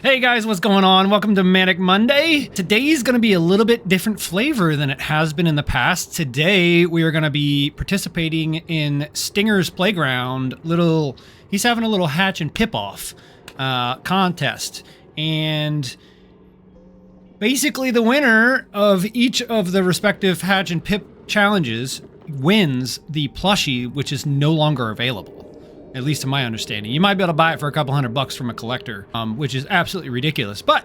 Hey guys, what's going on? Welcome to Manic Monday. Today's going to be a little bit different flavor than it has been in the past. Today we are going to be participating in Stinger's Playground. He's having a little hatch and pip off contest, and basically the winner of each of the respective hatch and pip challenges wins the plushie, which is no longer available. At least to my understanding. You might be able to buy it for a couple $100 from a collector, which is absolutely ridiculous. But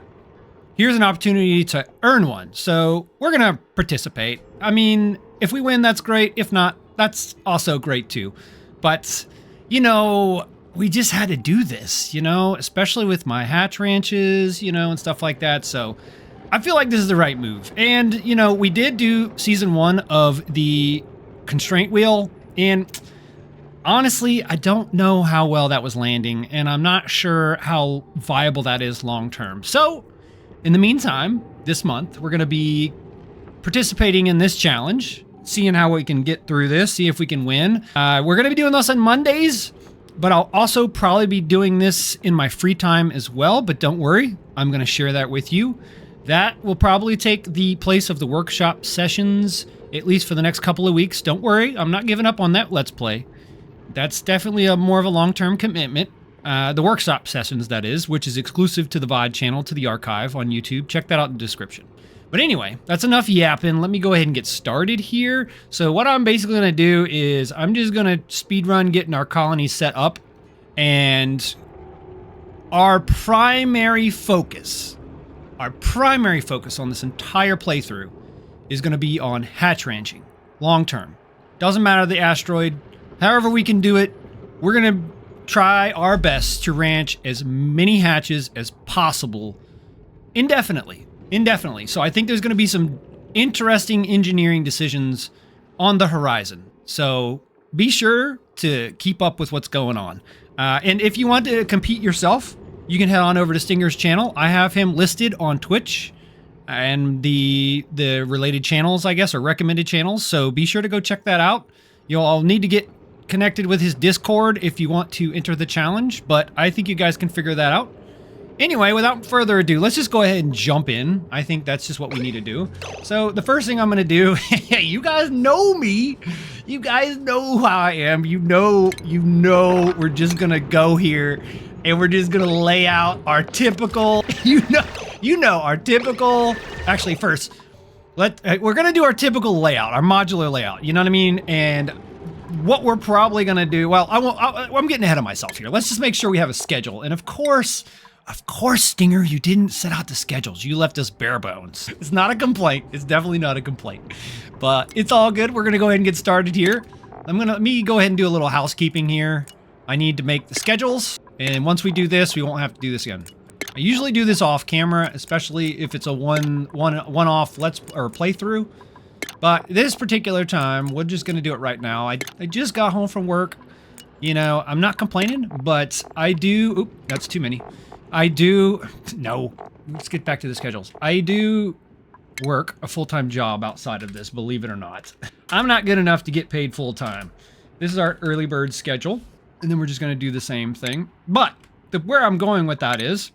here's an opportunity to earn one. So we're going to participate. I mean, if we win, that's great. If not, that's also great too. But, you know, we just had to do this, you know, especially with my hatch ranches, you know, and stuff like that. So I feel like this is the right move. And, you know, we did do season 1 of the constraint wheel, and honestly, I don't know how well that was landing, and I'm not sure how viable that is long term. So, in the meantime, this month, we're going to be participating in this challenge, seeing how we can get through this, see if we can win. We're going to be doing this on Mondays, but I'll also probably be doing this in my free time as well, but don't worry, I'm going to share that with you. That will probably take the place of the workshop sessions, at least for the next couple of weeks. Don't worry, I'm not giving up on that Let's Play. That's definitely more of a long-term commitment. The workshop sessions, that is, which is exclusive to the VOD channel, to the archive on YouTube. Check that out in the description. But anyway, that's enough yapping. Let me go ahead and get started here. So what I'm basically going to do is I'm just going to speedrun getting our colony set up. And our primary focus on this entire playthrough is going to be on hatch ranching, long-term. Doesn't matter the asteroid. However we can do it, we're going to try our best to ranch as many hatches as possible indefinitely. So I think there's going to be some interesting engineering decisions on the horizon. So be sure to keep up with what's going on. And if you want to compete yourself, you can head on over to Stinger's channel. I have him listed on Twitch and the related channels, I guess, or recommended channels. So be sure to go check that out. You'll all need to get connected with his Discord if you want to enter the challenge, but I think you guys can figure that out. Anyway, without further ado, let's just go ahead and jump in. I think that's just what we need to do. So the first thing I'm going to do, you guys know me. You guys know how I am. You know, we're just going to go here and we're just going to lay out our typical, our typical, actually first, we're going to do our typical layout, our modular layout. You know what I mean? And what we're probably going to do, well, I'm getting ahead of myself here. Let's just make sure we have a schedule. And of course, Stinger, you didn't set out the schedules. You left us bare bones. It's not a complaint. It's definitely not a complaint. But it's all good. We're going to go ahead and get started here. Let me go ahead and do a little housekeeping here. I need to make the schedules. And once we do this, we won't have to do this again. I usually do this off camera, especially if it's a one-off playthrough. But this particular time, we're just going to do it right now. I just got home from work. You know, I'm not complaining, but I do... Oop, that's too many. No, let's get back to the schedules. I do work a full-time job outside of this, believe it or not. I'm not good enough to get paid full-time. This is our early bird schedule, and then we're just going to do the same thing. But where I'm going with that is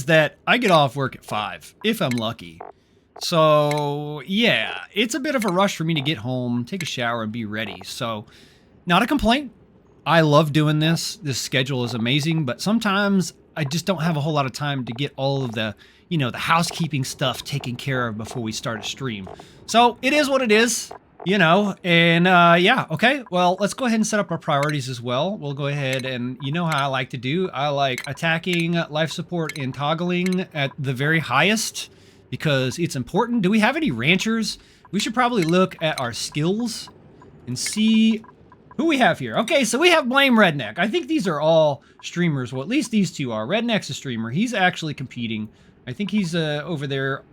that I get off work at 5, if I'm lucky. So, yeah, it's a bit of a rush for me to get home, take a shower, and be ready. So, not a complaint. I love doing this. This schedule is amazing, but sometimes I just don't have a whole lot of time to get all of the, the housekeeping stuff taken care of before we start a stream. So, it is what it is, and yeah, okay. Well, let's go ahead and set up our priorities as well. We'll go ahead and, you know how I like to do. I like attacking, life support, and toggling at the very highest, because it's important. Do we have any ranchers? We should probably look at our skills and see who we have here. Okay, so we have Blame Redneck. I think these are all streamers. Well, at least these two are. Redneck's a streamer. He's actually competing. I think he's over there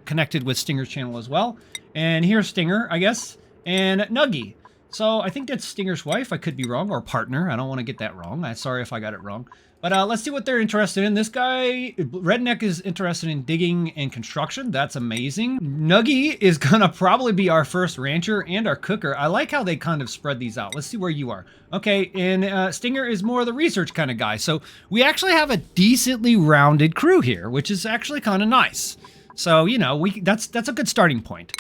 connected with Stinger's channel as well. And here's Stinger, I guess, and Nuggy. So I think that's Stinger's wife. I could be wrong, or partner. I don't want to get that wrong. I'm sorry if I got it wrong. But let's see what they're interested in. This guy, Redneck, is interested in digging and construction. That's amazing. Nuggy is gonna probably be our first rancher and our cooker. I like how they kind of spread these out. Let's see where you are. Okay, and Stinger is more of the research kind of guy. So we actually have a decently rounded crew here, which is actually kind of nice. So, you know, that's a good starting point.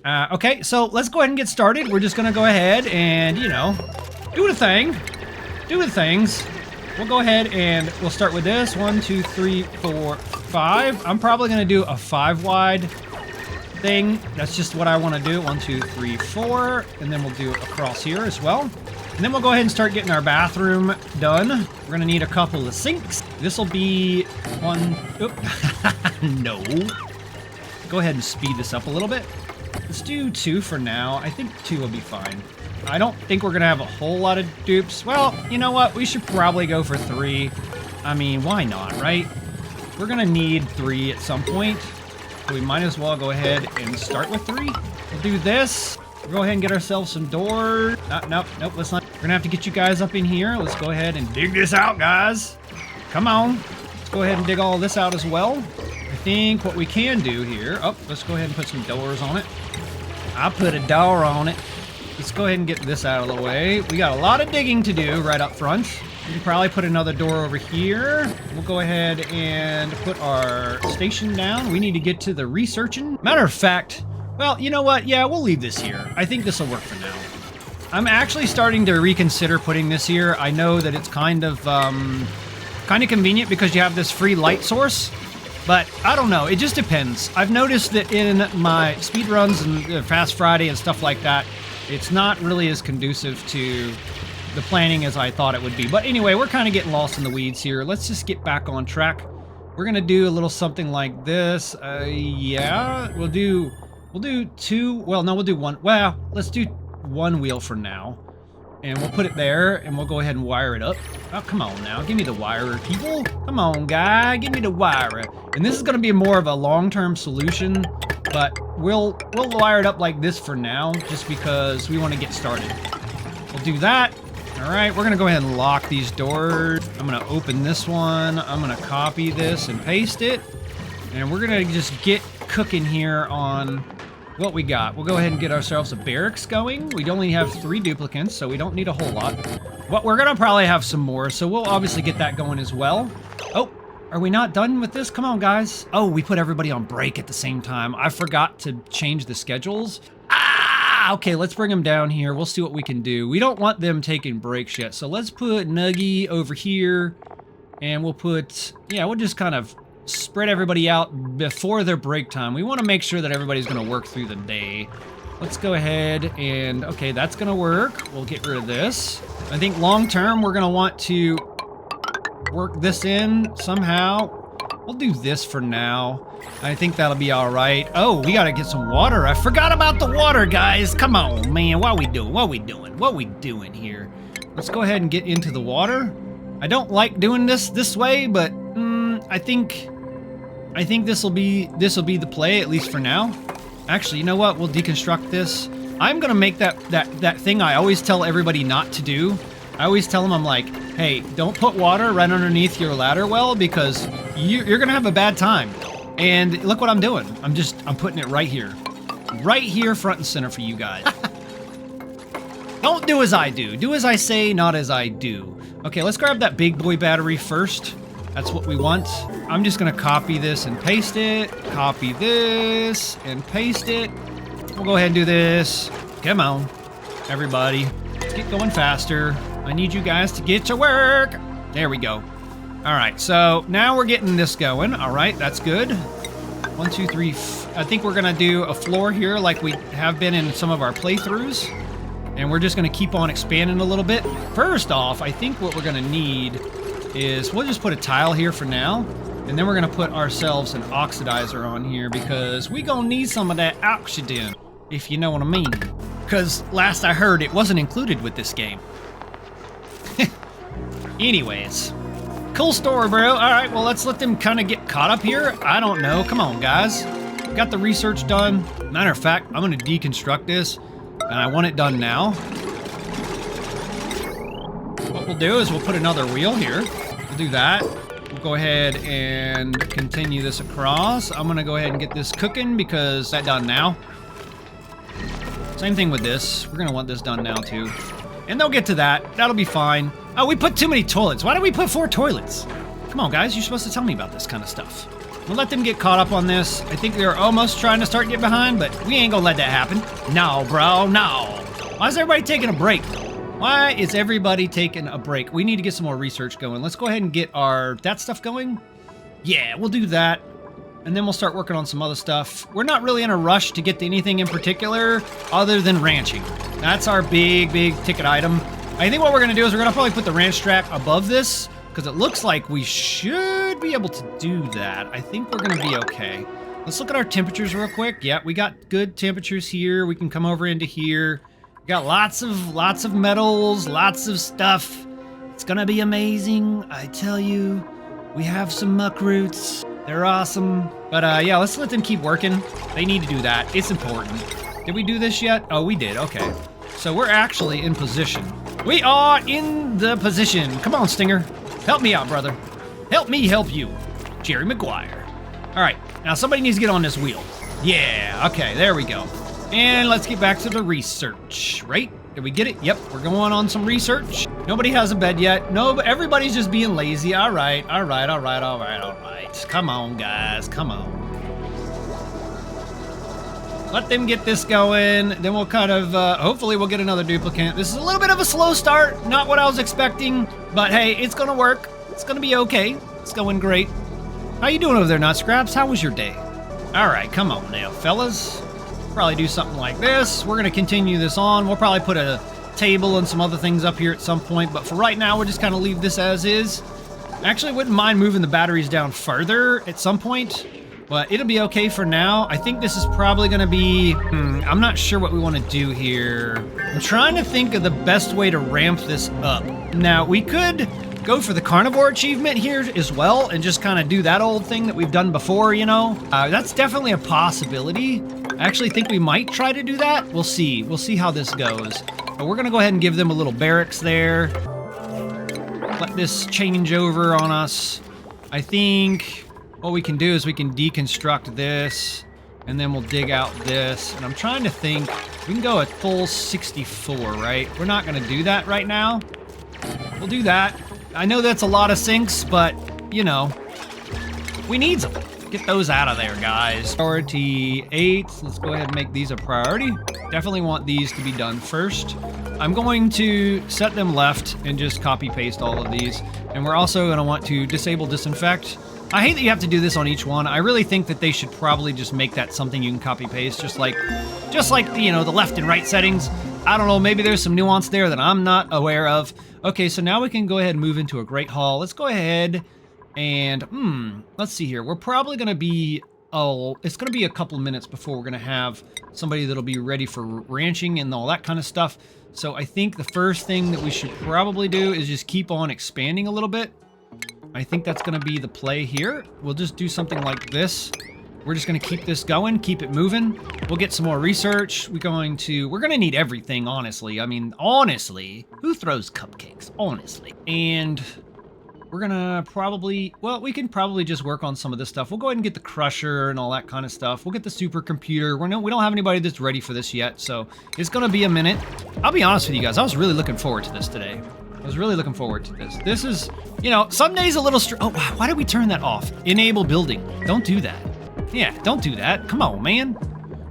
Okay, so let's go ahead and get started. We're just gonna go ahead and, you know, do the thing. Do the things. We'll go ahead and we'll start with this. 1, 2, 3, 4, 5. I'm probably going to do a 5 wide thing. That's just what I want to do. 1, 2, 3, 4. And then we'll do across here as well. And then we'll go ahead and start getting our bathroom done. We're going to need a couple of sinks. This will be one. No. Go ahead and speed this up a little bit. Let's do 2 for now. I think 2 will be fine. I don't think we're going to have a whole lot of dupes. Well, you know what? We should probably go for 3. I mean, why not, right? We're going to need 3 at some point. So we might as well go ahead and start with 3. We'll do this. We'll go ahead and get ourselves some doors. Nope, let's not. We're going to have to get you guys up in here. Let's go ahead and dig this out, guys. Come on. Let's go ahead and dig all this out as well. I think what we can do here... Oh, let's go ahead and put some doors on it. I put a door on it. Let's go ahead and get this out of the way. We got a lot of digging to do right up front. We can probably put another door over here. We'll go ahead and put our station down. We need to get to the researching. Matter of fact, well, you know what? Yeah, we'll leave this here. I think this will work for now. I'm actually starting to reconsider putting this here. I know that it's kind of convenient because you have this free light source. But I don't know. It just depends. I've noticed that in my speed runs and Fast Friday and stuff like that, it's not really as conducive to the planning as I thought it would be. But anyway, we're kind of getting lost in the weeds here. Let's just get back on track. We're going to do a little something like this. Yeah, we'll do 2. Well, no, we'll do 1. Well, let's do 1 wheel for now. And we'll put it there, and we'll go ahead and wire it up. Oh, come on now. Give me the wire, people. Come on, guy. Give me the wire. And this is going to be more of a long-term solution, but we'll wire it up like this for now, just because we want to get started. We'll do that. All right, we're going to go ahead and lock these doors. I'm going to open this one. I'm going to copy this and paste it. And we're going to just get cooking here on... what we got. We'll go ahead and get ourselves a barracks going. We only have 3 duplicants, so we don't need a whole lot. But we're gonna probably have some more, so we'll obviously get that going as well. Oh, are we not done with this? Come on, guys. Oh, we put everybody on break at the same time. I forgot to change the schedules. Ah, okay, let's bring them down here. We'll see what we can do. We don't want them taking breaks yet, so let's put Nuggy over here, and we'll put, yeah, we'll just kind of spread everybody out before their break time. We want to make sure that everybody's going to work through the day. Let's go ahead and, okay, that's going to work. We'll get rid of this. I think long term, we're going to want to work this in somehow. We'll do this for now. I think that'll be all right. Oh, we got to get some water. I forgot about the water, guys. Come on, man. What we doing? What we doing? What we doing here? Let's go ahead and get into the water. I don't like doing this way, but I think this will be the play, at least for now. Actually, you know what? We'll deconstruct this. I'm gonna make that thing I always tell everybody not to do. I always tell them, I'm like, hey, don't put water right underneath your ladder well, because you're gonna have a bad time. And look what I'm doing. I'm putting it right here, front and center for you guys. Don't do as I do. Do as I say, not as I do. Okay, let's grab that big boy battery first. That's what we want. I'm just gonna copy this and paste it. Copy this and paste it. We'll go ahead and do this. Come on, everybody. Let's get going faster. I need you guys to get to work. There we go. All right, so now we're getting this going. All right, that's good. 1, 2, 3. I think we're gonna do a floor here like we have been in some of our playthroughs. And we're just gonna keep on expanding a little bit. First off, I think what we're gonna need is we'll just put a tile here for now. And then we're gonna put ourselves an oxidizer on here because we gonna need some of that oxygen, if you know what I mean. Because last I heard, it wasn't included with this game. Anyways, cool story, bro. All right, well, let's let them kind of get caught up here. I don't know. Come on, guys. Got the research done. Matter of fact, I'm gonna deconstruct this, and I want it done now. What we'll do is we'll put another wheel here. We'll do that. We'll go ahead and continue this across. I'm gonna go ahead and get this cooking because that's done now. Same thing with this. We're gonna want this done now too. And they'll get to that. That'll be fine. Oh, we put too many toilets. Why did we put 4 toilets? Come on, guys. You're supposed to tell me about this kind of stuff. We'll let them get caught up on this. I think they're almost trying to start getting behind, but we ain't gonna let that happen. No, bro, no. Why is everybody taking a break? Why is everybody taking a break? We need to get some more research going. Let's go ahead and get that stuff going. Yeah, we'll do that. And then we'll start working on some other stuff. We're not really in a rush to get to anything in particular other than ranching. That's our big ticket item. I think what we're gonna do is we're gonna probably put the ranch track above this because it looks like we should be able to do that. I think we're gonna be okay. Let's look at our temperatures real quick. Yeah, we got good temperatures here. We can come over into here. We got lots of metals, lots of stuff. It's gonna be amazing, I tell you. We have some muck roots. They're awesome. But yeah, let's let them keep working. They need to do that. It's important. Did we do this yet? Oh, we did. Okay. So we're actually in position. We are in the position. Come on, Stinger. Help me out, brother. Help me help you. Jerry Maguire. All right. Now somebody needs to get on this wheel. Yeah. Okay. There we go. And let's get back to the research, right? Did we get it? Yep, we're going on some research. Nobody has a bed yet. No, but everybody's just being lazy. All right. Come on, guys, come on. Let them get this going. Then we'll kind of, hopefully we'll get another duplicant. This is a little bit of a slow start. Not what I was expecting, but hey, it's gonna work. It's gonna be okay. It's going great. How you doing over there, Nut Scraps? How was your day? All right, come on now, fellas. Probably do something like this. We're gonna continue this on. We'll probably put a table and some other things up here at some point, but for right now, we'll just kind of leave this as is. Actually, wouldn't mind moving the batteries down further at some point, but it'll be okay for now. I think this is probably gonna be, I'm not sure what we wanna do here. I'm trying to think of the best way to ramp this up. Now, we could go for the Carnivore achievement here as well and just kind of do that old thing that we've done before, you know? That's definitely a possibility. I actually think we might try to do that. We'll see. We'll see how this goes. But we're gonna go ahead and give them a little barracks there. Let this change over on us. I think what we can do is we can deconstruct this and then we'll dig out this. And I'm trying to think, we can go at full 64, right? We're not gonna do that right now. We'll do that. I know that's a lot of sinks, but you know, we need them. Get those out of there, guys. Priority 8. Let's go ahead and make these a priority. Definitely want these to be done first. I'm going to set them left and just copy paste all of these. And we're also going to want to disable disinfect. I hate that you have to do this on each one. I really think that they should probably just make that something you can copy paste, just like you know, the left and right settings. I don't know, maybe there's some nuance there that I'm not aware of. Okay, so now we can go ahead and move into a great hall. Let's go ahead and, let's see here. We're probably going to be, it's going to be a couple minutes before we're going to have somebody that'll be ready for ranching and all that kind of stuff. So I think the first thing that we should probably do is just keep on expanding a little bit. I think that's going to be the play here. We'll just do something like this. We're just going to keep this going, keep it moving. We'll get some more research. We're going to need everything, honestly. I mean, honestly, who throws cupcakes? Honestly. And we're going to probably, well, we can probably just work on some of this stuff. We'll go ahead and get the crusher and all that kind of stuff. We'll get the supercomputer. We don't have anybody that's ready for this yet, so it's going to be a minute. I'll be honest with you guys. I was really looking forward to this today. I was really looking forward to this. This is, you know, some days a little oh, why did we turn that off? Enable building. Don't do that. Yeah, don't do that. Come on, man.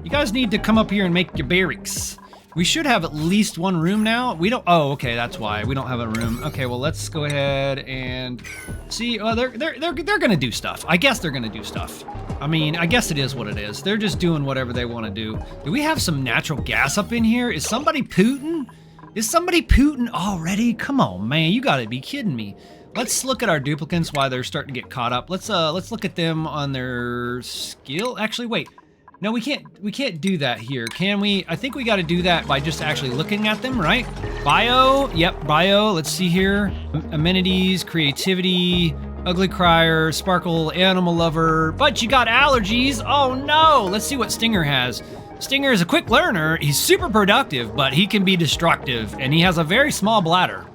You guys need to come up here and make your barracks. We should have at least one room now. We don't, oh, okay, that's why. We don't have a room. Okay, well, let's go ahead and see. Oh, they're gonna do stuff. I guess they're gonna do stuff. I mean, I guess it is what it is. They're just doing whatever they want to do. Do we have some natural gas up in here? Is somebody pooting? Is somebody pooting already? Come on, man, you gotta be kidding me. Let's look at our duplicants while they're starting to get caught up. Let's look at them on their skill. Actually, wait. No, we can't do that here, can we? I think we got to do that by just actually looking at them, right? Bio, yep, bio. Let's see here. Amenities, creativity, ugly crier, sparkle, animal lover. But you got allergies. Oh no! Let's see what Stinger has. Stinger is a quick learner. He's super productive, but he can be destructive, and he has a very small bladder.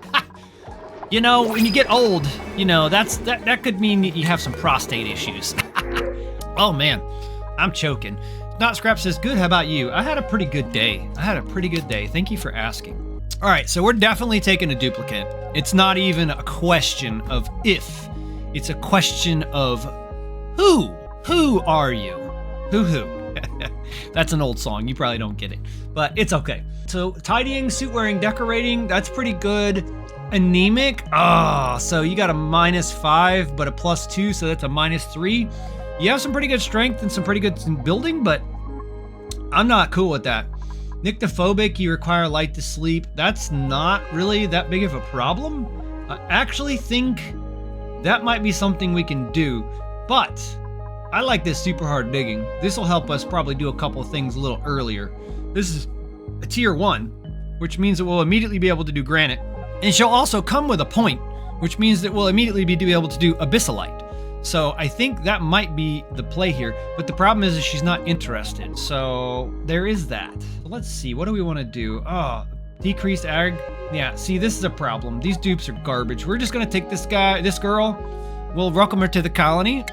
You know, when you get old, you know, that could mean you have some prostate issues. Oh man, I'm choking. Not Scrap says, good, how about you? I had a pretty good day. Thank you for asking. All right, so we're definitely taking a duplicant. It's not even a question of if. It's a question of who. Who are you? Who? That's an old song. You probably don't get it, but it's okay. So tidying, suit wearing, decorating, that's pretty good. Anemic, so you got a -5, but a +2, so that's a -3. You have some pretty good strength and some pretty good building, but I'm not cool with that. Nyctophobic, you require light to sleep. That's not really that big of a problem. I actually think that might be something we can do, but I like this super hard digging. This will help us probably do a couple of things a little earlier. This is a tier 1, which means that we'll immediately be able to do granite. And she'll also come with a point, which means that we'll immediately be able to do abyssalite. So I think that might be the play here, but the problem is she's not interested. So there is that. Let's see, what do we want to do? Decreased ag. Yeah, see, this is a problem. These dupes are garbage. We're just gonna take this girl, we'll welcome her to the colony,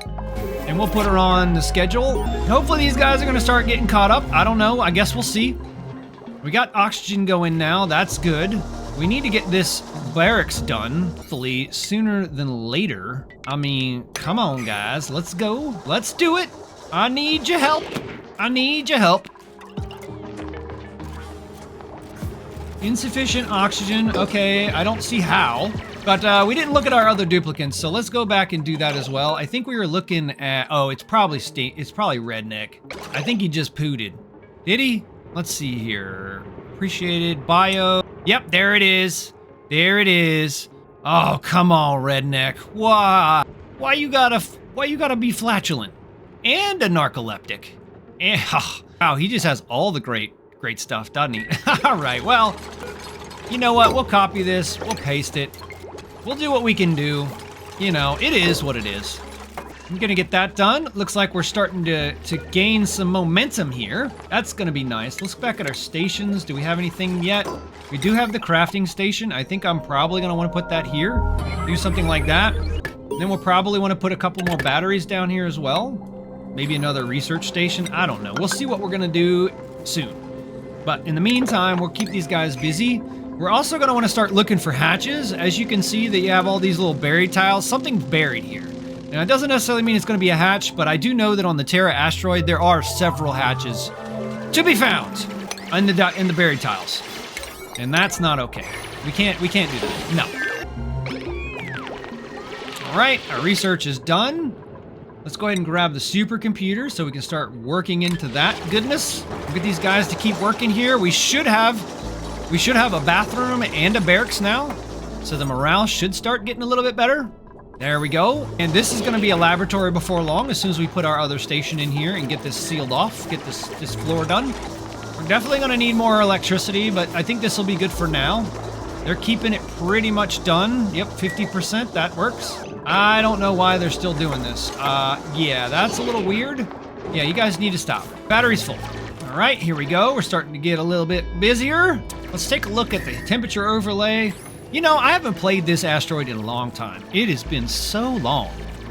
and we'll put her on the schedule. Hopefully these guys are gonna start getting caught up. I don't know, I guess we'll see. We got oxygen going now, that's good. We need to get this barracks done, hopefully sooner than later. I mean, come on guys, let's go. Let's do it. I need your help. Insufficient oxygen, okay, I don't see how. But we didn't look at our other duplicants, so let's go back and do that as well. I think we were looking at, it's probably Redneck. I think he just pooted. Did he? Let's see here. Appreciated, bio. Yep, there it is. Oh, come on, Redneck. Why you gotta be flatulent and a narcoleptic? And, wow, he just has all the great stuff, doesn't he? All right, well, you know what? We'll copy this. We'll paste it. We'll do what we can do. You know, it is what it is. I'm gonna get that done. Looks like we're starting to gain some momentum here. That's gonna be nice. Let's look back at our stations. Do we have anything yet? We do have the crafting station. I think I'm probably gonna want to put that here. Do something like that. Then we'll probably want to put a couple more batteries down here as well. Maybe another research station. I don't know. We'll see what we're gonna do soon. But in the meantime, we'll keep these guys busy. We're also gonna want to start looking for hatches. As you can see that you have all these little buried tiles. Something's buried here. Now, it doesn't necessarily mean it's going to be a hatch, but I do know that on the Terra asteroid, there are several hatches to be found in the buried tiles. And that's not okay. We can't do that. No. All right, our research is done. Let's go ahead and grab the supercomputer so we can start working into that goodness. We'll get these guys to keep working here. We should have a bathroom and a barracks now, so the morale should start getting a little bit better. There we go. And this is going to be a laboratory before long as soon as we put our other station in here and get this sealed off, get this floor done. We're definitely going to need more electricity, but I think this will be good for now. They're keeping it pretty much done. Yep, 50%, that works. I don't know why they're still doing this. Yeah, that's a little weird. Yeah, you guys need to stop. Battery's full. All right, here we go. We're starting to get a little bit busier. Let's take a look at the temperature overlay. You know, I haven't played this asteroid in a long time. It has been so long.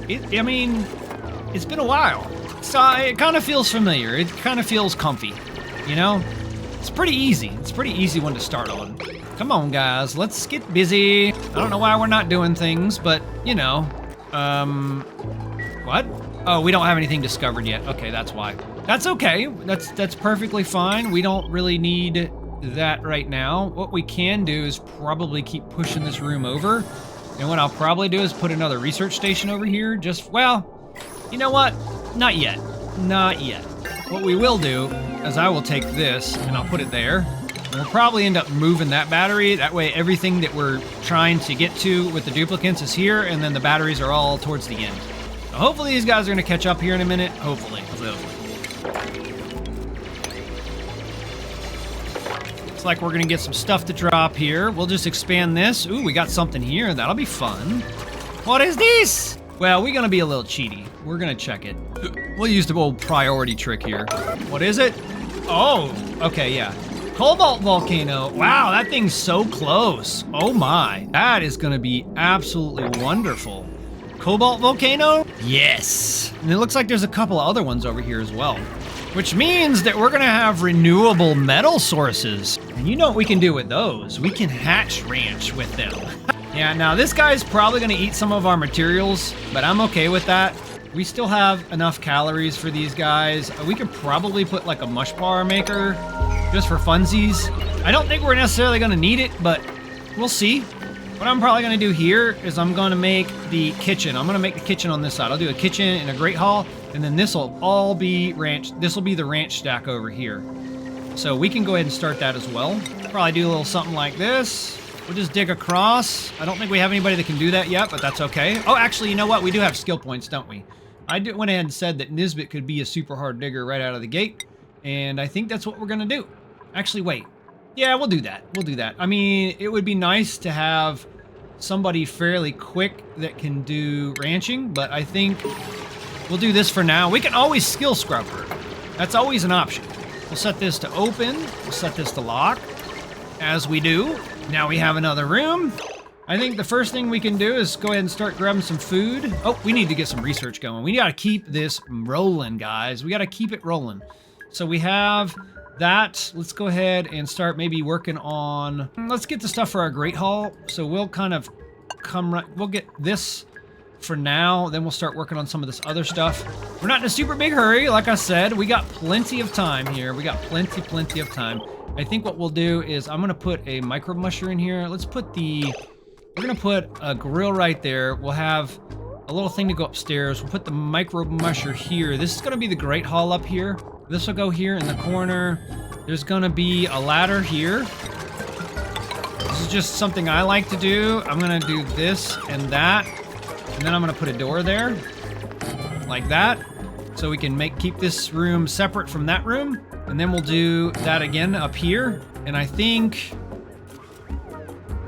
I mean, it's been a while. So it kind of feels familiar. It kind of feels comfy, you know? It's pretty easy. It's a pretty easy one to start on. Come on, guys. Let's get busy. I don't know why we're not doing things, but, you know. What? Oh, we don't have anything discovered yet. Okay, that's why. That's okay. That's perfectly fine. We don't really need that right now. What we can do is probably keep pushing this room over. And what I'll probably do is put another research station over here. Well, you know what? Not yet. Not yet. What we will do is I will take this and I'll put it there. And we'll probably end up moving that battery. That way everything that we're trying to get to with the duplicants is here, and then the batteries are all towards the end. So hopefully these guys are gonna catch up here in a minute. Hopefully. Looks like we're gonna get some stuff to drop here. We'll just expand this. Ooh, we got something here. That'll be fun. What is this? Well, we're gonna be a little cheaty. We're gonna check it. We'll use the old priority trick here. What is it? Oh, okay, yeah. Cobalt volcano. Wow, that thing's so close. Oh my. That is gonna be absolutely wonderful. Cobalt volcano? Yes. And it looks like there's a couple of other ones over here as well. Which means that we're gonna have renewable metal sources. And you know what we can do with those? We can hatch ranch with them. Yeah, now this guy's probably gonna eat some of our materials, but I'm okay with that. We still have enough calories for these guys. We could probably put like a mush bar maker just for funsies. I don't think we're necessarily gonna need it, but we'll see. What I'm probably gonna do here is I'm gonna make the kitchen. I'm gonna make the kitchen on this side. I'll do a kitchen and a great hall, and then this will all be ranch. This will be the ranch stack over here. So we can go ahead and start that as well. Probably do a little something like this. We'll just dig across. I don't think we have anybody that can do that yet, but that's okay. Oh, actually, you know what? We do have skill points, don't we? I went ahead and said that Nisbet could be a super hard digger right out of the gate, and I think that's what we're gonna do. Actually, wait. Yeah, we'll do that. We'll do that. I mean, it would be nice to have somebody fairly quick that can do ranching, but I think we'll do this for now. We can always skill scrub her. That's always an option. We'll set this to open. We'll set this to lock. As we do. Now we have another room. I think the first thing we can do is go ahead and start grabbing some food. Oh, we need to get some research going. We gotta keep this rolling, guys. We gotta keep it rolling. So we have that. Let's go ahead and start maybe working on... Let's get the stuff for our Great Hall. So we'll kind of come right... We'll get this for now. Then we'll start working on some of this other stuff. We're not in a super big hurry. Like I said, we got plenty of time here. We got plenty of time. I think what we'll do is I'm gonna put a micro musher in here. Let's put the... We're gonna put a grill right there. We'll have a little thing to go upstairs. We'll put the micro musher here. This is gonna be the Great Hall up here. This will go here in the corner. There's gonna be a ladder here. This is just something I like to do. I'm gonna do this and that. And then I'm gonna put a door there. Like that. So we can keep this room separate from that room. And then we'll do that again up here. And I think...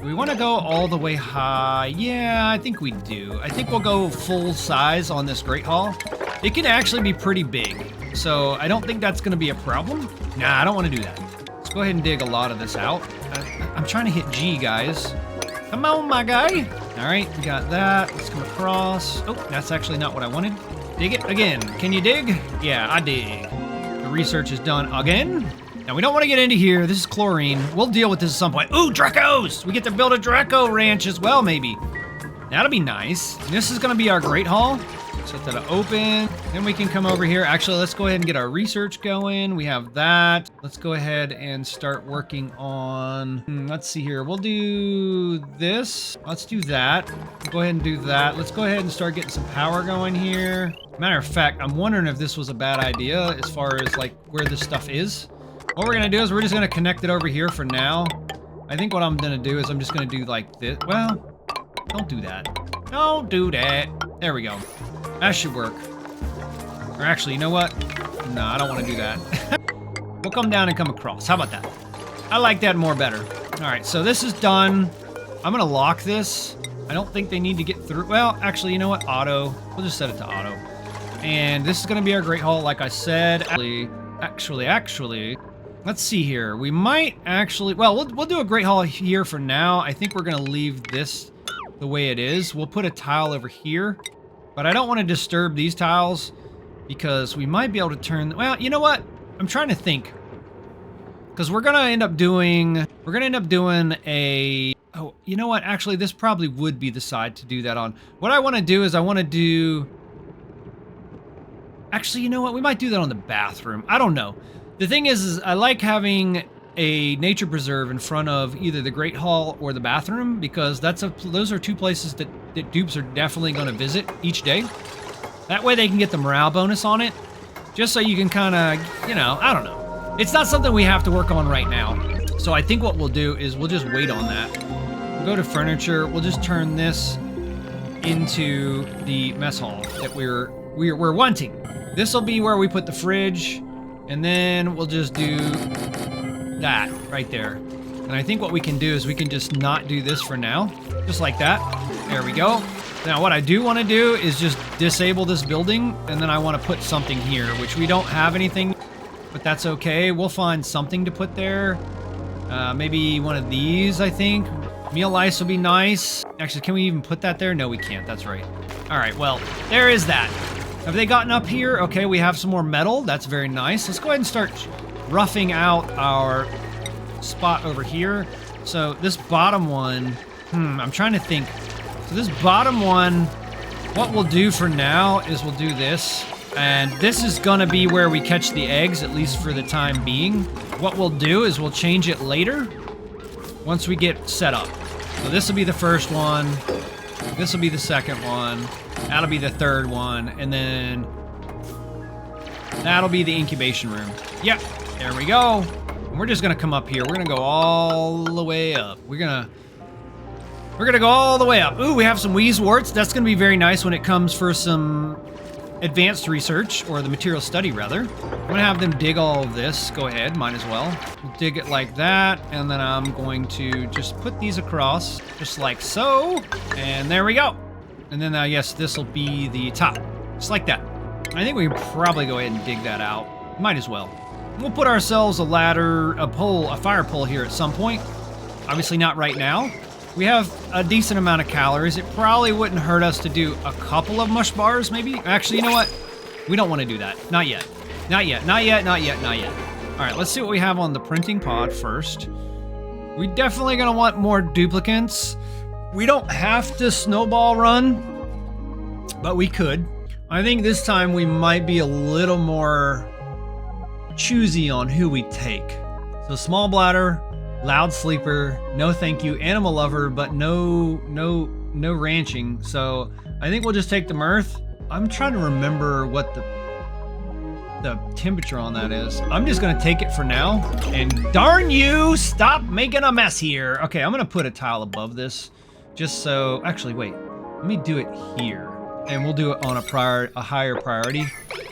we want to go all the way high. Yeah, I think we do. I think we'll go full size on this Great Hall. It can actually be pretty big. So I don't think that's going to be a problem. Nah, I don't want to do that. Let's go ahead and dig a lot of this out. I'm trying to hit G, guys. Come on, my guy. All right, we got that. Let's come across. Oh, that's actually not what I wanted. Dig it again. Can you dig? Yeah, I dig. The research is done again. Now, we don't want to get into here. This is chlorine. We'll deal with this at some point. Ooh, Dracos! We get to build a Draco ranch as well, maybe. That'll be nice. This is going to be our Great Hall. Set that to open. Then we can come over here. Actually, let's go ahead and get our research going. We have that. Let's go ahead and start working on... let's see here. We'll do this. Let's do that. Go ahead and do that. Let's go ahead and start getting some power going here. Matter of fact, I'm wondering if this was a bad idea as far as, like, where this stuff is. What we're gonna do is we're just gonna connect it over here for now. I think what I'm gonna do is I'm just gonna do like this. Well, don't do that. Don't do that. There we go. That should work. Or actually, you know what? No, I don't want to do that. We'll come down and come across. How about that? I like that more better. All right, so this is done. I'm gonna lock this. I don't think they need to get through. Well, actually, you know what? Auto. We'll just set it to auto. And this is gonna be our Great Hall, like I said. Actually. Let's see here. We might actually... Well, we'll do a Great Hall here for now. I think we're going to leave this the way it is. We'll put a tile over here. But I don't want to disturb these tiles because we might be able to turn... Well, you know what? I'm trying to think. Because we're going to end up doing... We're going to end up doing a... Oh, you know what? Actually, this probably would be the side to do that on. What I want to do is I want to do... Actually, you know what? We might do that on the bathroom. I don't know. The thing is I like having a nature preserve in front of either the Great Hall or the bathroom because those are two places that dupes are definitely going to visit each day. That way they can get the morale bonus on it. Just so you can kind of, you know, I don't know. It's not something we have to work on right now. So I think what we'll do is we'll just wait on that. We'll go to furniture. We'll just turn this into the mess hall that we're wanting. This will be where we put the fridge. And then we'll just do that right there. And I think what we can do is we can just not do this for now. Just like that. There we go. Now what I do want to do is just disable this building. And then I want to put something here, which we don't have anything. But that's okay. We'll find something to put there. Maybe one of these, I think. Meal ice would be nice. Actually, can we even put that there? No, we can't. That's right. All right, well, there is that. Have they gotten up here? Okay, we have some more metal. That's very nice. Let's go ahead and start roughing out our spot over here. So this bottom one, I'm trying to think. So this bottom one, what we'll do for now is we'll do this. And this is gonna be where we catch the eggs, at least for the time being. What we'll do is we'll change it later once we get set up. So this will be the first one. This will be the second one. That'll be the third one. And then that'll be the incubation room. Yep, there we go. And we're just gonna come up here. We're gonna go all the way up. We're gonna go all the way up. Ooh, we have some Wheezeworts. That's gonna be very nice when it comes for some advanced research, or the material study rather. I'm gonna have them dig all of this. Go ahead, might as well. We'll dig it like that, and then I'm going to just put these across, just like so, and there we go. And then I guess this will be the top, just like that. I think we can probably go ahead and dig that out. Might as well. We'll put ourselves a ladder, a pole, a fire pole here at some point. Obviously not right now. We have a decent amount of calories. It probably wouldn't hurt us to do a couple of mush bars, maybe. Actually, you know what? We don't want to do that. Not yet. Not yet. Not yet. Not yet. Not yet. All right, let's see what we have on the printing pod first. We definitely gonna want more duplicants. We don't have to snowball run, but we could. I think this time we might be a little more choosy on who we take. So small bladder, loud sleeper, no thank you, animal lover, but no ranching. So I think we'll just take the mirth. I'm trying to remember what the temperature on that is. I'm just gonna take it for now. And darn you, stop making a mess here. Okay, I'm gonna put a tile above this, just so. Actually, wait. Let me do it here, and we'll do it on a higher priority.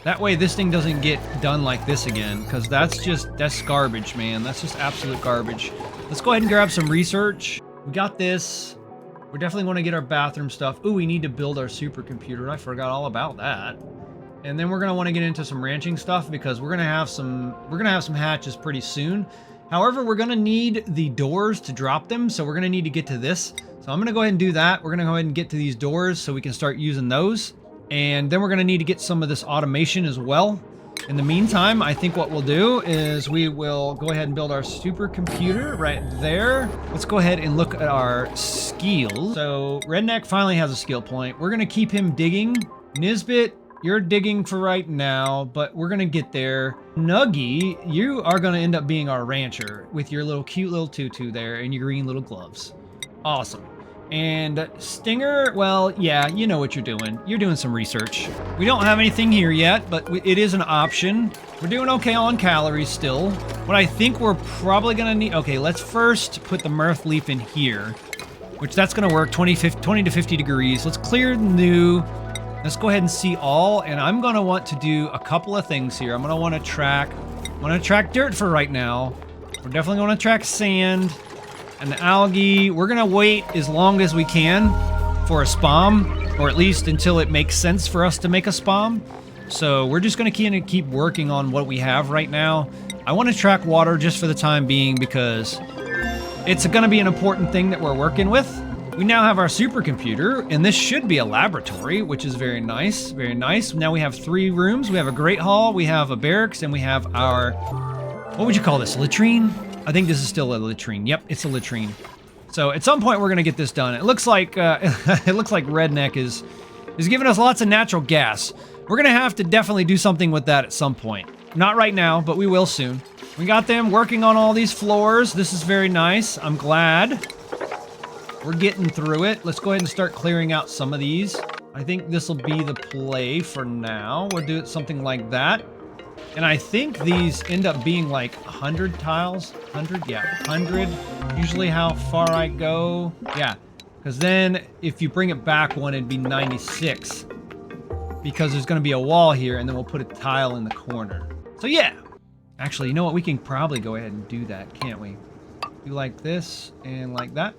That way, this thing doesn't get done like this again, because that's garbage, man. That's just absolute garbage. Let's go ahead and grab some research. We got this. We definitely want to get our bathroom stuff. Ooh, we need to build our supercomputer. I forgot all about that. And then we're gonna want to get into some ranching stuff, because we're gonna have some hatches pretty soon. However, we're gonna need the doors to drop them, so we're gonna need to get to this. So I'm gonna go ahead and do that. We're gonna go ahead and get to these doors so we can start using those. And then we're gonna need to get some of this automation as well. In the meantime, I think what we'll do is we will go ahead and build our supercomputer right there. Let's go ahead and look at our skills. So Redneck finally has a skill point. We're gonna keep him digging. Nisbet, you're digging for right now, but we're gonna get there. Nuggy, you are gonna end up being our rancher with your little cute little tutu there and your green little gloves. Awesome. And Stinger, well, yeah, you know what you're doing. You're doing some research. We don't have anything here yet, but it is an option. We're doing okay on calories still. What I think we're probably gonna need, okay, let's first put the mirth leaf in here, which that's gonna work 20 to 50 degrees. Let's clear new. Let's go ahead and see all, and I'm gonna want to do a couple of things here. I'm gonna want to track dirt for right now. We're definitely gonna track sand. And the algae, we're gonna wait as long as we can for a spawn, or at least until it makes sense for us to make a spawn. So we're just gonna keep working on what we have right now. I want to track water just for the time being, because it's gonna be an important thing that we're working with. We now have our supercomputer, and this should be a laboratory, which is very nice, very nice. Now we have 3 rooms. We have a great hall, we have a barracks, and we have our, what would you call this, latrine? I think this is still a latrine. Yep, it's a latrine. So at some point we're gonna get this done. It looks like Redneck is giving us lots of natural gas. We're gonna have to definitely do something with that at some point. Not right now, but we will soon. We got them working on all these floors. This is very nice. I'm glad. We're getting through it. Let's go ahead and start clearing out some of these. I think this will be the play for now. We'll do it something like that. And I think these end up being like 100 tiles. 100? Yeah, 100. Usually how far I go. Yeah, because then if you bring it back one, it'd be 96. Because there's going to be a wall here, and then we'll put a tile in the corner. So yeah. Actually, you know what? We can probably go ahead and do that, can't we? Do like this and like that.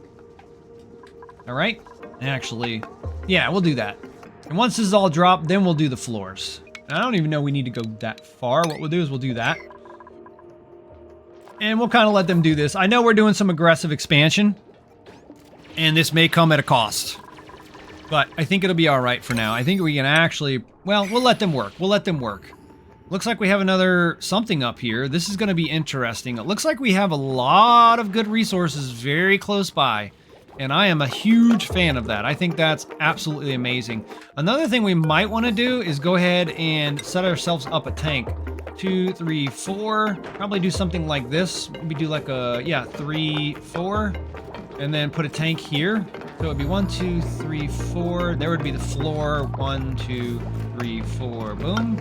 All right. Actually, yeah, we'll do that. And once this is all dropped, then we'll do the floors. I don't even know we need to go that far. What we'll do is we'll do that. And we'll kind of let them do this. I know we're doing some aggressive expansion, and this may come at a cost. But I think it'll be all right for now. I think we can actually, well, we'll let them work. We'll let them work. Looks like we have another something up here. This is going to be interesting. It looks like we have a lot of good resources very close by. And I am a huge fan of that. I think that's absolutely amazing. Another thing we might want to do is go ahead and set ourselves up a tank. 2, 3, 4. Probably do something like this. Maybe do like a, yeah, 3, 4. And then put a tank here. So it would be 1, 2, 3, 4. There would be the floor. 1, 2, 3, 4. Boom.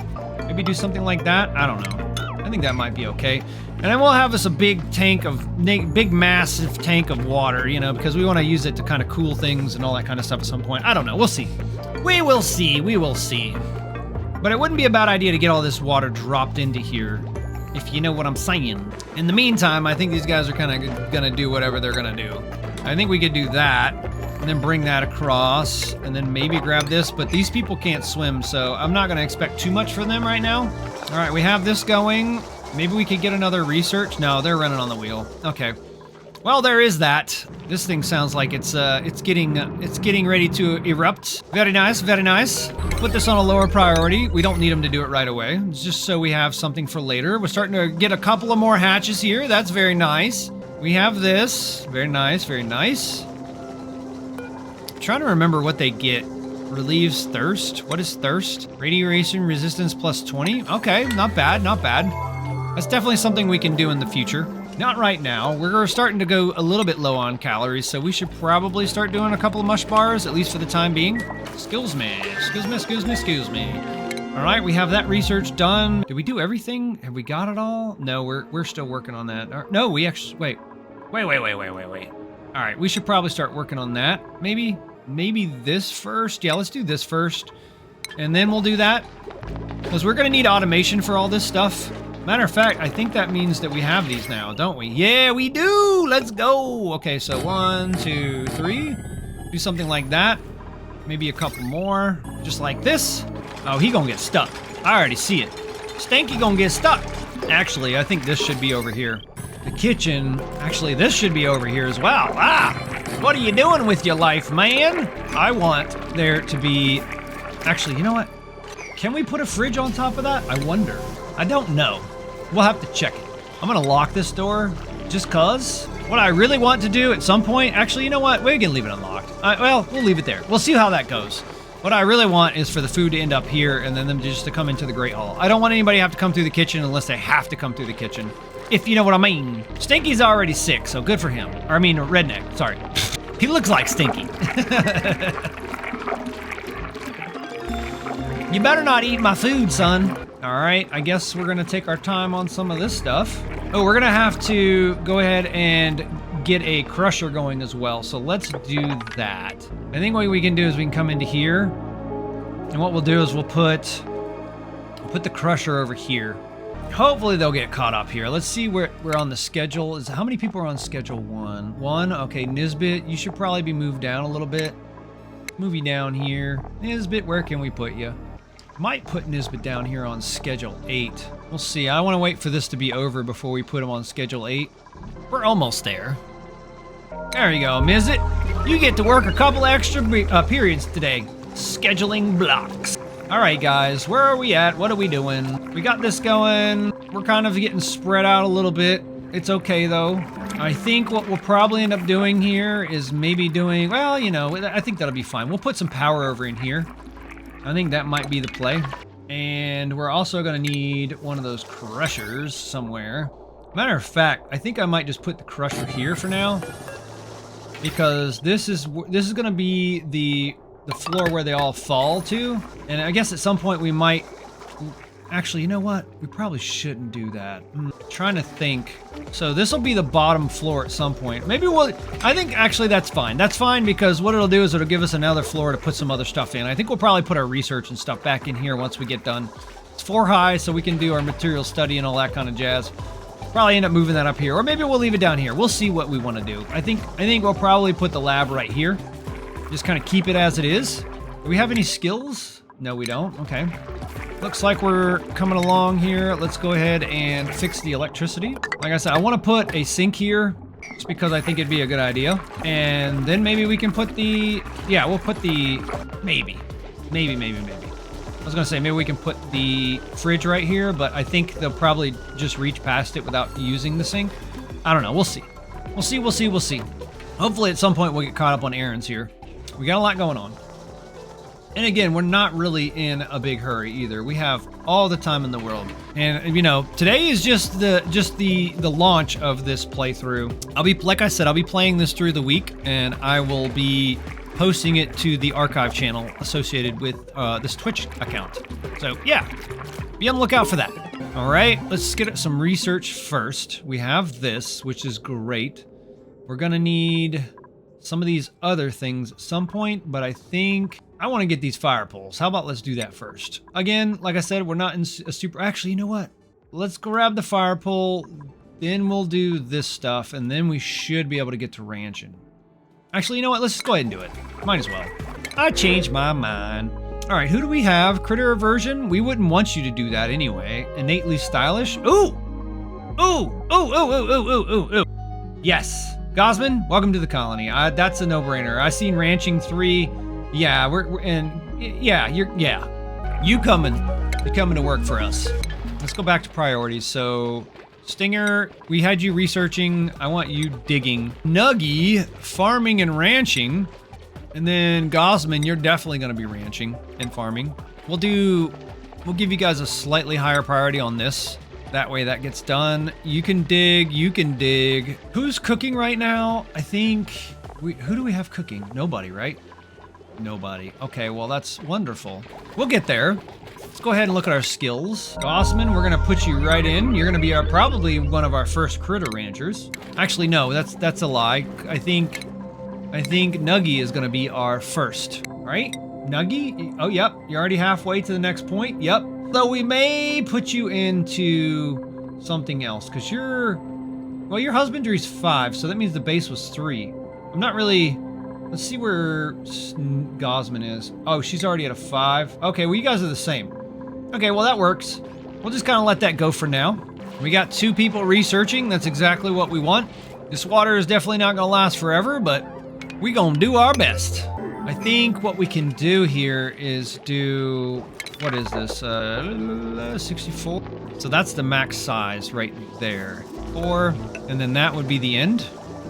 Maybe do something like that. I don't know. I think that might be okay. And then we'll have us a big tank of, big massive tank of water, you know, because we want to use it to kind of cool things and all that kind of stuff at some point. I don't know. We'll see. We will see. We will see. But it wouldn't be a bad idea to get all this water dropped into here, if you know what I'm saying. In the meantime, I think these guys are kind of going to do whatever they're going to do. I think we could do that, and then bring that across, and then maybe grab this, but these people can't swim, so I'm not going to expect too much from them right now. All right, we have this going. Maybe we could get another research. No, they're running on the wheel. Okay. Well, there is that. This thing sounds like it's getting ready to erupt. Very nice, very nice. Put this on a lower priority. We don't need them to do it right away. It's just so we have something for later. We're starting to get a couple of more hatches here. That's very nice. We have this. Very nice, very nice. I'm trying to remember what they get. Relieves thirst. What is thirst? Radiation resistance plus 20. Okay, not bad, not bad. That's definitely something we can do in the future. Not right now. We're starting to go a little bit low on calories, so we should probably start doing a couple of mush bars, at least for the time being. Excuse me. Excuse me, excuse me, excuse me. All right, we have that research done. Did we do everything? Have we got it all? No, we're still working on that. No, we actually, wait. All right, we should probably start working on that. Maybe this first. Yeah, let's do this first. And then we'll do that. Because we're going to need automation for all this stuff. Matter of fact, I think that means that we have these now, don't we? Yeah, we do! Let's go! Okay, so 1, 2, 3. Do something like that. Maybe a couple more. Just like this. Oh, he gonna get stuck. I already see it. Stanky gonna get stuck. Actually, I think this should be over here. The kitchen, actually, this should be over here as well. Ah! What are you doing with your life, man? I want there to be... Actually, you know what? Can we put a fridge on top of that? I wonder. I don't know. We'll have to check it. I'm gonna lock this door just cause. What I really want to do at some point, actually, you know what? We're gonna leave it unlocked. Well, we'll leave it there. We'll see how that goes. What I really want is for the food to end up here and then them just to come into the Great Hall. I don't want anybody to have to come through the kitchen unless they have to come through the kitchen. If you know what I mean. Stinky's already sick, so good for him. Or I mean, Redneck, sorry. He looks like Stinky. You better not eat my food, son. All right, I guess we're gonna take our time on some of this stuff. Oh, we're gonna have to go ahead and get a crusher going as well. So let's do that. I think what we can do is we can come into here. And what we'll do is we'll put the crusher over here. Hopefully they'll get caught up here. Let's see where we're on the schedule. How many people are on schedule 1? 1, okay, Nisbet, you should probably be moved down a little bit. Move you down here. Nisbet, where can we put you? Might put Nisbet down here on schedule 8. We'll see. I want to wait for this to be over before we put him on schedule 8. We're almost there. There you go, Mizit. You get to work a couple extra periods today. Scheduling blocks. All right, guys, where are we at? What are we doing? We got this going. We're kind of getting spread out a little bit. It's okay, though. I think what we'll probably end up doing here is maybe doing, well, you know, I think that'll be fine. We'll put some power over in here. I think that might be the play. And we're also going to need one of those crushers somewhere. Matter of fact, I think I might just put the crusher here for now. Because this is going to be the floor where they all fall to. And I guess at some point we might... Actually, you know what? We probably shouldn't do that. Trying to think. So this will be the bottom floor at some point. Maybe we'll... I think actually that's fine. That's fine because what it'll do is it'll give us another floor to put some other stuff in. I think we'll probably put our research and stuff back in here once we get done. It's 4 high, so we can do our material study and all that kind of jazz. Probably end up moving that up here. Or maybe we'll leave it down here. We'll see what we want to do. I think we'll probably put the lab right here. Just kind of keep it as it is. Do we have any skills? No, we don't. Okay. Looks like we're coming along here. Let's go ahead and fix the electricity. Like I said, I want to put a sink here just because I think it'd be a good idea. And then maybe we can put the, yeah, we'll put the, maybe. I was gonna say maybe we can put the fridge right here, but I think they'll probably just reach past it without using the sink. I don't know, we'll see. We'll see. Hopefully at some point we'll get caught up on errands here. We got a lot going on. And again, we're not really in a big hurry either. We have all the time in the world. And you know, today is just the launch of this playthrough. Like I said, I'll be playing this through the week, and I will be posting it to the archive channel associated with this Twitch account. So yeah, be on the lookout for that. All right, let's get some research first. We have this, which is great. We're gonna need some of these other things at some point, but I think I want to get these fire poles. How about let's do that first? Again, like I said, we're not in a super... Actually, you know what? Let's grab the fire pole, then we'll do this stuff, and then we should be able to get to ranching. Actually, you know what? Let's just go ahead and do it. Might as well. I changed my mind. All right, who do we have? Critter aversion? We wouldn't want you to do that anyway. Innately stylish? Ooh! Ooh! Yes. Gosman, welcome to the colony. That's a no-brainer. I seen ranching 3. Yeah, you coming to work for us. Let's go back to priorities. So, Stinger, we had you researching. I want you digging. Nuggy, farming and ranching. And then Gosman, you're definitely going to be ranching and farming. We'll give you guys a slightly higher priority on this. That way that gets done. You can dig. Who's cooking right now? I think, who do we have cooking? Nobody, right? Nobody. Okay, well, that's wonderful. We'll get there. Let's go ahead and look at our skills. Gossman, we're gonna put you right in. You're gonna be probably one of our first critter ranchers. Actually, no, that's a lie. I think Nuggy is gonna be our first, right? Nuggy? Oh, yep. You're already halfway to the next point. Yep. Though we may put you into something else, because your husbandry's 5, so that means the base was 3. I'm not really... Let's see where Gosman is. Oh, she's already at a 5. Okay, well, you guys are the same. Okay, well, that works. We'll just kind of let that go for now. We got 2 people researching. That's exactly what we want. This water is definitely not going to last forever, but we going to do our best. I think what we can do here is do... What is this? 64? So that's the max size right there. 4, and then that would be the end.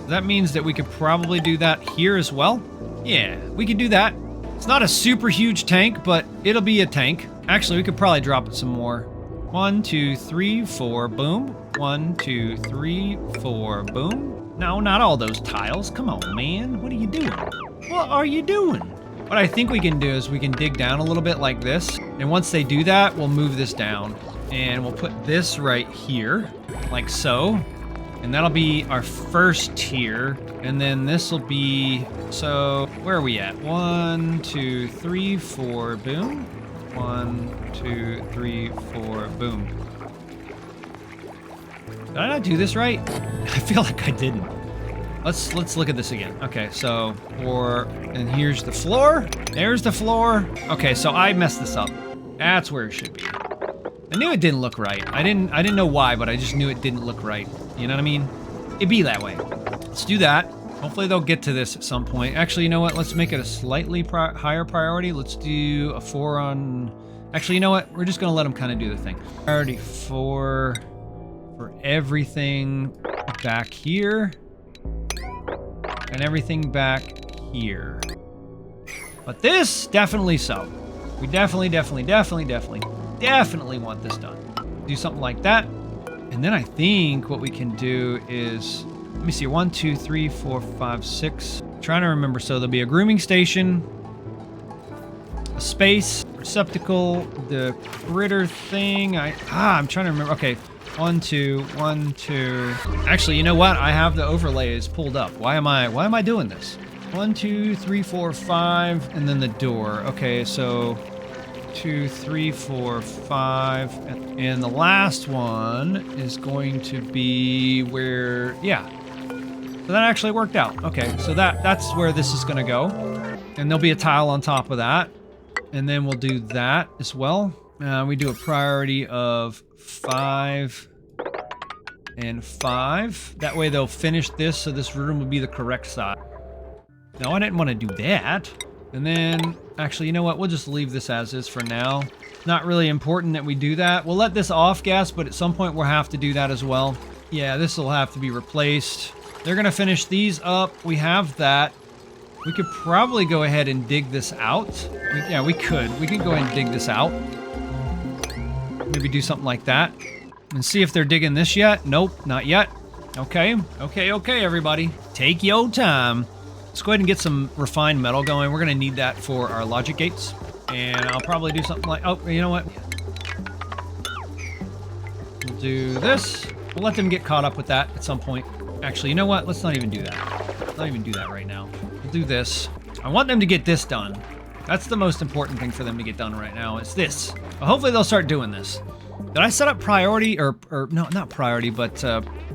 That means that we could probably do that here as well. Yeah, we could do that. It's not a super huge tank, but it'll be a tank. Actually, we could probably drop it some more. 1, 2, 3, 4, boom. 1, 2, 3, 4, boom. No, not all those tiles. Come on, man. What are you doing? What are you doing? What I think we can do is we can dig down a little bit like this. And once they do that, we'll move this down. And we'll put this right here, like so. And that'll be our first tier. And then this will be, so where are we at? 1, 2, 3, 4, boom. 1, 2, 3, 4, boom. Did I not do this right? I feel like I didn't. Let's look at this again. Okay, so and here's the floor. There's the floor. Okay, so I messed this up. That's where it should be. I knew it didn't look right. I didn't know why, but I just knew it didn't look right. You know what I mean? It'd be that way. Let's do that. Hopefully they'll get to this at some point. Actually, you know what? Let's make it a slightly higher priority. Let's do a 4 on... Actually, you know what? We're just going to let them kind of do the thing. Priority 4 for everything back here. And everything back here. But this, definitely so. We definitely want this done. Do something like that. And then I think what we can do is, let me see, 1, 2, 3, 4, 5, 6. I'm trying to remember. So there'll be a grooming station, a space, receptacle, the critter thing. I'm trying to remember. Okay. 1, 2, 1, 2. Actually, you know what? I have the overlays pulled up. Why am I doing this? 1, 2, 3, 4, 5, and then the door. Okay, so 2, 3, 4, 5, and the last one is going to be where, yeah. So that actually worked out. Okay, so that's where this is gonna go. And there'll be a tile on top of that. And then we'll do that as well. We do a priority of 5 and 5. That way they'll finish this, so this room will be the correct size. No, I didn't want to do that. And then, actually, you know what? We'll just leave this as is for now. Not really important that we do that. We'll let this off gas, but at some point we'll have to do that as well. Yeah, this will have to be replaced. They're going to finish these up. We have that. We could probably go ahead and dig this out. Yeah, we could. We could go ahead and dig this out. Maybe do something like that. And see if they're digging this yet. Nope, not yet. Okay, okay, everybody. Take your time. Let's go ahead and get some refined metal going. We're going to need that for our logic gates. And I'll probably do something like... Oh, you know what? We'll do this. We'll let them get caught up with that at some point. Actually, you know what? Let's not even do that. Let's not even do that right now. We'll do this. I want them to get this done. That's the most important thing for them to get done right now. It's this. Well, hopefully they'll start doing this. Did I set up priority, or no, not priority, but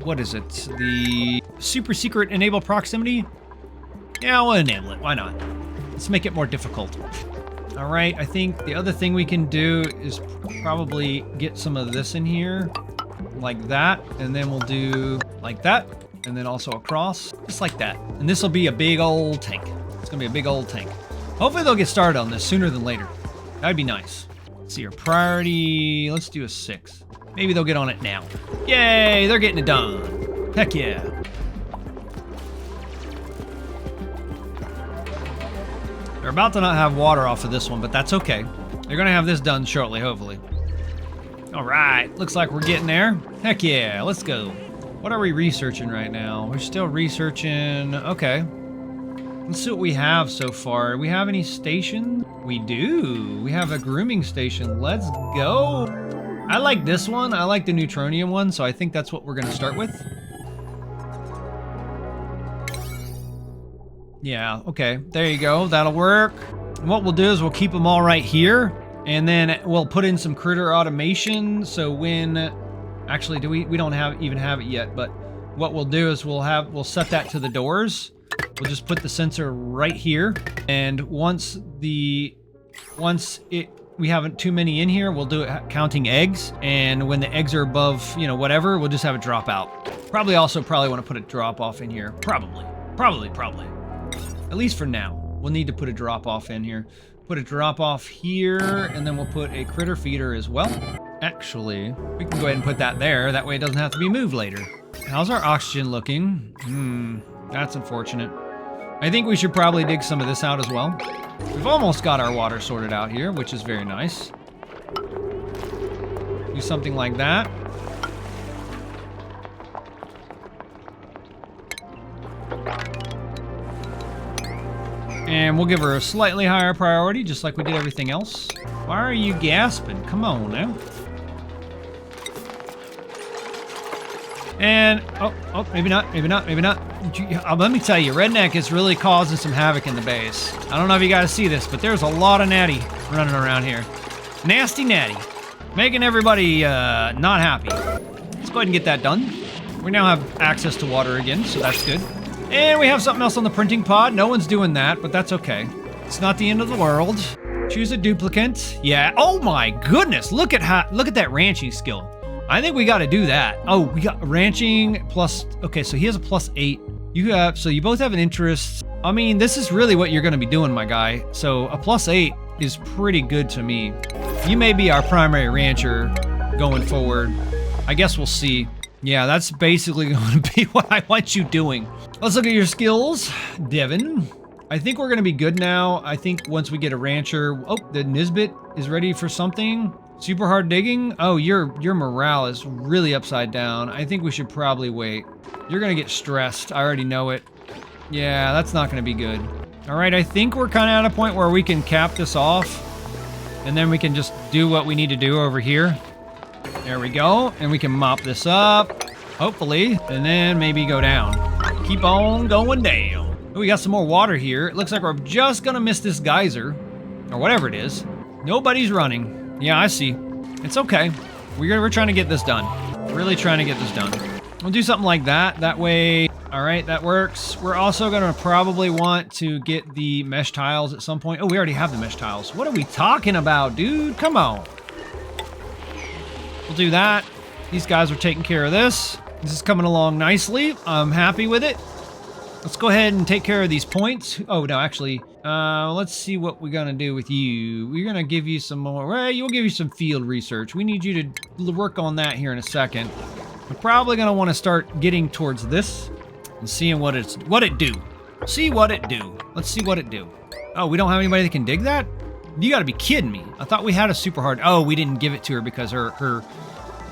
what is it? The super secret enable proximity? Yeah, we'll enable it. Why not? Let's make it more difficult. All right, I think the other thing we can do is probably get some of this in here, like that, and then we'll do like that, and then also across, just like that. And this will be a big old tank. It's gonna be a big old tank. Hopefully they'll get started on this sooner than later. That'd be nice. Let's see, our priority, let's do a 6. Maybe they'll get on it now. Yay, they're getting it done. Heck yeah. They're about to not have water off of this one, but that's okay. They're gonna have this done shortly, hopefully. All right, looks like we're getting there. Heck yeah, let's go. What are we researching right now? We're still researching, okay. Let's see what we have so far. Do we have any stations? We do. We have a grooming station. Let's go. I like this one. I like the neutronium one, so I think that's what we're gonna start with. Yeah, okay, there you go, that'll work. And what we'll do is we'll keep them all right here, and then we'll put in some critter automation, so when, actually, we don't even have it yet, but what we'll do is we'll set that to the doors. We'll just put the sensor right here, and once we haven't too many in here, we'll do it counting eggs, and when the eggs are above, you know, whatever, we'll just have it drop out. Probably want to put a drop off in here, probably. At least for now. We'll need to put a drop-off in here. Put a drop-off here, and then we'll put a critter feeder as well. Actually, we can go ahead and put that there. That way it doesn't have to be moved later. How's our oxygen looking? That's unfortunate. I think we should probably dig some of this out as well. We've almost got our water sorted out here, which is very nice. Do something like that. And we'll give her a slightly higher priority, just like we did everything else. Why are you gasping? Come on now. And, maybe not. Let me tell you, Redneck is really causing some havoc in the base. I don't know if you guys see this, but there's a lot of natty running around here. Nasty natty. Making everybody not happy. Let's go ahead and get that done. We now have access to water again, so that's good. And we have something else on the printing pod. No one's doing that, but that's okay. It's not the end of the world. Choose a duplicant. Yeah. Oh my goodness. Look at that ranching skill. I think we got to do that. Oh, we got ranching plus. Okay, so he has a +8. So you both have an interest. I mean, this is really what you're going to be doing, my guy. So a +8 is pretty good to me. You may be our primary rancher going forward. I guess we'll see. Yeah, that's basically going to be what I want you doing. Let's look at your skills, Devin. I think we're going to be good now. I think once we get a rancher... Oh, the Nisbet is ready for something. Super hard digging? Oh, your morale is really upside down. I think we should probably wait. You're going to get stressed. I already know it. Yeah, that's not going to be good. All right, I think we're kind of at a point where we can cap this off. And then we can just do what we need to do over here. There we go. And we can mop this up, hopefully, and then maybe go down. Keep on going down. Oh, we got some more water here. It looks like we're just gonna miss this geyser, or whatever it is. Nobody's running. Yeah, I see. It's okay. We're trying to get this done. Really trying to get this done. We'll do something like that. That way, all right, that works. We're also gonna probably want to get the mesh tiles at some point. Oh, we already have the mesh tiles. What are we talking about, dude? Come on. We'll do that. These guys are taking care of this. This is coming along nicely. I'm happy with it. Let's go ahead and take care of these points. Oh, no, actually, let's see what we're going to do with you. We're going to give you some more. Well, we'll give you some field research. We need you to work on that here in a second. We're probably going to want to start getting towards this and seeing what it do. See what it do. Let's see what it do. Oh, we don't have anybody that can dig that? You got to be kidding me. I thought we had a super hard. Oh, we didn't give it to her because her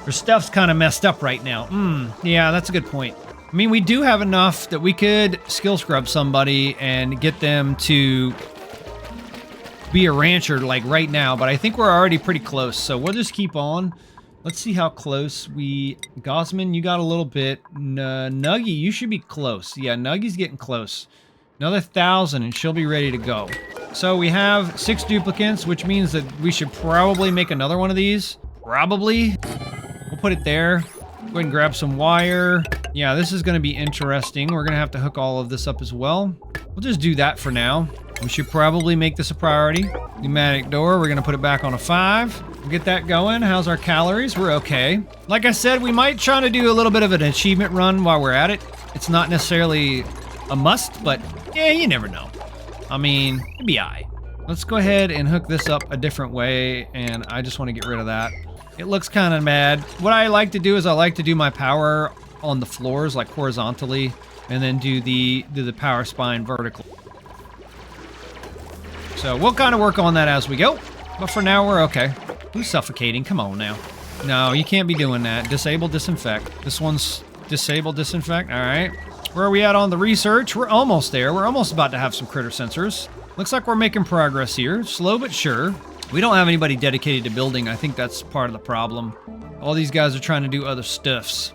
stuff's kind of messed up right now. Yeah, that's a good point. I mean, we do have enough that we could skill scrub somebody and get them to be a rancher like right now, but I think we're already pretty close, so we'll just keep on. Let's see how close we... Gosman, you got a little bit. Nuggy, you should be close. Yeah, Nuggy's getting close. Another 1,000 and she'll be ready to go. So we have 6 duplicants, which means that we should probably make another one of these. Probably. We'll put it there. Go ahead and grab some wire. Yeah, this is going to be interesting. We're going to have to hook all of this up as well. We'll just do that for now. We should probably make this a priority. Pneumatic door, we're going to put it back on a 5. We'll get that going. How's our calories? We're okay. Like I said, we might try to do a little bit of an achievement run while we're at it. It's not necessarily a must, but yeah, you never know. I mean, it'd be aight. Let's go ahead and hook this up a different way, and I just want to get rid of that. It looks kind of mad. What I like to do is I like to do my power on the floors, like horizontally, and then do the power spine vertically. So we'll kind of work on that as we go, but for now we're okay. Who's suffocating? Come on now. No, you can't be doing that. Disable, disinfect. This one's disable, disinfect. All right. Where are we at on the research? We're almost there. We're almost about to have some critter sensors. Looks like we're making progress here. Slow but sure. We don't have anybody dedicated to building. I think that's part of the problem. All these guys are trying to do other stuffs.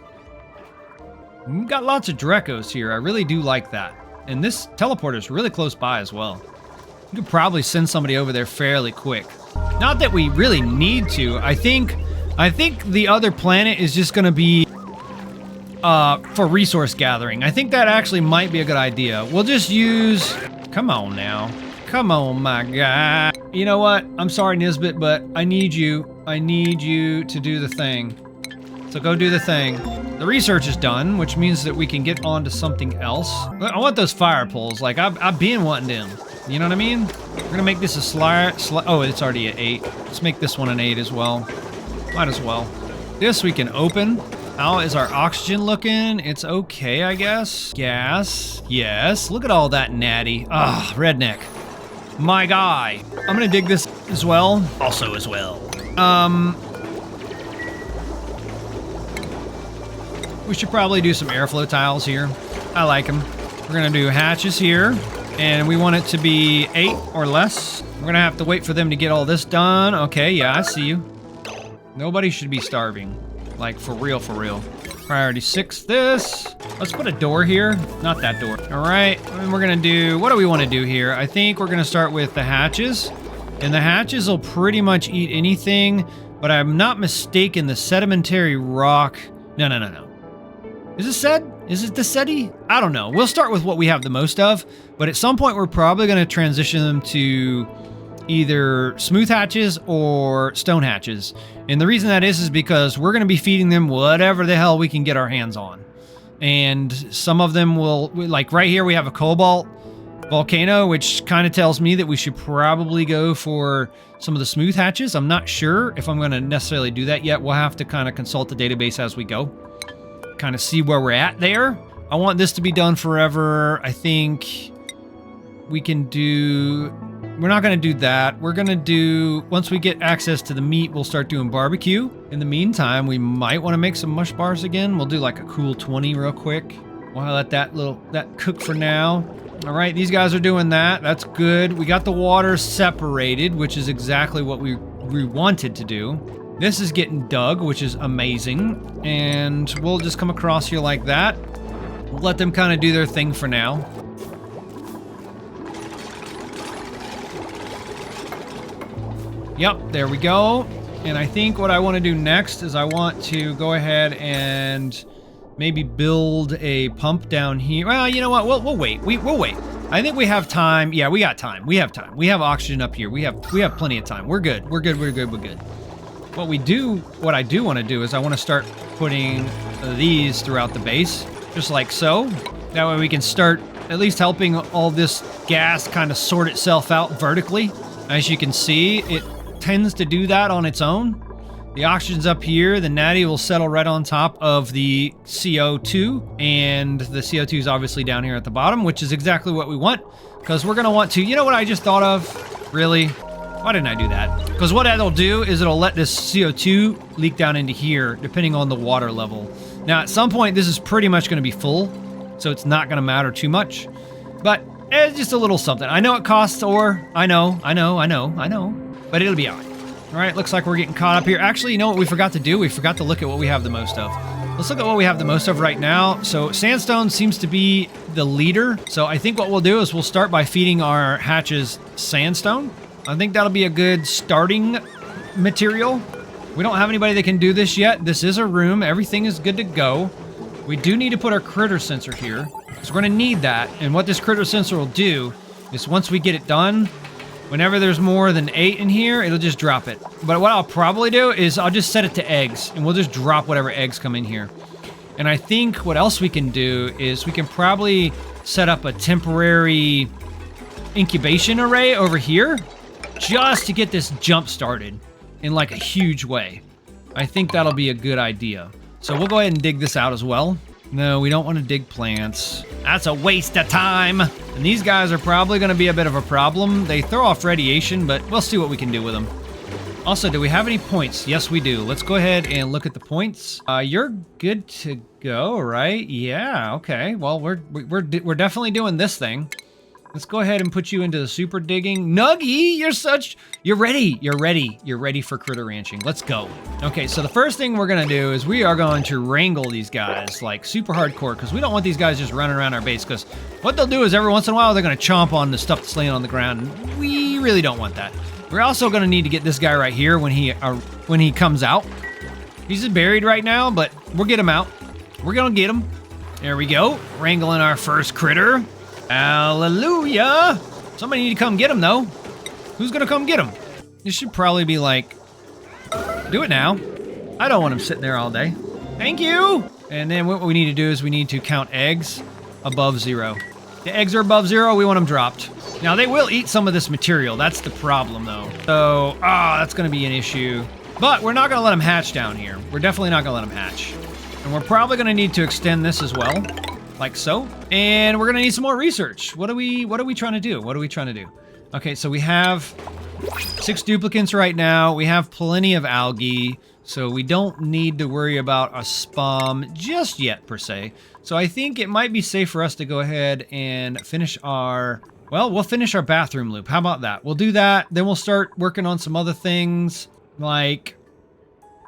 We've got lots of Drecos here. I really do like that. And this teleporter is really close by as well. You could probably send somebody over there fairly quick. Not that we really need to. I think the other planet is just going to be for resource gathering. I think that actually might be a good idea. We'll just use... Come on now. Come on, my guy. You know what? I'm sorry, Nisbet, but I need you to do the thing. So go do the thing. The research is done, which means that we can get on to something else. I want those fire poles. Like, I've been wanting them. You know what I mean? We're gonna make this a oh, it's already at 8. Let's make this one an 8 as well. Might as well. This we can open. How is our oxygen looking? It's okay, I guess. Gas. Yes. Look at all that natty. Ah, redneck. My guy. I'm gonna dig this as well. Also as well. We should probably do some airflow tiles here. I like them. We're gonna do hatches here, and we want it to be 8 or less. We're gonna have to wait for them to get all this done. Okay, yeah, I see you. Nobody should be starving. Like, for real, for real. Priority 6 this. Let's put a door here. Not that door. All right, and we're gonna do, what do we wanna do here? I think we're gonna start with the hatches. And the hatches will pretty much eat anything, but I'm not mistaken, the sedimentary rock. No. Is it sed? Is it the sedi? I don't know. We'll start with what we have the most of, but at some point we're probably gonna transition them to either smooth hatches or stone hatches. And the reason that is because we're going to be feeding them whatever the hell we can get our hands on. And some of them will, like right here we have a cobalt volcano, which kind of tells me that we should probably go for some of the smooth hatches. I'm not sure if I'm going to necessarily do that yet. We'll have to kind of consult the database as we go. Kind of see where we're at there. I want this to be done forever. I think we can do... We're not going to do that. We're going to do, once we get access to the meat, we'll start doing barbecue. In the meantime, we might want to make some mush bars again. We'll do like a cool 20 real quick. We'll let that cook for now. All right, these guys are doing that. That's good. We got the water separated, which is exactly what we wanted to do. This is getting dug, which is amazing. And we'll just come across here like that. We'll let them kind of do their thing for now. Yep, there we go. And I think what I want to do next is I want to go ahead and maybe build a pump down here. Well, you know what? We'll wait. We'll wait. I think we have time. Yeah, we got time. We have time. We have oxygen up here. We have plenty of time. We're good. We're good. what I do want to do is I want to start putting these throughout the base, just like so. That way we can start at least helping all this gas kind of sort itself out vertically. As you can see, it tends to do that on its own. The oxygen's up here, the natty will settle right on top of the CO2, and the CO2 is obviously down here at the bottom, which is exactly what we want, because we're gonna want to, you know what I just thought of? Really? Why didn't I do that? Because what that'll do is it'll let this CO2 leak down into here, depending on the water level. Now, at some point, this is pretty much gonna be full, so it's not gonna matter too much, but it's just a little something. I know it costs ore, I know, but it'll be all right. All right, looks like we're getting caught up here. Actually, you know what we forgot to do? We forgot to look at what we have the most of. Let's look at what we have the most of right now. So sandstone seems to be the leader. So I think what we'll do is we'll start by feeding our hatches sandstone. I think that'll be a good starting material. We don't have anybody that can do this yet. This is a room. Everything is good to go. We do need to put our critter sensor here. So we're gonna need that. And what this critter sensor will do is once we get it done, whenever there's more than 8 in here, it'll just drop it. But what I'll probably do is I'll just set it to eggs, and we'll just drop whatever eggs come in here. And I think what else we can do is we can probably set up a temporary incubation array over here just to get this jump started in like a huge way. I think that'll be a good idea. So we'll go ahead and dig this out as well. No, we don't want to dig plants. That's a waste of time. And these guys are probably going to be a bit of a problem. They throw off radiation, but we'll see what we can do with them. Also, do we have any points? Yes, we do. Let's go ahead and look at the points. You're good to go, right? Yeah, okay. Well, we're definitely doing this thing. Let's go ahead and put you into the super digging. Nuggy, you're ready for critter ranching. Let's go. Okay, so the first thing we're gonna do is we are going to wrangle these guys like super hardcore, because we don't want these guys just running around our base, because what they'll do is every once in a while they're gonna chomp on the stuff that's laying on the ground. And we really don't want that. We're also gonna need to get this guy right here when he comes out. He's just buried right now, but we'll get him out. We're gonna get him. There we go, wrangling our first critter. Hallelujah! Somebody need to come get him, though. Who's gonna come get him? You should probably be like, do it now. I don't want him sitting there all day. Thank you! And then what we need to do is we need to count eggs above 0. The eggs are above 0, we want them dropped. Now, they will eat some of this material. That's the problem, though. So, that's gonna be an issue. But we're not gonna let them hatch down here. We're definitely not gonna let them hatch. And we're probably gonna need to extend this as well. Like so. And we're gonna need some more research. What are we trying to do? Okay, so we have 6 duplicants right now. We have plenty of algae, so we don't need to worry about a spam just yet, per se. So I think it might be safe for us to go ahead and finish our... Well, we'll finish our bathroom loop. How about that? We'll do that, then we'll start working on some other things, like...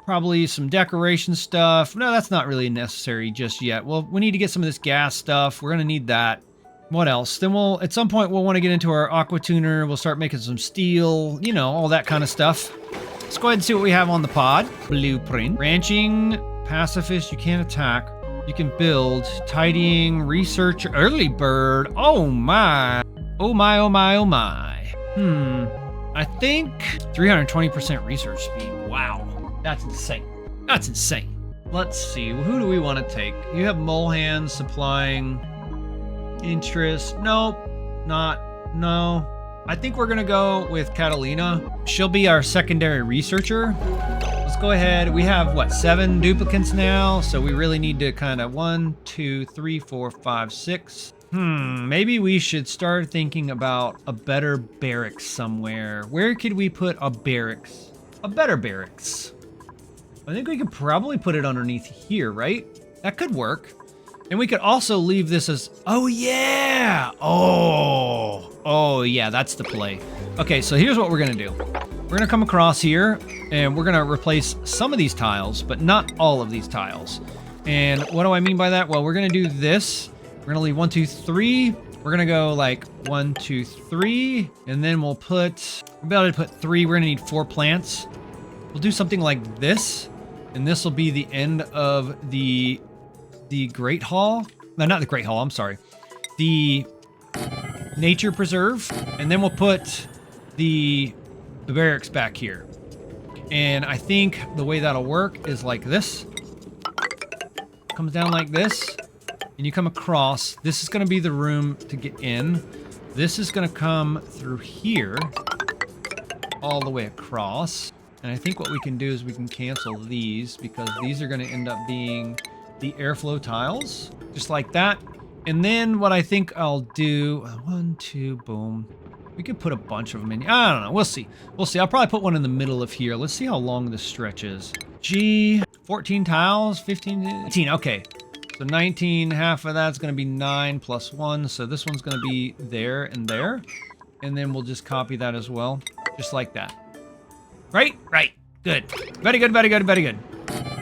probably some decoration stuff. No, that's not really necessary just yet. Well, we need to get some of this gas stuff. We're gonna need that. What else? Then at some point, we'll want to get into our aqua tuner. We'll start making some steel, you know, all that kind of stuff. Let's go ahead and see what we have on the pod. Blueprint. Ranching, pacifist, you can't attack. You can build, tidying, research, early bird. Oh my. Oh my, oh my, oh my. I think 320% research speed. Wow. That's insane. That's insane. Let's see. Who do we want to take? You have mole hands supplying interest. Nope. No. I think we're going to go with Catalina. She'll be our secondary researcher. Let's go ahead. We have, what, 7 duplicants now? So we really need to kind of 1, 2, 3, 4, 5, 6. Maybe we should start thinking about a better barracks somewhere. Where could we put a barracks? A better barracks. I think we could probably put it underneath here, right? That could work. And we could also leave this as... Oh, yeah! Oh, yeah, that's the play. Okay, so here's what we're going to do. We're going to come across here, and we're going to replace some of these tiles, but not all of these tiles. And what do I mean by that? Well, we're going to do this. We're going to leave 1, 2, 3. We're going to go like 1, 2, 3. And then we'll put... We'll be able to put 3. We're going to need 4 plants. We'll do something like this. And this will be the end of the Great Hall. No, not the Great Hall, I'm sorry. The Nature Preserve. And then we'll put the barracks back here. And I think the way that'll work is like this. Comes down like this. And you come across. This is going to be the room to get in. This is going to come through here. All the way across. And I think what we can do is we can cancel these because these are going to end up being the airflow tiles. Just like that. And then what I think I'll do, 1, 2, boom. We could put a bunch of them in. I don't know. We'll see. We'll see. I'll probably put one in the middle of here. Let's see how long this stretch is. 14 tiles, 15, 18. Okay. So 19, half of that's going to be 9 plus 1. So this one's going to be there and there. And then we'll just copy that as well. Just like that. Right? Right. Good. Very good, very good, very good.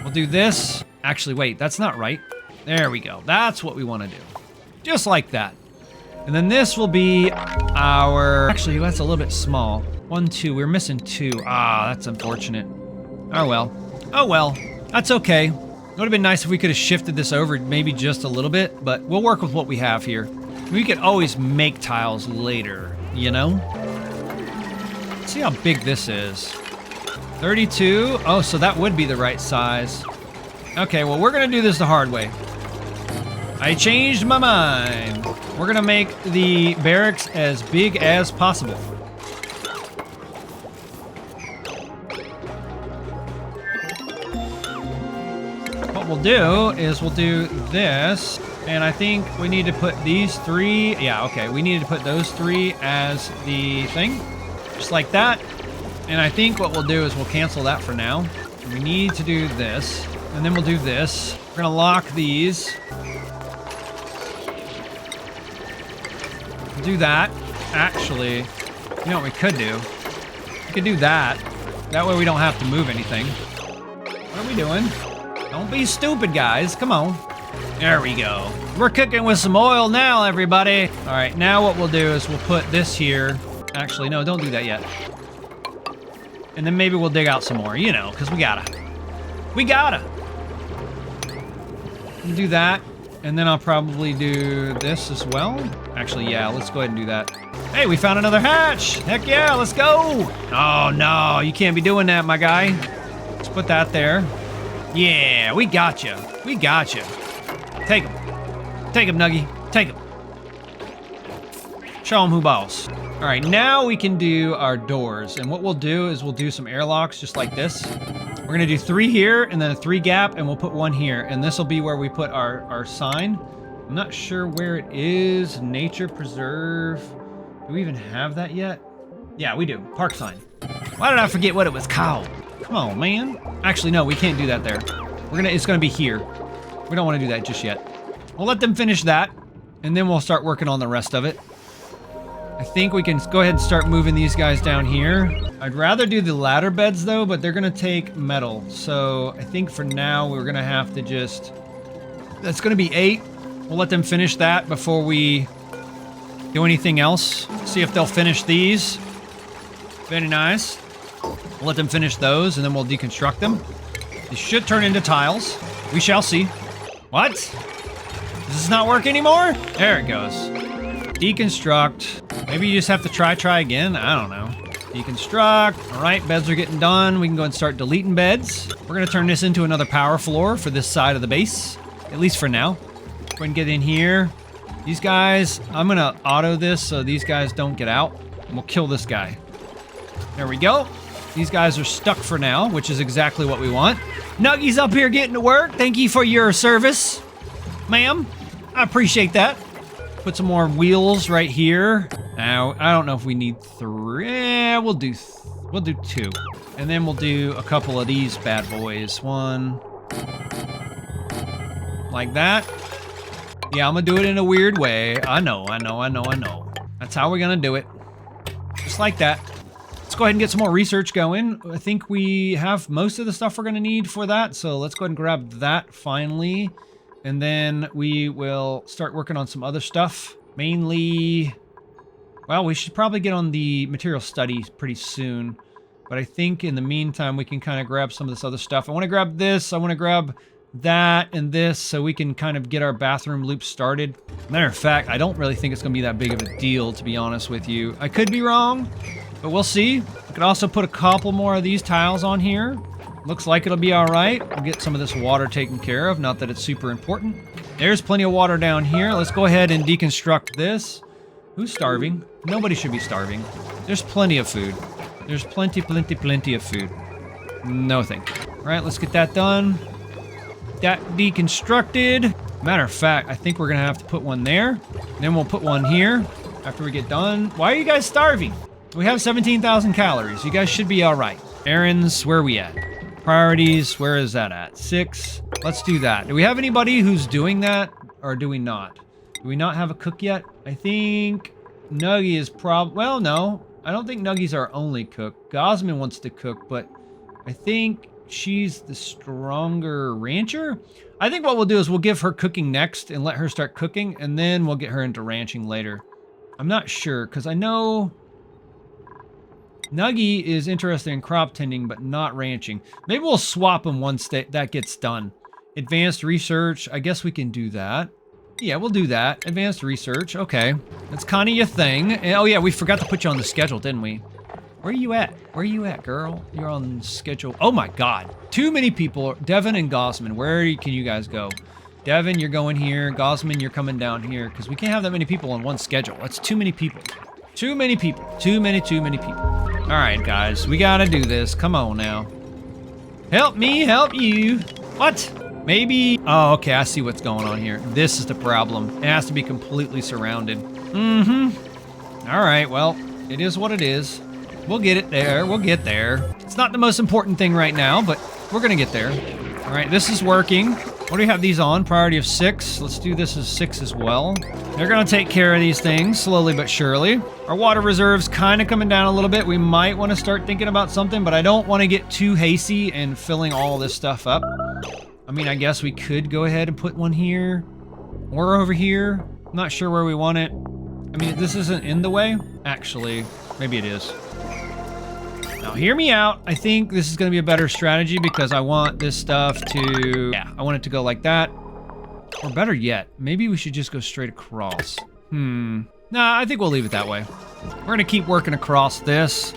We'll do this. Actually, wait. That's not right. There we go. That's what we want to do. Just like that. And then this will be our... Actually, that's a little bit small. 1, 2. We're missing 2. Ah, that's unfortunate. Oh, well. Oh, well. That's okay. It would have been nice if we could have shifted this over maybe just a little bit, but we'll work with what we have here. We could always make tiles later, you know? Let's see how big this is. 32. Oh, so that would be the right size. Okay, well, we're going to do this the hard way. I changed my mind. We're gonna make the barracks as big as possible. What we'll do is we'll do this, and I think we need to put these 3. Yeah, okay, we need to put those 3 as the thing, just like that. And I think what we'll do is we'll cancel that for now. We need to do this, and then we'll do this. We're gonna lock these. Do that. Actually, you know what we could do? We could do that. That way we don't have to move anything. What are we doing? Don't be stupid, guys. Come on. There we go. We're cooking with some oil now, everybody. All right, now what we'll do is we'll put this here. Actually, no, don't do that yet. And then maybe we'll dig out some more, you know, because we gotta. We gotta. We'll do that. And then I'll probably do this as well. Actually, yeah, let's go ahead and do that. Hey, we found another hatch. Heck yeah, let's go. Oh, no, you can't be doing that, my guy. Let's put that there. Yeah, we got you. We got you. Take him. Take him, Nuggy. Take him. Show him who boss. All right, now we can do our doors. And what we'll do is we'll do some airlocks just like this. We're gonna do 3 here and then a 3 gap, and we'll put 1 here. And this will be where we put our sign. I'm not sure where it is. Nature preserve. Do we even have that yet? Yeah, we do. Park sign. Why did I forget what it was called? Come on, man. Actually, no, we can't do that there. It's gonna be here. We don't want to do that just yet. We'll let them finish that, and then we'll start working on the rest of it. I think we can go ahead and start moving these guys down here. I'd rather do the ladder beds though, but they're gonna take metal. So I think for now we're gonna have to just... That's gonna be 8. We'll let them finish that before we do anything else. See if they'll finish these. Very nice. We'll let them finish those and then we'll deconstruct them. These should turn into tiles. We shall see. What? Does this not work anymore? There it goes. Deconstruct. Maybe you just have to try again. I don't know. Deconstruct. All right, beds are getting done. We can go and start deleting beds. We're gonna turn this into another power floor for this side of the base, at least for now. Go ahead and get in here. These guys, I'm gonna auto this so these guys don't get out. And we'll kill this guy. There we go. These guys are stuck for now, which is exactly what we want. Nuggy's up here getting to work. Thank you for your service, ma'am. I appreciate that. Put some more wheels right here. Now, I don't know if we need 3. Yeah, we'll do 2. And then we'll do a couple of these bad boys. 1. Like that. Yeah, I'm gonna do it in a weird way. I know. That's how we're gonna do it. Just like that. Let's go ahead and get some more research going. I think we have most of the stuff we're gonna need for that. So let's go ahead and grab that finally. And then we will start working on some other stuff. Mainly, well, we should probably get on the material study pretty soon. But I think in the meantime, we can kind of grab some of this other stuff. I want to grab this. I want to grab that and this so we can kind of get our bathroom loop started. Matter of fact, I don't really think it's going to be that big of a deal, to be honest with you. I could be wrong, But we'll see. We could also put a couple more of these tiles on here. Looks like it'll be all right. We'll get some of this water taken care of. Not that it's super important. There's plenty of water down here. Let's go ahead and deconstruct this. Who's starving? Nobody should be starving. There's plenty of food. There's plenty of food. No thank you. All right, let's get that done. That deconstructed. Matter of fact, I think we're gonna have to put one there. Then we'll put one here after we get done. Why are you guys starving? We have 17,000 calories. You guys should be all right. Errands, where are we at? Priorities, where is that at? 6. Let's do that. Do we have anybody who's doing that, or do we not? Do we not have a cook yet? I think Nuggy is well, no. I don't think Nuggy's our only cook. Gosman wants to cook, but I think she's the stronger rancher. I think what we'll do is we'll give her cooking next and let her start cooking, and then we'll get her into ranching later. I'm not sure, because I know Nuggy is interested in crop tending, but not ranching. Maybe we'll swap them once that gets done. Advanced research, I guess we can do that. Yeah, we'll do that. Advanced research, okay. That's kind of your thing. And, oh yeah, we forgot to put you on the schedule, didn't we? Where are you at? Where are you at, girl? You're on schedule. Oh my God. Too many people. Devin and Gosman, where can you guys go? Devin, you're going here. Gosman, you're coming down here. Because we can't have that many people on one schedule. That's too many people. Too many people. Too many people. All right, guys. We gotta do this. Come on now. Help me, help you. What? Maybe... Oh, okay. I see what's going on here. This is the problem. It has to be completely surrounded. Mm-hmm. All right, well, it is what it is. We'll get it there. We'll get there. It's not the most important thing right now, but we're gonna get there. All right, this is working. What do we have these on? Priority of 6. Let's do this as 6 as well. They're gonna take care of these things slowly but surely. Our water reserve's kind of coming down a little bit. We might want to start thinking about something, but I don't want to get too hasty and filling all this stuff up. I mean, I guess we could go ahead and put one here or over here. I'm not sure where we want it. I mean, this isn't in the way. Actually, maybe it is. Now, hear me out. I think this is going to be a better strategy because I want this stuff to... Yeah, I want it to go like that. Or better yet, maybe we should just go straight across. Nah, I think we'll leave it that way. We're going to keep working across this.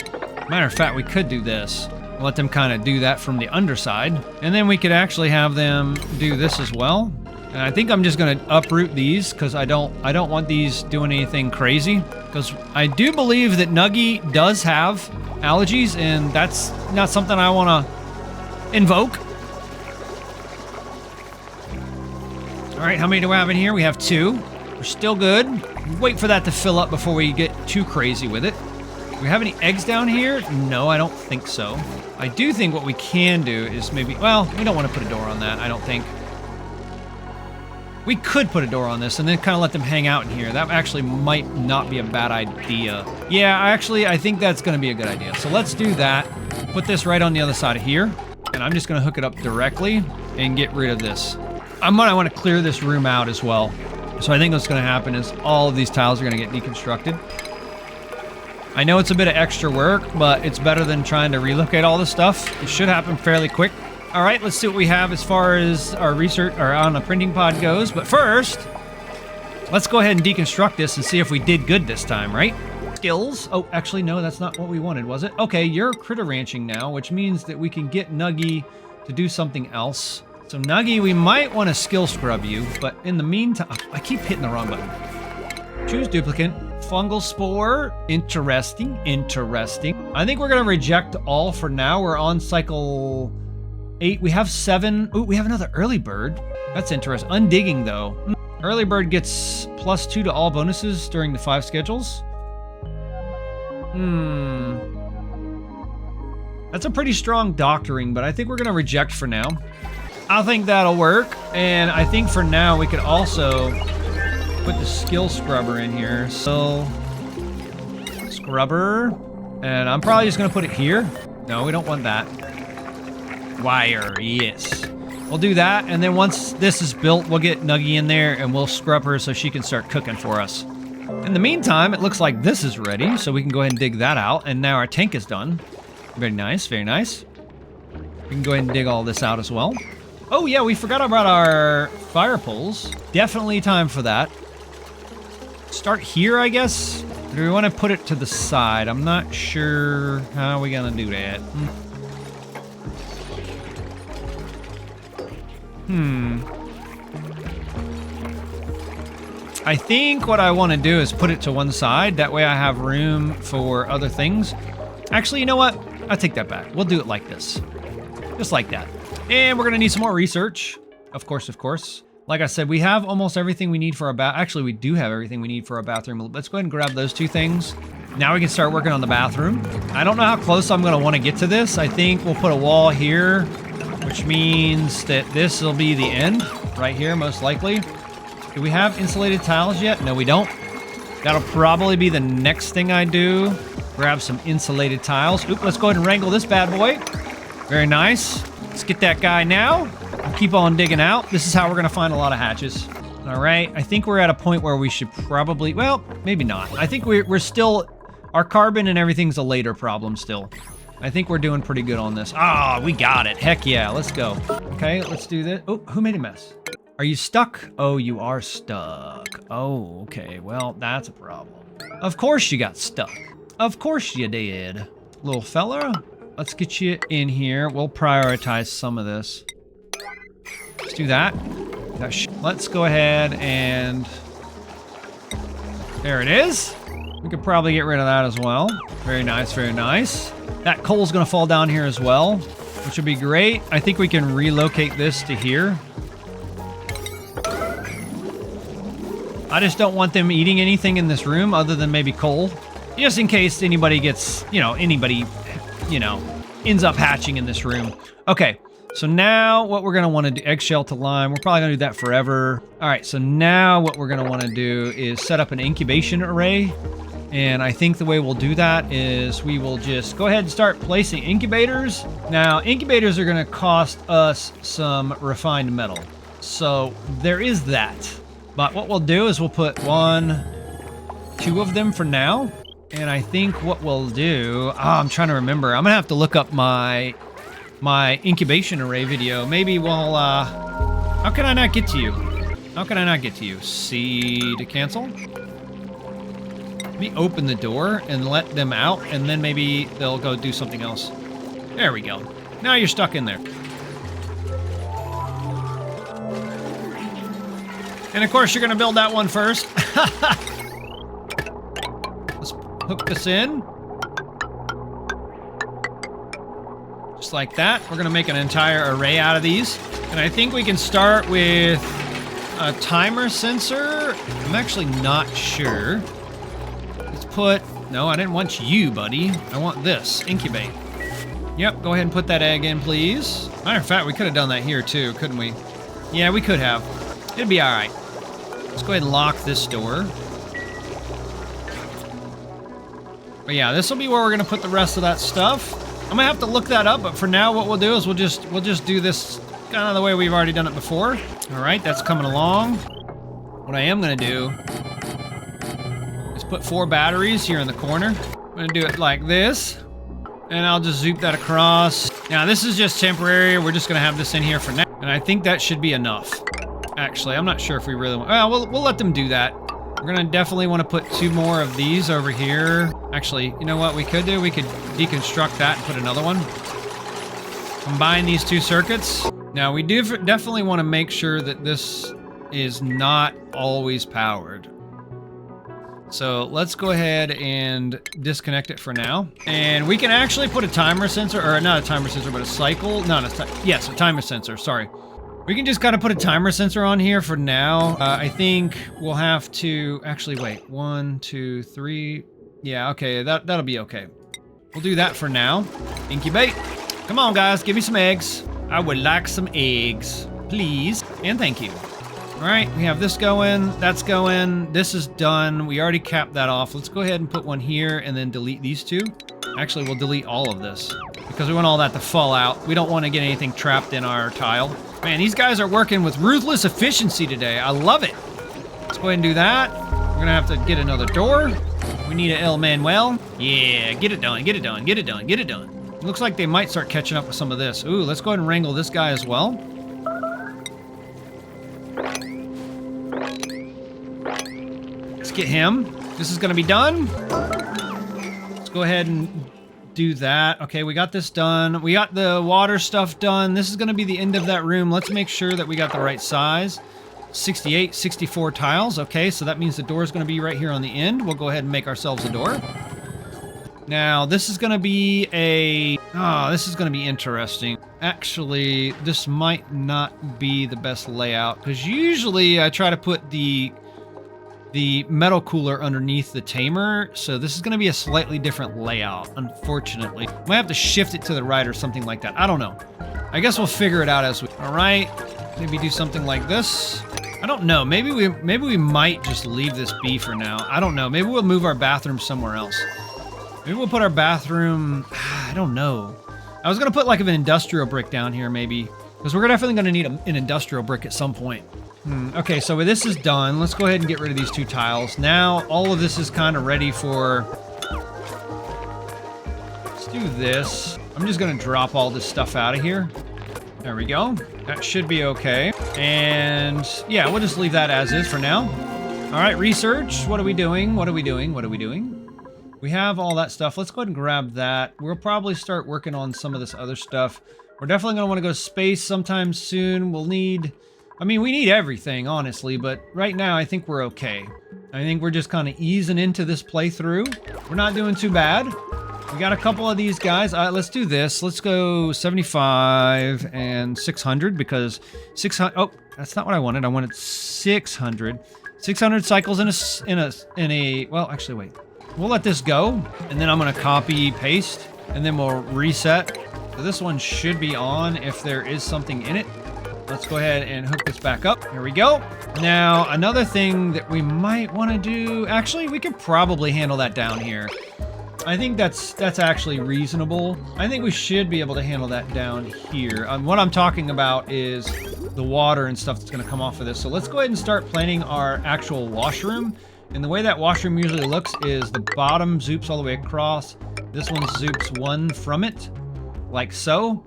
Matter of fact, we could do this. Let them kind of do that from the underside. And then we could actually have them do this as well. And I think I'm just going to uproot these because I don't want these doing anything crazy. Because I do believe that Nuggy does have allergies, and that's not something I want to invoke. All right, how many do we have in here? We have 2. We're still good. Wait for that to fill up before we get too crazy with it. Do we have any eggs down here? No, I don't think so. I do think what we can do is maybe... Well, we don't want to put a door on that, I don't think. We could put a door on this and then kind of let them hang out in here. That actually might not be a bad idea. Yeah, actually, I think that's going to be a good idea. So let's do that. Put this right on the other side of here. And I'm just going to hook it up directly and get rid of this. I want to clear this room out as well. So I think what's going to happen is all of these tiles are going to get deconstructed. I know it's a bit of extra work, but it's better than trying to relocate all this stuff. It should happen fairly quick. All right, let's see what we have as far as our research or on a printing pod goes. But first, let's go ahead and deconstruct this and see if we did good this time, right? Skills. Oh, actually, no, that's not what we wanted, was it? Okay, you're critter ranching now, which means that we can get Nuggy to do something else. So Nuggy, we might want to skill scrub you, but in the meantime, I keep hitting the wrong button. Choose duplicant. Fungal spore. Interesting. I think we're going to reject all for now. We're on cycle 8. We have 7. Ooh, we have another early bird. That's interesting. Undigging, though. Early bird gets +2 to all bonuses during the 5 schedules. That's a pretty strong doctoring, but I think we're going to reject for now. I think that'll work. And I think for now we could also put the skill scrubber in here. So, scrubber. And I'm probably just going to put it here. No, we don't want that. Wire, yes. We'll do that, and then once this is built, we'll get Nuggy in there, and we'll scrub her so she can start cooking for us. In the meantime, it looks like this is ready, so we can go ahead and dig that out, and now our tank is done. Very nice, very nice. We can go ahead and dig all this out as well. Oh yeah, we forgot about our fire poles. Definitely time for that. Start here, I guess. Do we want to put it to the side? I'm not sure how we're going to do that. I think what I want to do is put it to one side. That way I have room for other things. Actually, you know what? I take that back. We'll do it like this. Just like that. And we're going to need some more research. Of course, of course. Like I said, we have almost everything we need for our bath. Actually, we do have everything we need for our bathroom. Let's go ahead and grab those two things. Now we can start working on the bathroom. I don't know how close I'm going to want to get to this. I think we'll put a wall here, which means that this will be the end right here, most likely. Do we have insulated tiles yet? No, we don't. That'll probably be the next thing I do. Grab some insulated tiles. Oop, let's go ahead and wrangle this bad boy. Very nice. Let's get that guy now. We'll keep on digging out. This is how we're going to find a lot of hatches. All right. I think we're at a point where we should probably... Well, maybe not. I think we're still... Our carbon and everything's a later problem still. I think we're doing pretty good on this. Ah, we got it. Heck yeah. Let's go. Okay, let's do this. Oh, who made a mess? Are you stuck? Oh, you are stuck. Oh, okay. Well, that's a problem. Of course you got stuck. Of course you did. Little fella, let's get you in here. We'll prioritize some of this. Let's do that. Let's go ahead and... There it is. We could probably get rid of that as well. Very nice, very nice. That coal's gonna fall down here as well, which would be great. I think we can relocate this to here. I just don't want them eating anything in this room other than maybe coal. Just in case anybody gets, anybody, ends up hatching in this room. Okay, so now what we're going to want to do, eggshell to lime, we're probably going to do that forever. All right, so now what we're going to want to do is set up an incubation array. And I think the way we'll do that is we will just go ahead and start placing incubators. Now, incubators are going to cost us some refined metal. So there is that. But what we'll do is we'll put 1, 2 of them for now. And I think what we'll do... I'm trying to remember. I'm going to have to look up my incubation array video. Maybe we'll... How can I not get to you? How can I not get to you? C to cancel? Let me open the door and let them out, and then maybe they'll go do something else. There we go. Now you're stuck in there. And of course, you're going to build that one first. Let's hook this in. Just like that. We're going to make an entire array out of these. And I think we can start with a timer sensor. I'm actually not sure. Let's put... No, I didn't want you, buddy. I want this. Incubate. Yep, go ahead and put that egg in, please. Matter of fact, we could have done that here, too, couldn't we? Yeah, we could have. It'd be all right. Let's go ahead and lock this door. But yeah, this will be where we're gonna put the rest of that stuff. I'm gonna have to look that up, but for now, what we'll do is we'll just do this kind of the way we've already done it before. All right, that's coming along. What I am gonna do is put 4 batteries here in the corner. I'm gonna do it like this, and I'll just zoop that across. Now, this is just temporary. We're just gonna have this in here for now, and I think that should be enough. Actually, I'm not sure if we really want... Well, we'll let them do that. We're going to definitely want to put 2 more of these over here. Actually, you know what we could do? We could deconstruct that and put another one. Combine these 2 circuits. Now, we do definitely want to make sure that this is not always powered. So let's go ahead and disconnect it for now. And we can actually put a timer sensor, or not a timer sensor, but a cycle. Yes, a timer sensor, sorry. We can just kind of put a timer sensor on here for now. I think we'll have to... Actually, wait. 1, 2, 3... Yeah, okay. That'll be okay. We'll do that for now. Incubate. Come on, guys. Give me some eggs. I would like some eggs. Please. And thank you. All right. We have this going. That's going. This is done. We already capped that off. Let's go ahead and put one here and then delete these 2. Actually, we'll delete all of this because we want all that to fall out. We don't want to get anything trapped in our tile. Man, these guys are working with ruthless efficiency today. I love it. Let's go ahead and do that. We're going to have to get another door. We need an El Manuel. Yeah, get it done, get it done, get it done, get it done. It looks like they might start catching up with some of this. Ooh, let's go ahead and wrangle this guy as well. Let's get him. This is gonna be done. Let's go ahead and do that. Okay, we got this done. We got the water stuff done. This is gonna be the end of that room. Let's make sure that we got the right size. 68, 64 tiles. Okay, so that means the door is gonna be right here on the end. We'll go ahead and make ourselves a door. Now, this is gonna be this is gonna be interesting. Actually, this might not be the best layout, because usually I try to put the metal cooler underneath the tamer, so this is going to be a slightly different layout, unfortunately. Might have to shift it to the right or something like that. I don't know. I guess we'll figure it out as we... All right, maybe do something like this. I don't know. Maybe we might just leave this be for now. I don't know. Maybe we'll move our bathroom somewhere else. Maybe we'll put our bathroom... I don't know. I was going to put like an industrial brick down here, maybe, because we're definitely going to need an industrial brick at some point. Okay, so this is done. Let's go ahead and get rid of these 2 tiles. Now, all of this is kind of ready for... Let's do this. I'm just going to drop all this stuff out of here. There we go. That should be okay. And yeah, we'll just leave that as is for now. All right, research. What are we doing? What are we doing? What are we doing? We have all that stuff. Let's go ahead and grab that. We'll probably start working on some of this other stuff. We're definitely going to want to go to space sometime soon. We'll need... I mean, we need everything, honestly, but right now I think we're okay. I think we're just kind of easing into this playthrough. We're not doing too bad. We got a couple of these guys. Let's do this. Let's go 75 and 600, because 600... Oh, that's not what I wanted. I wanted 600. 600 cycles in a... Well, actually, wait. We'll let this go, and then I'm going to copy, paste, and then we'll reset. So this one should be on if there is something in it. Let's go ahead and hook this back up. Here we go. Now, another thing that we might want to do... Actually, we could probably handle that down here. I think that's actually reasonable. I think we should be able to handle that down here. What I'm talking about is the water and stuff that's going to come off of this. So let's go ahead and start planning our actual washroom. And the way that washroom usually looks is the bottom zoops all the way across. This one zoops one from it, like so.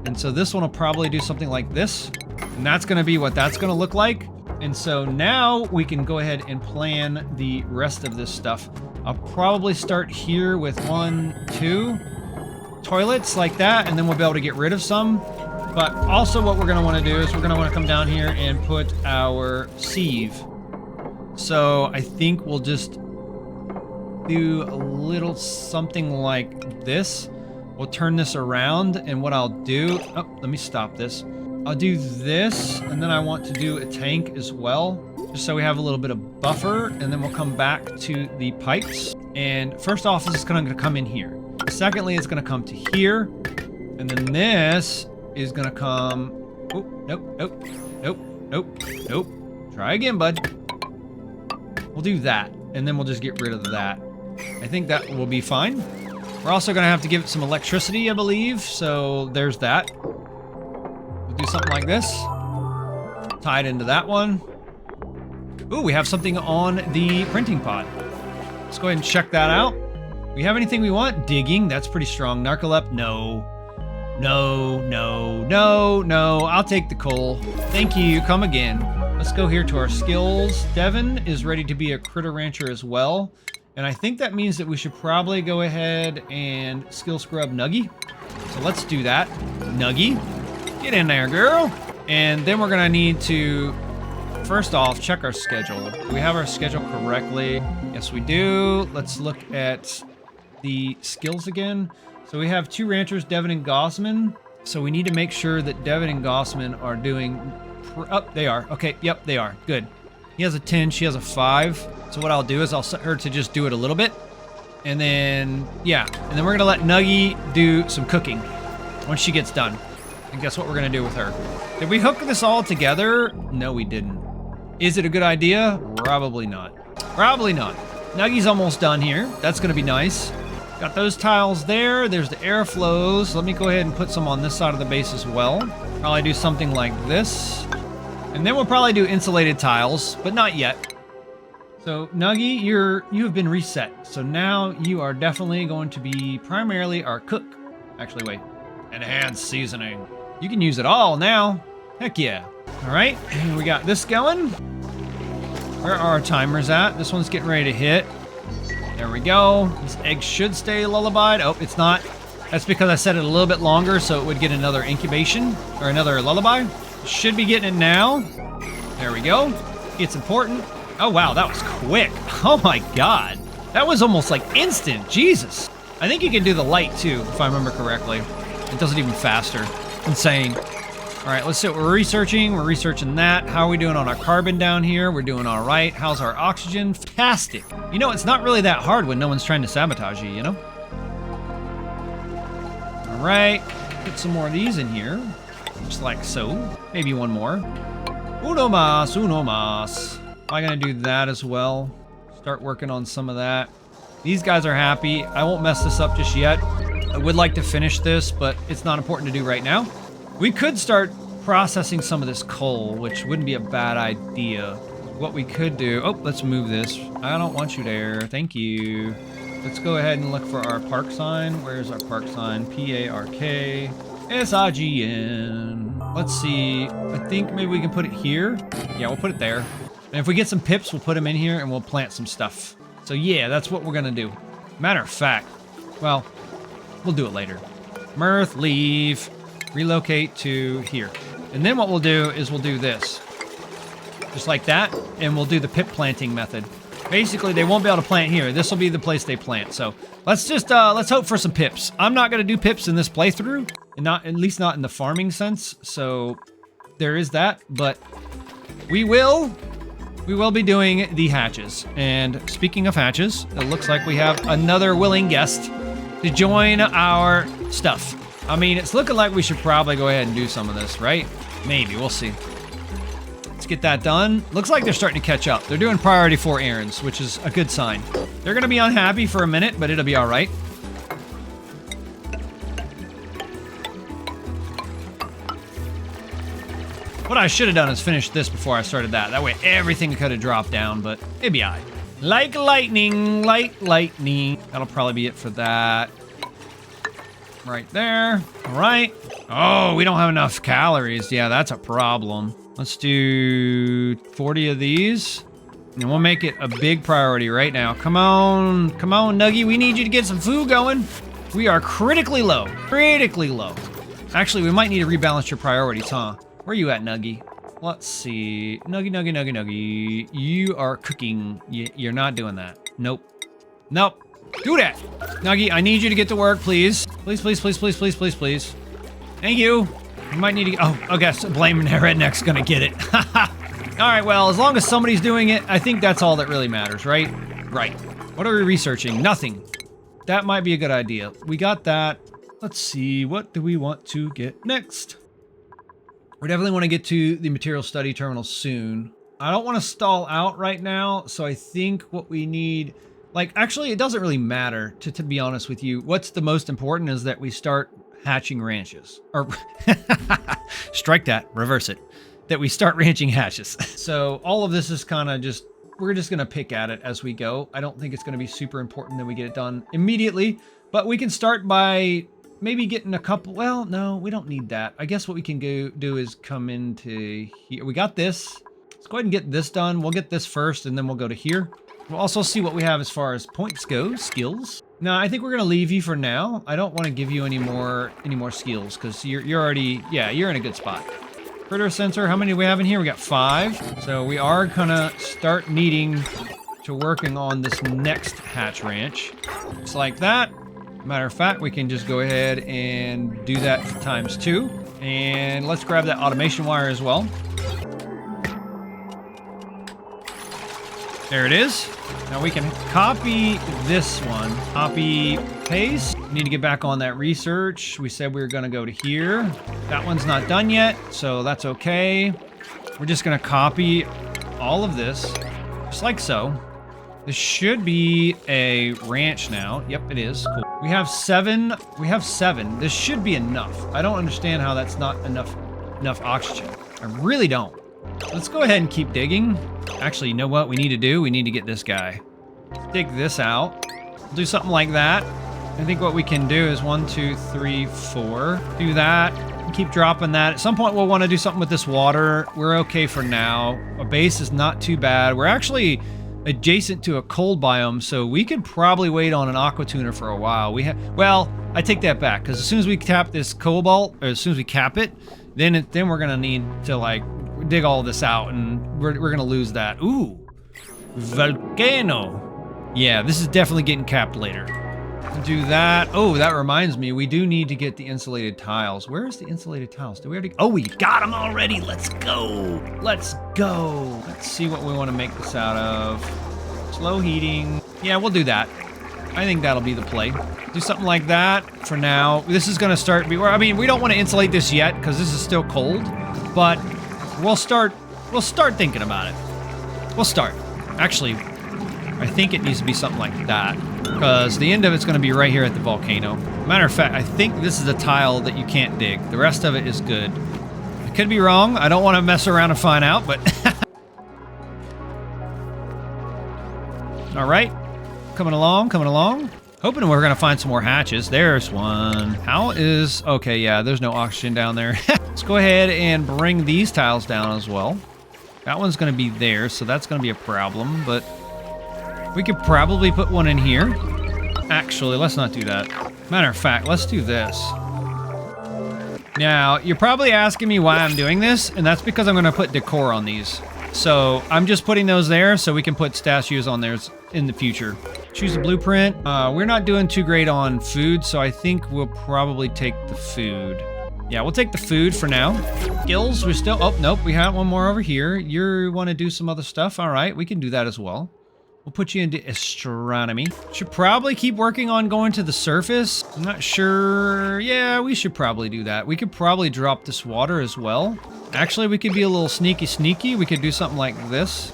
And so this one will probably do something like this. And that's going to be what that's going to look like. And so now we can go ahead and plan the rest of this stuff. I'll probably start here with 1, 2 toilets like that, and then we'll be able to get rid of some. But also what we're going to want to do is we're going to want to come down here and put our sieve. So I think we'll just do a little something like this. We'll turn this around, and what I'll do... Oh, let me stop this. I'll do this, and then I want to do a tank as well, just so we have a little bit of buffer, and then we'll come back to the pipes. And first off, this is going to come in here. Secondly, it's going to come to here, and then this is going to come... Oh, nope, nope, nope, nope, nope. Try again, bud. We'll do that, and then we'll just get rid of that. I think that will be fine. We're also going to have to give it some electricity, I believe, so there's that. We'll do something like this. Tie it into that one. Ooh, we have something on the printing pod. Let's go ahead and check that out. We have anything we want? Digging, that's pretty strong. Narcolep, no. No, no, no, no. I'll take the coal. Thank you, come again. Let's go here to our skills. Devin is ready to be a critter rancher as well. And I think that means that we should probably go ahead and skill scrub Nuggy. So let's do that. Nuggy, get in there, girl. And then we're going to need to, first off, check our schedule. Do we have our schedule correctly? Yes, we do. Let's look at the skills again. So we have 2 ranchers, Devin and Gossman. So we need to make sure that Devin and Gossman are doing... Oh, they are. Okay, yep, they are. Good. He has a 10, she has a 5. So what I'll do is I'll set her to just do it a little bit. And then, yeah. And then we're going to let Nuggy do some cooking once she gets done. And guess what we're going to do with her? Did we hook this all together? No, we didn't. Is it a good idea? Probably not. Probably not. Nuggy's almost done here. That's going to be nice. Got those tiles there. There's the airflows. Let me go ahead and put some on this side of the base as well. Probably do something like this. And then we'll probably do insulated tiles, but not yet. So, Nuggy, you have been reset. So now you are definitely going to be primarily our cook. Actually, wait. Enhanced seasoning. You can use it all now. Heck yeah. All right, and we got this going. Where are our timers at? This one's getting ready to hit. There we go. This egg should stay lullabied. Oh, it's not. That's because I set it a little bit longer so it would get another incubation or another lullaby. Should be getting it now. There we go. It's important. Oh, wow, that was quick. Oh my God. That was almost like instant. Jesus. I think you can do the light too, if I remember correctly. It does it even faster. Insane. All right, let's see what we're researching. We're researching that. How are we doing on our carbon down here? We're doing all right. How's our oxygen? Fantastic. You know, it's not really that hard when no one's trying to sabotage you, you know? All right, get some more of these in here, just like so. Maybe one more. Uno mas, uno mas. Am I gonna do that as well? Start working on some of that. These guys are happy. I won't mess this up just yet. I would like to finish this, but it's not important to do right now. We could start processing some of this coal, which wouldn't be a bad idea. What we could do, oh, let's move this. I don't want you there, thank you. Let's go ahead and look for our park sign. Where's our park sign? P-A-R-K-S-I-G-N. Let's see, I think maybe we can put it here. Yeah, we'll put it there. And if we get some pips, we'll put them in here and we'll plant some stuff. So yeah, that's what we're gonna do. Matter of fact, well, we'll do it later. Mirth, leave, relocate to here. And then what we'll do is we'll do this. Just like that, and we'll do the pip planting method. Basically, they won't be able to plant here. This will be the place they plant. So let's just, let's hope for some pips. I'm not gonna do pips in this playthrough, and not, at least not in the farming sense. So there is that, but we will be doing the hatches. And speaking of hatches, it looks like we have another willing guest to join our stuff. I mean, it's looking like we should probably go ahead and do some of this, right? Maybe, we'll see. Let's get that done. Looks like they're starting to catch up. They're doing priority 4 errands, which is a good sign. They're gonna be unhappy for a minute, but it'll be all right. What I should have done is finish this before I started that. That way everything could have dropped down, but it'd be all right. Like lightning, like lightning. That'll probably be it for that. Right there. All right. Oh, we don't have enough calories. Yeah, that's a problem. Let's do 40 of these. And we'll make it a big priority right now. Come on, Nuggy. We need you to get some food going. We are critically low. Critically low. Actually, we might need to rebalance your priorities, huh? Where you at, Nuggy? Let's see. Nuggy. You are cooking. You're not doing that. Nope. Nope. Do that. Nuggy, I need you to get to work, please. Please. Thank you. You might need to get, oh, I guess blaming the redneck's gonna get it. All right, well, as long as somebody's doing it, I think that's all that really matters, right? Right. What are we researching? Nothing. That might be a good idea. We got that. Let's see, what do we want to get next? We definitely want to get to the material study terminal soon. I don't want to stall out right now, so I think what we need, like, actually, it doesn't really matter, to be honest with you. What's the most important is that we start hatching ranches. Or, strike that, reverse it. That we start ranching hatches. So all of this is kind of just, we're just going to pick at it as we go. I don't think it's going to be super important that we get it done immediately, but we can start by maybe getting a couple, well, no, we don't need that. I guess what we can do is come into here. We got this. Let's go ahead and get this done. We'll get this first and then we'll go to here. We'll also see what we have as far as points go, skills. No, I think we're gonna leave you for now. I don't want to give you any more skills because you're already, yeah, you're in a good spot. Critter sensor, how many do we have in here? We got 5. So we are gonna start needing to working on this next hatch ranch. Just like that. Matter of fact, we can just go ahead and do that times 2. And let's grab that automation wire as well. There it is. Now we can copy this one. Copy, paste. We need to get back on that research. We said we were gonna go to here. That one's not done yet, so that's okay. We're just gonna copy all of this, just like so. This should be a ranch now. Yep, it is. Cool. We have 7. This should be enough. I don't understand how that's not enough oxygen. I really don't. Let's go ahead and keep digging. Actually, you know what we need to do? We need to get this guy. Dig this out. Do something like that. I think what we can do is 1, 2, 3, 4. Do that. Keep dropping that. At some point, we'll want to do something with this water. We're okay for now. A base is not too bad. We're actually adjacent to a cold biome, so we could probably wait on an aqua tuner for a while. Well, I take that back, because as soon as we tap this cobalt, or as soon as we cap it, then we're gonna need to like dig all this out, and we're gonna lose that. Ooh, volcano. Yeah, this is definitely getting capped later. Do that. Oh, that reminds me, we do need to get the insulated tiles. Where is the insulated tiles? Do we already? Oh, we got them already. Let's go. Let's go. Let's see what we want to make this out of. Slow heating. Yeah, we'll do that. I think that'll be the play. Do something like that for now. This is going to start. I mean, we don't want to insulate this yet because this is still cold, but we'll start thinking about it. We'll start. Actually, I think it needs to be something like that, because the end of it's going to be right here at the volcano. Matter of fact, I think this is a tile that you can't dig. The rest of it is good. I could be wrong. I don't want to mess around and find out, but... All right. Coming along, coming along. Hoping we're going to find some more hatches. There's one. How is... Okay, yeah, there's no oxygen down there. Let's go ahead and bring these tiles down as well. That one's going to be there, so that's going to be a problem, but... We could probably put one in here. Actually, let's not do that. Matter of fact, let's do this. Now, you're probably asking me why I'm doing this, and that's because I'm going to put decor on these. So, I'm just putting those there so we can put statues on theirs in the future. Choose a blueprint. We're not doing too great on food, so I think we'll probably take the food. Yeah, we'll take the food for now. Skills, we're still... Oh, nope, we have one more over here. You want to do some other stuff? All right, we can do that as well. We'll put you into astronomy. Should probably keep working on going to the surface. I'm not sure. Yeah, we should probably do that. We could probably drop this water as well. Actually, we could be a little sneaky. We could do something like this.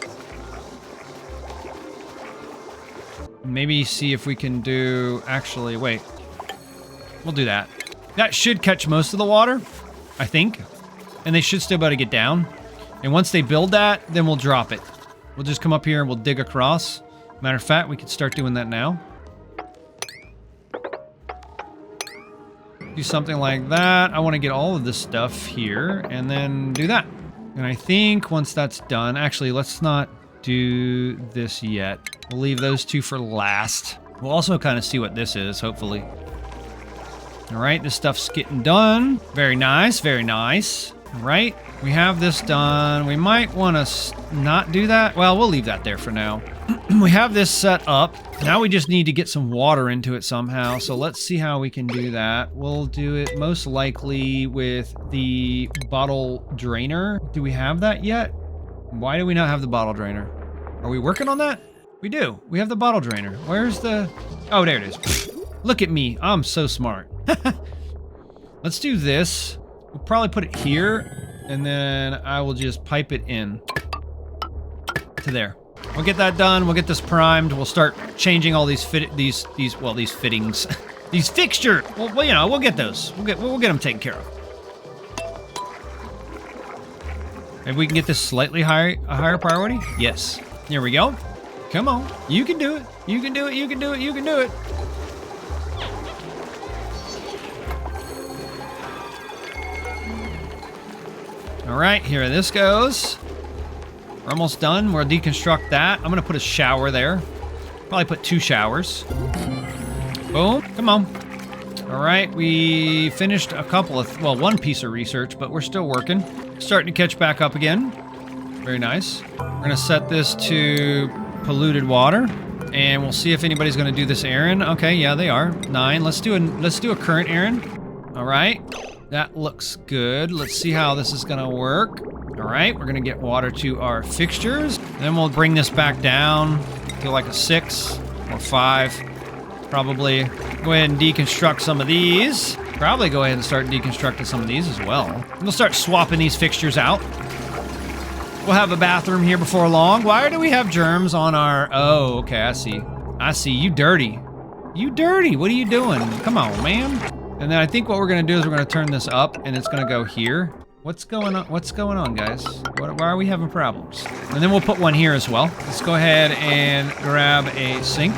Maybe see if we can do... Actually, wait. We'll do that. That should catch most of the water, I think. And they should still be able to get down. And once they build that, then we'll drop it. We'll just come up here and we'll dig across. Matter of fact, we could start doing that now. Do something like that. I want to get all of this stuff here and then do that. And I think once that's done, actually, let's not do this yet. We'll leave those two for last. We'll also kind of see what this is, hopefully. All right, this stuff's getting done. Very nice, very nice. All right, we have this done. We might want to not do that. Well, we'll leave that there for now. We have this set up. Now we just need to get some water into it somehow. So let's see how we can do that. We'll do it most likely with the bottle drainer. Do we have that yet? Why do we not have the bottle drainer? Are we working on that? We do. We have the bottle drainer. Where's the... Oh, there it is. Look at me. I'm so smart. Let's do this. We'll probably put it here, and then I will just pipe it in to there. We'll get that done. We'll get this primed. We'll start changing all these fittings, these fixture. Well, you know, we'll get those. We'll get them taken care of. Maybe we can get this slightly higher, a higher priority. Yes. Here we go. Come on. You can do it. You can do it. You can do it. You can do it. All right, here this goes. We're almost done. We'll deconstruct that. I'm gonna put a shower there. Probably put 2 showers. Boom, come on. All right, we finished a couple of, well, 1 piece of research, but we're still working. Starting to catch back up again. Very nice. We're gonna set this to polluted water, and we'll see if anybody's gonna do this errand. Okay, yeah, they are. 9. Let's do a current errand. All right. That looks good. Let's see how this is gonna work. All right, we're gonna get water to our fixtures. Then we'll bring this back down to like a 6 or 5, probably. Go ahead and deconstruct some of these. Probably go ahead and start deconstructing some of these as well. We'll start swapping these fixtures out. We'll have a bathroom here before long. Why do we have germs on our... Oh, okay, I see. I see. You dirty. You dirty. What are you doing? Come on, man. And then I think what we're gonna do is we're gonna turn this up and it's gonna go here. What's going on? What's going on, guys? Why are we having problems? And then we'll put one here as well. Let's go ahead and grab a sink.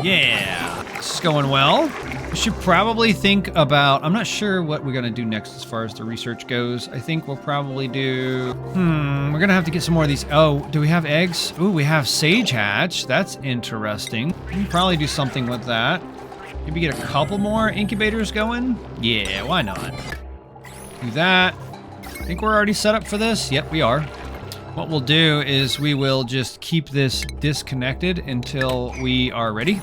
Yeah, this is going well. We should probably think about, I'm not sure what we're going to do next as far as the research goes. I think we'll probably do, we're going to have to get some more of these. Oh, do we have eggs? Ooh, we have sage hatch. That's interesting. We can probably do something with that. Maybe get a couple more incubators going. Yeah, why not? Do that. I think we're already set up for this. Yep, we are. What we'll do is we will just keep this disconnected until we are ready.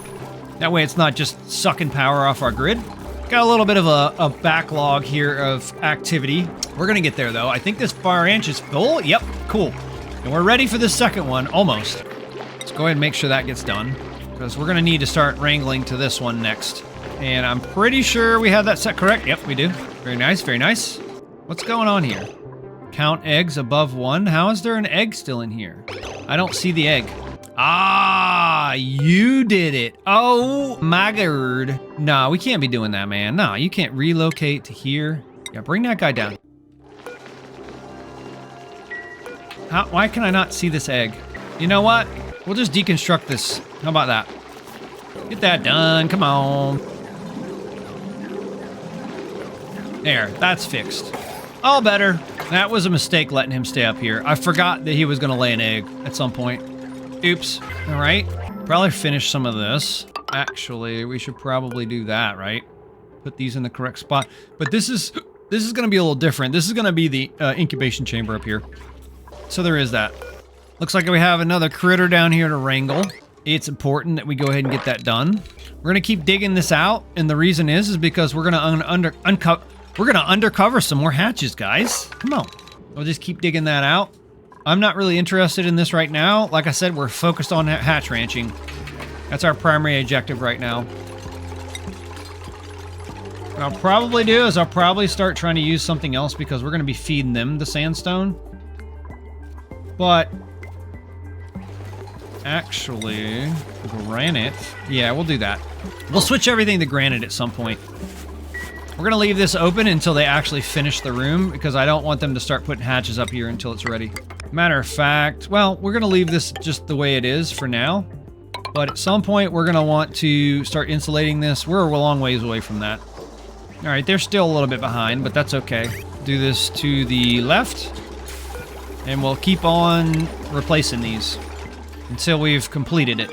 That way it's not just sucking power off our grid. Got a little bit of a backlog here of activity. We're gonna get there though. I think this far ranch is full. Yep, cool. And we're ready for the second one, almost. Let's go ahead and make sure that gets done, because we're gonna need to start wrangling to this one next. And I'm pretty sure we have that set correct. Yep, we do. Very nice, very nice. What's going on here? Count eggs above 1. How is there an egg still in here? I don't see the egg. Ah, you did it. Oh my god. No, we can't be doing that, man. No, you can't relocate to here. Yeah, bring that guy down. Why can I not see this egg? You know what? We'll just deconstruct this. How about that? Get that done. Come on. There, that's fixed. All better. That was a mistake letting him stay up here. I forgot that he was going to lay an egg at some point. Oops. All right. Probably finish some of this. Actually, we should probably do that, right? Put these in the correct spot. But this is going to be a little different. This is going to be the incubation chamber up here. So there is that. Looks like we have another critter down here to wrangle. It's important that we go ahead and get that done. We're going to keep digging this out. And the reason is because we're going to we're going to undercover some more hatches, guys. Come on. We'll just keep digging that out. I'm not really interested in this right now. Like I said, we're focused on hatch ranching. That's our primary objective right now. What I'll probably do is I'll probably start trying to use something else, because we're going to be feeding them the sandstone. But actually, granite. Yeah, we'll do that. We'll switch everything to granite at some point. We're going to leave this open until they actually finish the room, because I don't want them to start putting hatches up here until it's ready. Matter of fact, well, we're going to leave this just the way it is for now. But at some point, we're going to want to start insulating this. We're a long ways away from that. All right, they're still a little bit behind, but that's okay. Do this to the left, and we'll keep on replacing these until we've completed it.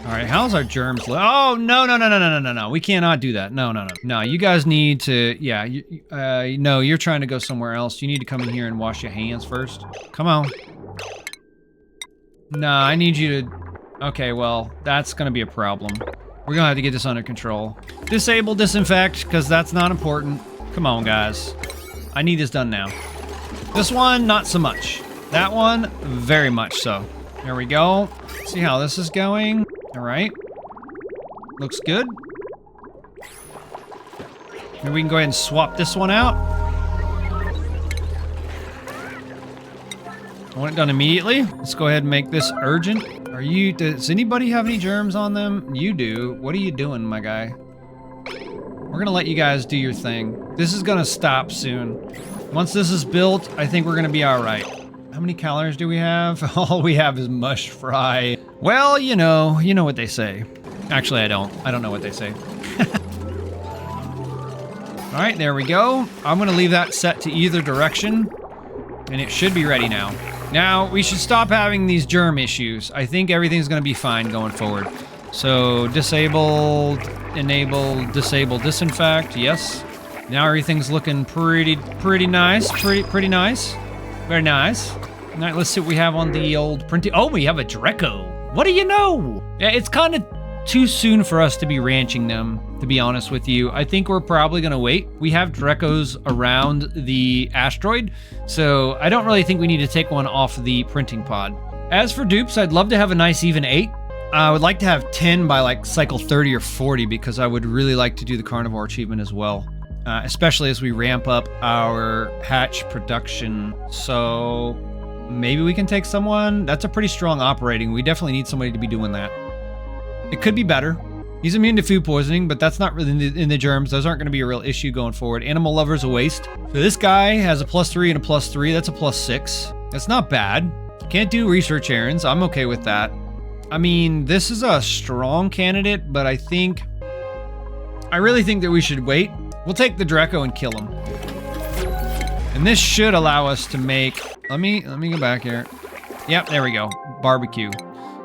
All right, how's our germs? Oh, no. We cannot do that. No, you guys need to, yeah, no, you're trying to go somewhere else. You need to come in here and wash your hands first. Come on. No, I need you to, okay, well, that's going to be a problem. We're going to have to get this under control. Disable, disinfect, because that's not important. Come on, guys. I need this done now. This one, not so much. That one, very much so. There we go. See how this is going. All right. Looks good. Maybe we can go ahead and swap this one out. I want it done immediately. Let's go ahead and make this urgent. Does anybody have any germs on them? You do. What are you doing, my guy? We're gonna let you guys do your thing. This is gonna stop soon. Once this is built, I think we're gonna be all right. How many calories do we have? All we have is mush fry. Well, you know what they say. Actually, I don't know what they say. All right, there we go. I'm gonna leave that set to either direction, and it should be ready now. Now, we should stop having these germ issues. I think everything's gonna be fine going forward. So, disable, enable, disable, disinfect, yes. Now everything's looking pretty nice, pretty nice. Very nice. All right, let's see what we have on the old printing. Oh, we have a Draco. What do you know? Yeah, it's kind of too soon for us to be ranching them, to be honest with you. I think we're probably going to wait. We have Dracos around the asteroid, so I don't really think we need to take one off the printing pod. As for dupes, I'd love to have a nice even 8. I would like to have 10 by like cycle 30 or 40, because I would really like to do the Carnivore achievement as well. Especially as we ramp up our hatch production. So maybe we can take someone. That's a pretty strong operating. We definitely need somebody to be doing that. It could be better. He's immune to food poisoning, but that's not really in the germs. Those aren't going to be a real issue going forward. Animal lover's a waste. So this guy has a +3 and a +3. That's a +6. That's not bad. Can't do research errands. I'm okay with that. I mean, this is a strong candidate, but I really think that we should wait. We'll take the Draco and kill him. And this should allow us to make, let me go back here. Yep, there we go. Barbecue.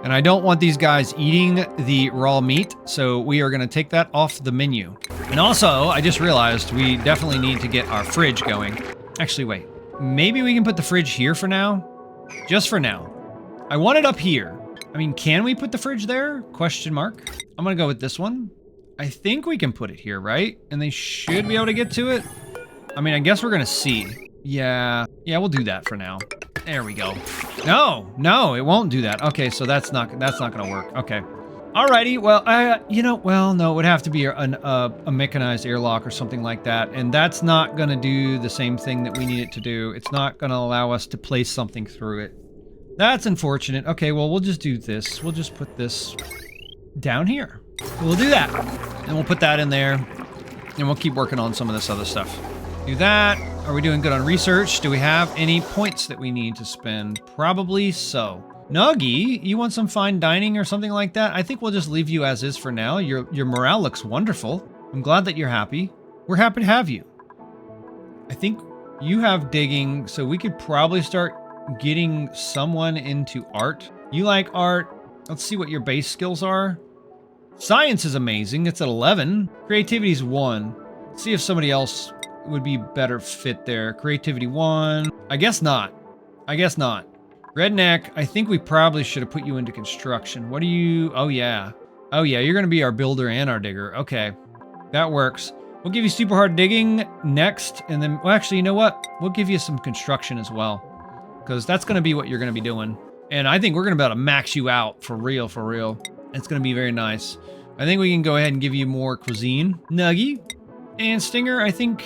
And I don't want these guys eating the raw meat, so we are gonna take that off the menu. And also, I just realized we definitely need to get our fridge going. Actually, wait. Maybe we can put the fridge here for now? Just for now. I want it up here. I mean, can we put the fridge there? Question mark. I'm gonna go with this one. I think we can put it here, right? And they should be able to get to it. I mean, I guess we're gonna see. Yeah, we'll do that for now. There we go. No, it won't do that. Okay, so that's not gonna work. Okay. Alrighty, well, no, it would have to be a mechanized airlock or something like that, and that's not gonna do the same thing that we need it to do. It's not gonna allow us to place something through it. That's unfortunate. Okay, well, we'll just do this. We'll just put this down here. We'll do that, and we'll put that in there, and we'll keep working on some of this other stuff. Do that. Are we doing good on research? Do we have any points that we need to spend? Probably so. Nuggy, you want some fine dining or something like that? I think we'll just leave you as is for now. Your morale looks wonderful. I'm glad that you're happy. We're happy to have you. I think you have digging, so we could probably start getting someone into art. You like art. Let's see what your base skills are. Science is amazing. It's at 11. Creativity's 1. Let's see if somebody else would be better fit there. Creativity 1. I guess not. Redneck, I think we probably should have put you into construction. What are you? Oh yeah, you're gonna be our builder and our digger. Okay, that works. We'll give you super hard digging next, and then, well, actually, you know what? We'll give you some construction as well, because that's gonna be what you're gonna be doing. And I think we're gonna be able to max you out for real. It's gonna be very nice. I think we can go ahead and give you more cuisine. Nuggy and Stinger, I think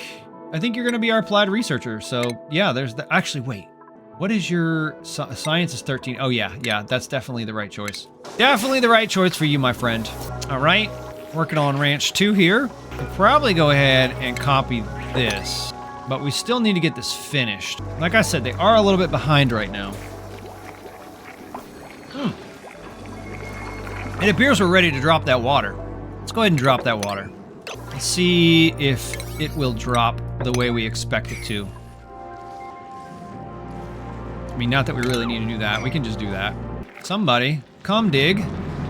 you're gonna be our applied researcher. So yeah, there's the, actually, wait. What is your science is 13? Oh yeah, that's definitely the right choice. Definitely the right choice for you, my friend. All right, working on ranch 2 here. We'll probably go ahead and copy this, but we still need to get this finished. Like I said, they are a little bit behind right now. It appears we're ready to drop that water. Let's go ahead and drop that water. Let's see if it will drop the way we expect it to. I mean, not that we really need to do that. We can just do that. Somebody, come dig.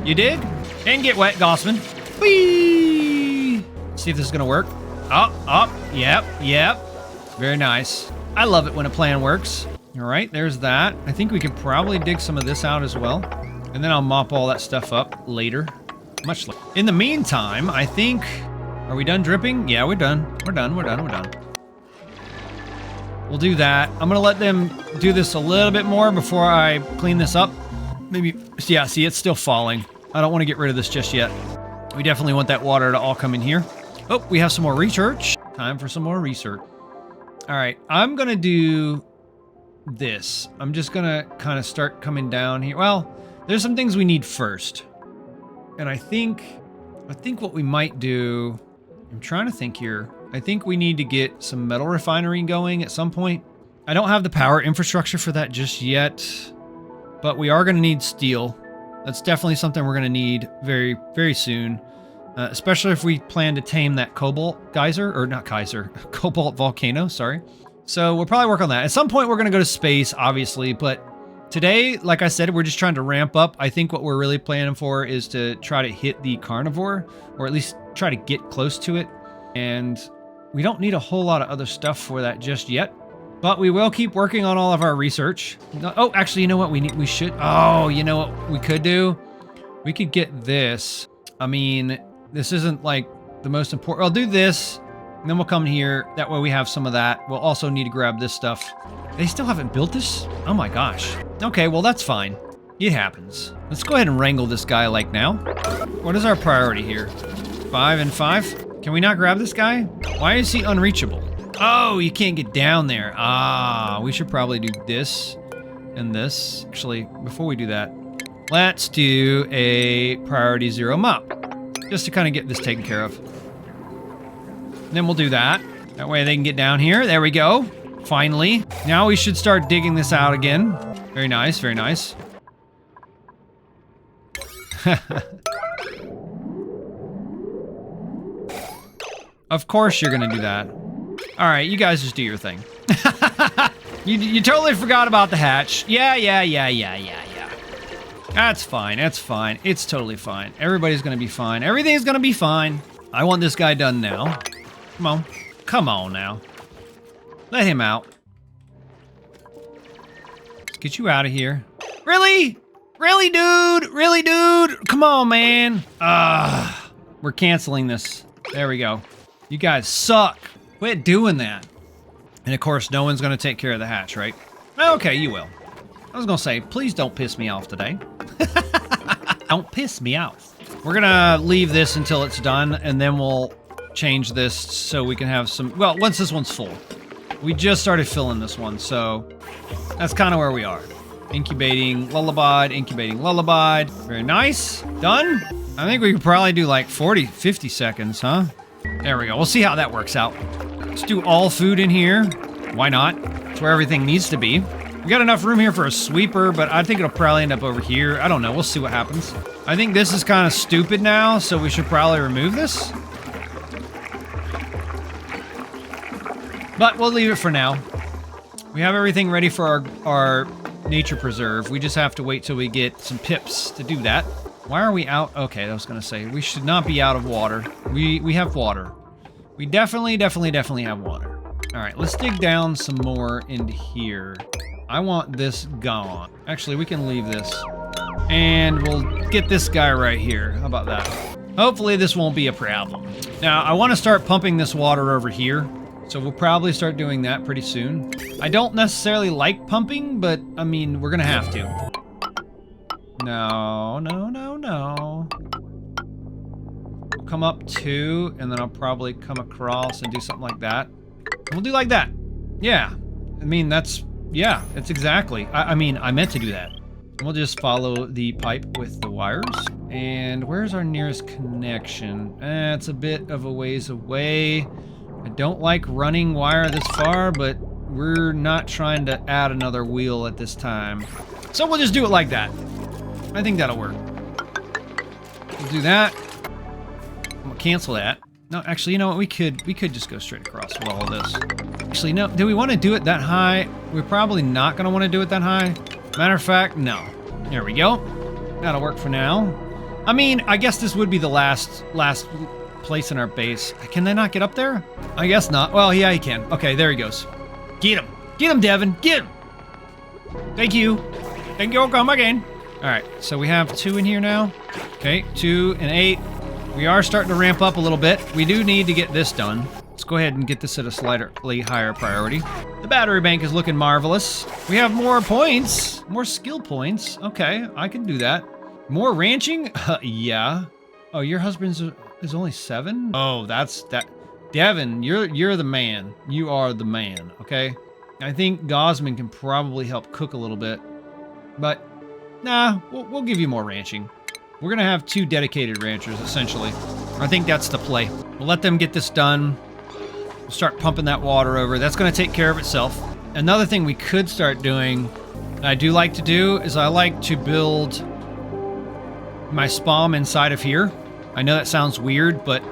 You dig? And get wet, Gossman. Whee! See if this is gonna work. Up. Yep. Very nice. I love it when a plan works. All right, there's that. I think we could probably dig some of this out as well. And then I'll mop all that stuff up later. Much later. In the meantime, I think... Are we done dripping? Yeah, we're done. We're done. We'll do that. I'm gonna let them do this a little bit more before I clean this up. Maybe, yeah, see, it's still falling. I don't want to get rid of this just yet. We definitely want that water to all come in here. Oh, we have some more research. Time for some more research. All right, I'm gonna do this. I'm just gonna kind of start coming down here. Well, there's some things we need first. And I think what we might do, I'm trying to think here. I think we need to get some metal refinery going at some point. I don't have the power infrastructure for that just yet, but we are going to need steel. That's definitely something we're going to need very, very soon, especially if we plan to tame that cobalt cobalt volcano, sorry. So we'll probably work on that. At some point, we're going to go to space, obviously, but today, like I said, we're just trying to ramp up. I think what we're really planning for is to try to hit the Carnivore, or at least try to get close to it. And we don't need a whole lot of other stuff for that just yet, but we will keep working on all of our research. Oh, actually, you know what we should, oh, you know what we could do? We could get this. I mean, this isn't like the most important. I'll do this, and then we'll come here. That way we have some of that. We'll also need to grab this stuff. They still haven't built this? Oh my gosh. Okay, well, that's fine. It happens. Let's go ahead and wrangle this guy like now. What is our priority here? 5 and 5? Can we not grab this guy? Why is he unreachable? Oh, you can't get down there. Ah, we should probably do this and this. Actually, before we do that, let's do a priority 0 mop, just to kind of get this taken care of. And then we'll do that. That way they can get down here. There we go. Finally. Now we should start digging this out again. Very nice, very nice. Of course you're gonna do that. All right, you guys just do your thing. You totally forgot about the hatch. Yeah. That's fine, that's fine. It's totally fine. Everybody's gonna be fine. Everything's gonna be fine. I want this guy done now. Come on. Come on now. Let him out. Let's get you out of here. Really? Really, dude? Really, dude? Come on, man. We're canceling this. There we go. You guys suck. Quit doing that. And of course, no one's gonna take care of the hatch, right? Okay, you will. I was gonna say, please don't piss me off today. Don't piss me off. We're gonna leave this until it's done, and then we'll change this so we can have some, well, once this one's full. We just started filling this one, so that's kind of where we are. Incubating lullaby, incubating lullaby. Very nice. Done. I think we could probably do like 40, 50 seconds, huh? There we go. We'll see how that works out. Let's do all food in here. Why not? It's where everything needs to be. We got enough room here for a sweeper, but I think it'll probably end up over here. I don't know. We'll see what happens. I think this is kind of stupid now, so we should probably remove this. But we'll leave it for now. We have everything ready for our nature preserve. We just have to wait till we get some pips to do that. Why are we out? Okay, I was gonna say, we should not be out of water. We have water. We definitely have water. All right, let's dig down some more into here. I want this gone. Actually, we can leave this. And we'll get this guy right here. How about that? Hopefully this won't be a problem. Now, I want to start pumping this water over here. So we'll probably start doing that pretty soon. I don't necessarily like pumping, but I mean, we're gonna have to. No. We'll come up 2, and then I'll probably come across and do something like that. We'll do like that. Yeah. I mean, that's exactly. I mean, I meant to do that. We'll just follow the pipe with the wires. And where's our nearest connection? It's a bit of a ways away. I don't like running wire this far, but we're not trying to add another wheel at this time. So we'll just do it like that. I think that'll work. We'll do that. I'm gonna cancel that. No, actually, you know what? We could just go straight across with all of this. Actually, no. Do we want to do it that high? We're probably not gonna want to do it that high. Matter of fact, no. There we go. That'll work for now. I mean, I guess this would be the last place in our base. Can they not get up there? I guess not. Well, yeah, he can. Okay, there he goes. Get him. Get him, Devin. Get him. Thank you. Thank you. Come again. All right, so we have 2 in here now. Okay, 2 and 8. We are starting to ramp up a little bit. We do need to get this done. Let's go ahead and get this at a slightly higher priority. The battery bank is looking marvelous. We have more points, more skill points. Okay, I can do that. More ranching? Yeah. Oh, your husband's is only 7? Oh, that's that. Devin, you're the man. You are the man, okay? I think Gosman can probably help cook a little bit. But, nah, we'll give you more ranching. We're gonna have 2 dedicated ranchers, essentially. I think that's the play. We'll let them get this done. We'll start pumping that water over. That's gonna take care of itself. Another thing we could start doing, that I do like to do, is I like to build my spawn inside of here. I know that sounds weird, but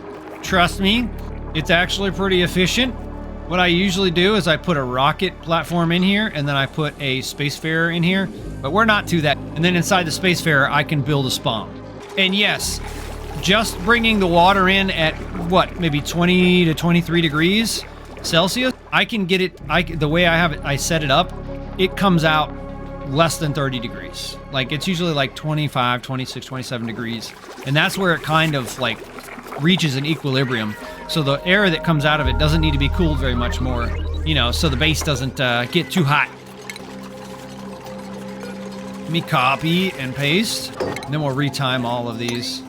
trust me, it's actually pretty efficient. What I usually do is I put a rocket platform in here, and then I put a spacefarer in here, but we're not to that. And then inside the spacefarer, I can build a spawn. And yes, just bringing the water in at, what, maybe 20 to 23 degrees Celsius, I can get it, the way I have it, I set it up, it comes out less than 30 degrees. Like, it's usually like 25, 26, 27 degrees. And that's where it kind of, like, reaches an equilibrium. So the air that comes out of it doesn't need to be cooled very much more, you know, so the base doesn't get too hot. Let me copy and paste, and then we'll retime all of these.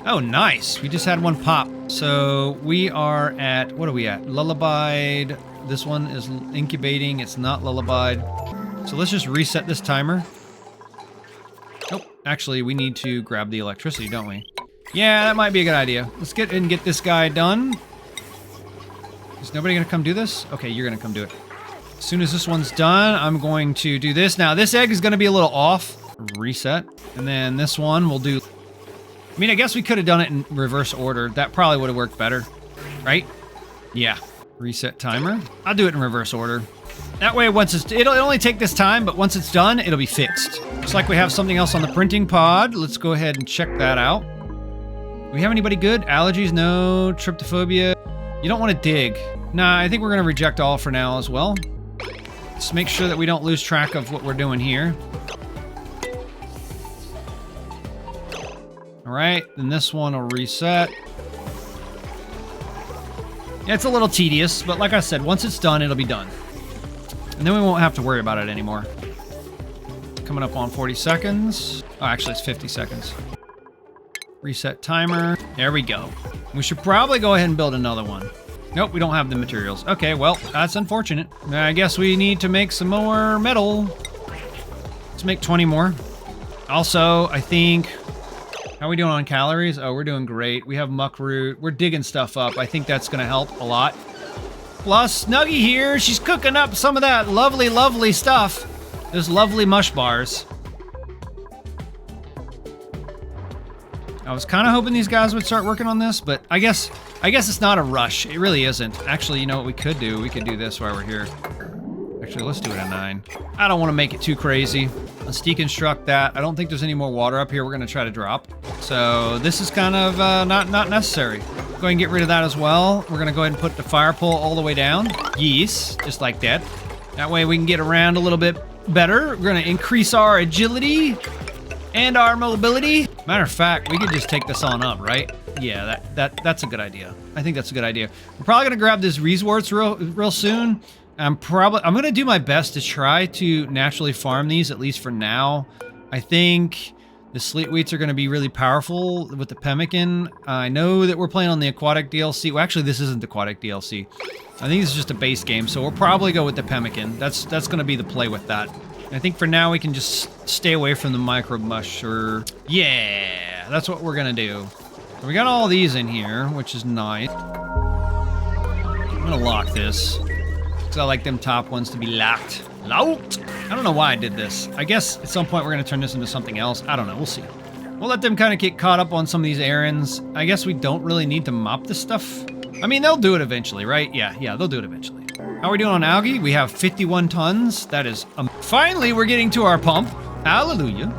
Oh, nice. We just had one pop. So we are at, what are we at? Lullabied. This one is incubating. It's not lullabied. So let's just reset this timer. Nope. Actually, we need to grab the electricity, don't we? Yeah, that might be a good idea. Let's get in and get this guy done. Is nobody gonna come do this? Okay, you're gonna come do it. As soon as this one's done, I'm going to do this. Now, this egg is going to be a little off. Reset. And then this one we'll do... I mean, I guess we could have done it in reverse order. That probably would have worked better. Right? Yeah. Reset timer. I'll do it in reverse order. That way, once it'll only take this time, but once it's done, it'll be fixed. Looks like we have something else on the printing pod. Let's go ahead and check that out. Do we have anybody good? Allergies? No. Tryptophobia? You don't want to dig. Nah, I think we're going to reject all for now as well. Just make sure that we don't lose track of what we're doing here. All right, then this one will reset. It's a little tedious, but like I said, once it's done, it'll be done. And then we won't have to worry about it anymore. Coming up on 40 seconds. Oh, actually, it's 50 seconds. Reset timer. There we go. We should probably go ahead and build another one. Nope, we don't have the materials. Okay, well, that's unfortunate. I guess we need to make some more metal. Let's make 20 more. Also, I think... How are we doing on calories? Oh, we're doing great. We have muck root. We're digging stuff up. I think that's going to help a lot. Plus, Snuggie here. She's cooking up some of that lovely, lovely stuff. Those lovely mush bars. I was kind of hoping these guys would start working on this, but I guess it's not a rush. It really isn't. Actually, you know what we could do? We could do this while we're here. Actually, let's do it at 9. I don't want to make it too crazy. Let's deconstruct that. I don't think there's any more water up here we're going to try to drop. So this is kind of not necessary. Go ahead and get rid of that as well. We're going to go ahead and put the fire pole all the way down. Yes, just like that. That way we can get around a little bit better. We're going to increase our agility and our mobility. Matter of fact, we could just take this on up, right? Yeah, that's a good idea. I think that's a good idea. We're probably going to grab these resorts real soon. I'm going to do my best to try to naturally farm these, at least for now. I think the sleet wheats are going to be really powerful with the pemmican. I know that we're playing on the aquatic DLC. Well, actually, this isn't the aquatic DLC. I think this is just a base game, so we'll probably go with the pemmican. That's going to be the play with that. I think for now we can just stay away from the microbe mush, or... Yeah, that's what we're going to do. So we got all these in here, which is nice. I'm going to lock this. I like them top ones to be locked. Locked! I don't know why I did this. I guess at some point we're going to turn this into something else. I don't know. We'll see. We'll let them kind of get caught up on some of these errands. I guess we don't really need to mop this stuff. I mean, they'll do it eventually, right? Yeah, they'll do it eventually. How are we doing on algae? We have 51 tons. That is... Finally, we're getting to our pump. Hallelujah.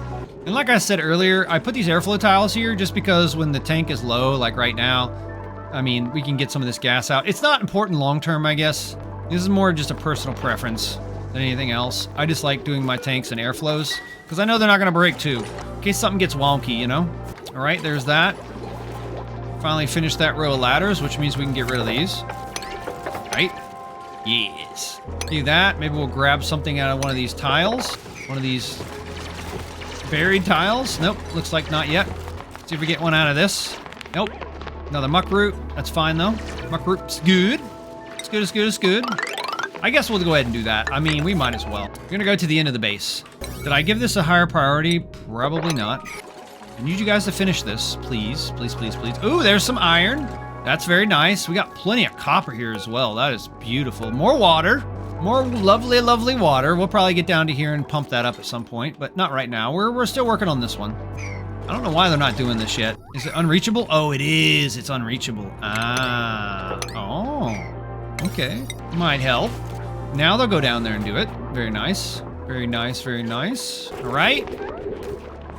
And like I said earlier, I put these airflow tiles here just because when the tank is low, like right now, I mean, we can get some of this gas out. It's not important long-term, I guess. This is more just a personal preference than anything else. I just like doing my tanks and airflows because I know they're not going to break too, in case something gets wonky, you know? All right, there's that. Finally finished that row of ladders, which means we can get rid of these. Right? Yes. Do that. Maybe we'll grab something out of one of these tiles. One of these buried tiles. Nope, looks like not yet. See if we get one out of this. Nope. Another muck root. That's fine though. Muck root's good. It's good. I guess we'll go ahead and do that. I mean, we might as well. We're gonna go to the end of the base. Did I give this a higher priority? Probably not. I need you guys to finish this, please. Please. Ooh, there's some iron. That's very nice. We got plenty of copper here as well. That is beautiful. More water. More lovely, lovely water. We'll probably get down to here and pump that up at some point, but not right now. We're still working on this one. I don't know why they're not doing this yet. Is it unreachable? Oh, it is. It's unreachable. Ah. Oh. Okay, might help. Now they'll go down there and do it. Very nice. Very nice. All right.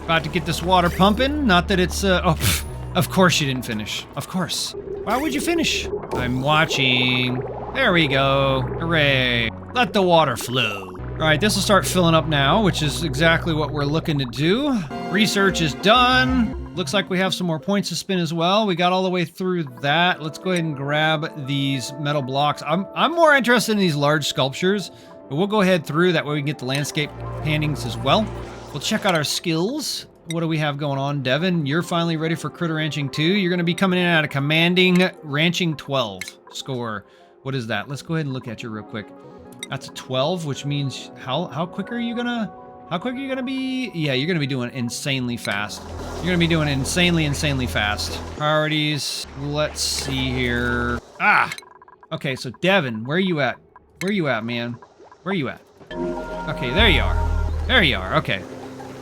About to get this water pumping. Not that it's, of course you didn't finish. Of course. Why would you finish? I'm watching. There we go. Hooray. Let the water flow. All right, this will start filling up now, which is exactly what we're looking to do. Research is done. Looks like we have some more points to spin as well. We got all the way through that. Let's go ahead and grab these metal blocks. I'm more interested in these large sculptures, but we'll go ahead through. That way we can get the landscape paintings as well. We'll check out our skills. What do we have going on? Devin, you're finally ready for critter ranching 2. You're going to be coming in at a commanding ranching 12 score. What is that? Let's go ahead and look at you real quick. That's a 12, which means how quick are you gonna be? Yeah, you're gonna be doing insanely fast. You're gonna be doing insanely fast. Priorities, let's see here. Ah! Okay, so Devin, where are you at? Where are you at, man? Where are you at? Okay, there you are. There you are. Okay.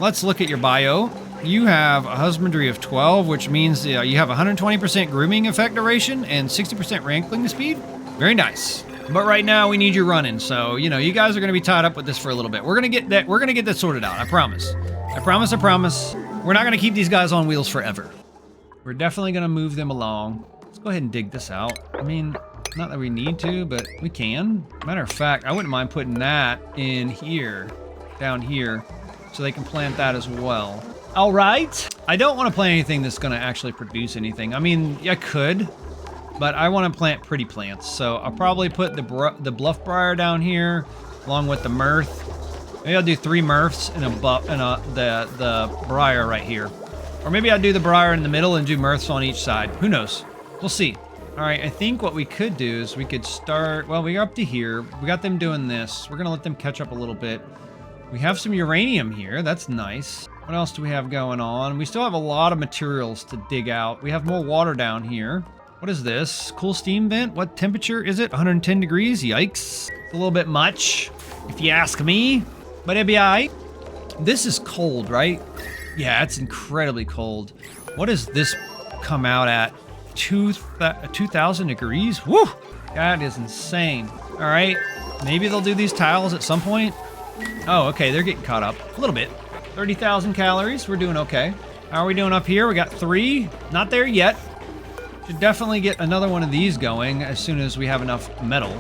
Let's look at your bio. You have a husbandry of 12, which means you have 120% grooming effect duration and 60% wrangling speed. Very nice. But right now we need you running, so you know you guys are going to be tied up with this for a little bit. We're gonna get that sorted out. I promise. I promise. I promise. We're not gonna keep these guys on wheels forever. We're definitely gonna move them along. Let's go ahead and dig this out. I mean, not that we need to, but we can. Matter of fact, I wouldn't mind putting that in here, down here, so they can plant that as well. All right. I don't want to plant anything that's gonna actually produce anything. I mean, I could. But I want to plant pretty plants, so I'll probably put the bluff briar down here, along with the mirth. Maybe I'll do 3 mirths and the briar right here, or maybe I'll do the briar in the middle and do mirths on each side. Who knows? We'll see. All right, I think what we could do is we could start. Well, we're up to here. We got them doing this. We're gonna let them catch up a little bit. We have some uranium here. That's nice. What else do we have going on? We still have a lot of materials to dig out. We have more water down here. What is this? Cool steam vent? What temperature is it? 110 degrees? Yikes. It's a little bit much, if you ask me. But it'll be alright. This is cold, right? Yeah, it's incredibly cold. What does this come out at? 2,000 degrees? Woo! That is insane. Alright. Maybe they'll do these tiles at some point. Oh, okay. They're getting caught up. A little bit. 30,000 calories. We're doing okay. How are we doing up here? We got 3. Not there yet. Should definitely get another one of these going as soon as we have enough metal.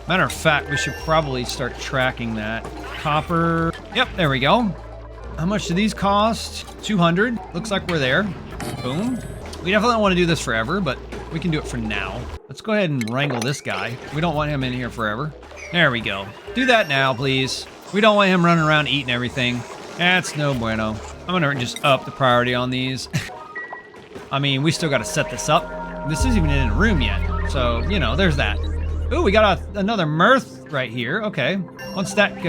Matter of fact, we should probably start tracking that. Copper. Yep, there we go. How much do these cost? 200. Looks like we're there. Boom. We definitely don't want to do this forever, but we can do it for now. Let's go ahead and wrangle this guy. We don't want him in here forever. There we go. Do that now, please. We don't want him running around eating everything. That's no bueno. I'm gonna just up the priority on these. I mean, we still got to set this up. This isn't even in a room yet. So, you know, there's that. Ooh, we got another mirth right here. Okay. Once that